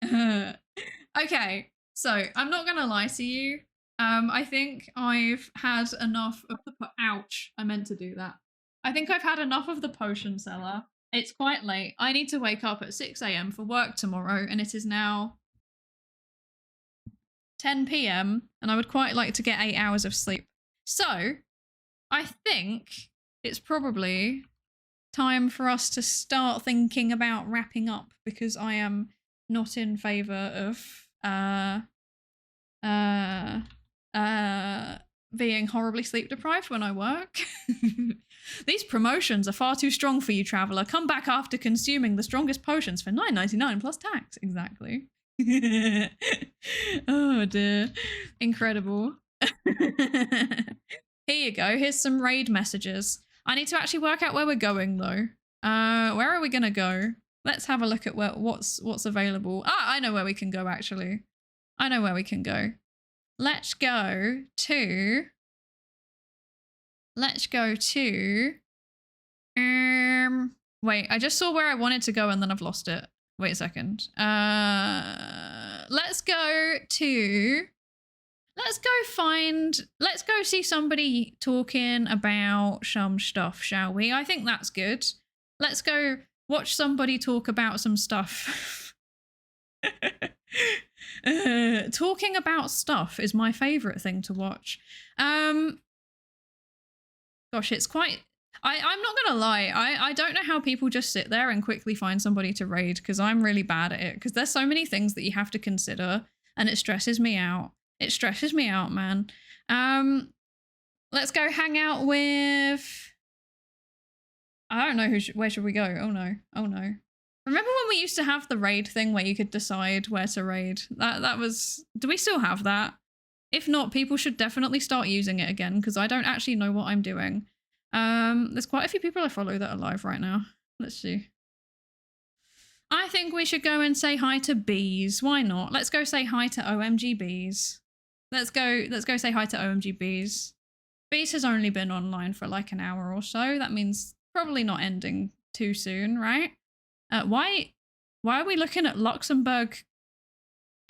Okay, so I'm not gonna lie to you. I think I've had enough of the ouch. I meant to do that. I think I've had enough of the potion seller. It's quite late. I need to wake up at 6 a.m. for work tomorrow, and it is now 10 p.m. and I would quite like to get 8 hours of sleep. So I think it's probably time for us to start thinking about wrapping up, because I am not in favor of being horribly sleep deprived when I work. These promotions are far too strong for you, traveler. Come back after consuming the strongest potions for $9.99 plus tax. Exactly. Oh dear. Incredible. Here you go. Here's some raid messages. I need to actually work out where we're going though. Where are we gonna go? Let's have a look at what's available. Ah, I know where we can go actually. I know where we can go. Let's go to wait, I just saw where I wanted to go and then I've lost it. Wait a second. Let's go see somebody talking about some stuff, shall we? I think that's good. Let's go watch somebody talk about some stuff. Talking about stuff is my favorite thing to watch. Gosh, it's quite... I'm not gonna lie, I don't know how people just sit there and quickly find somebody to raid, because I'm really bad at it, because there's so many things that you have to consider and it stresses me out. It stresses me out, man. Let's go hang out with... I don't know where should we go? Oh no. Oh no. Remember when we used to have the raid thing where you could decide where to raid? That was... Do we still have that? If not, people should definitely start using it again, because I don't actually know what I'm doing. There's quite a few people I follow that are live right now. Let's see. I think we should go and say hi to bees. Why not? Let's go say hi to OMG bees. Let's go say hi to OMG bees. Bees has only been online for like an hour or so. That means probably not ending too soon, right? Why are we looking at Luxembourg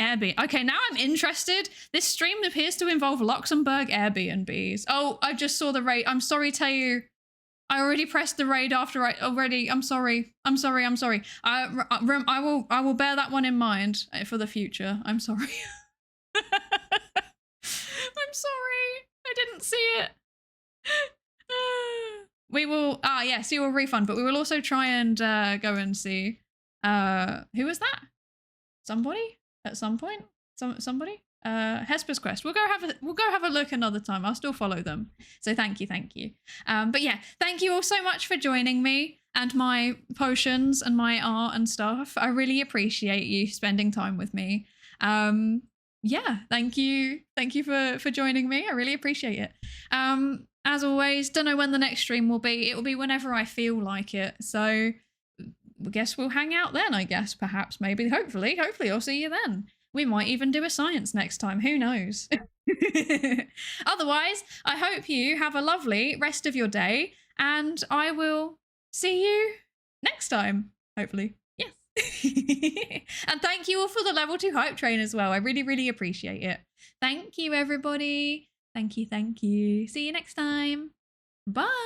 Airbnb. Okay, now I'm interested. This stream appears to involve Luxembourg Airbnbs. Oh, I just saw the raid. I'm sorry, Tayu. I already pressed the raid after I'm sorry. I'm sorry. I will bear that one in mind for the future. I'm sorry. I'm sorry. I didn't see it. We will, yes, you will refund, but we will also try and go and see. Who was that? Somebody at some point? Somebody? Hesper's Quest. We'll go have a look another time. I'll still follow them. So thank you. But yeah, thank you all so much for joining me and my potions and my art and stuff. I really appreciate you spending time with me. Yeah, thank you for joining me. I really appreciate it. As always, don't know when the next stream will be. It will be whenever I feel like it. So I guess we'll hang out then, I guess, perhaps, maybe, hopefully I'll see you then. We might even do a science next time, who knows? Otherwise, I hope you have a lovely rest of your day, and I will see you next time, hopefully. Yes. And thank you all for the level 2 hype train as well. I really, really appreciate it. Thank you, everybody. Thank you. See you next time. Bye.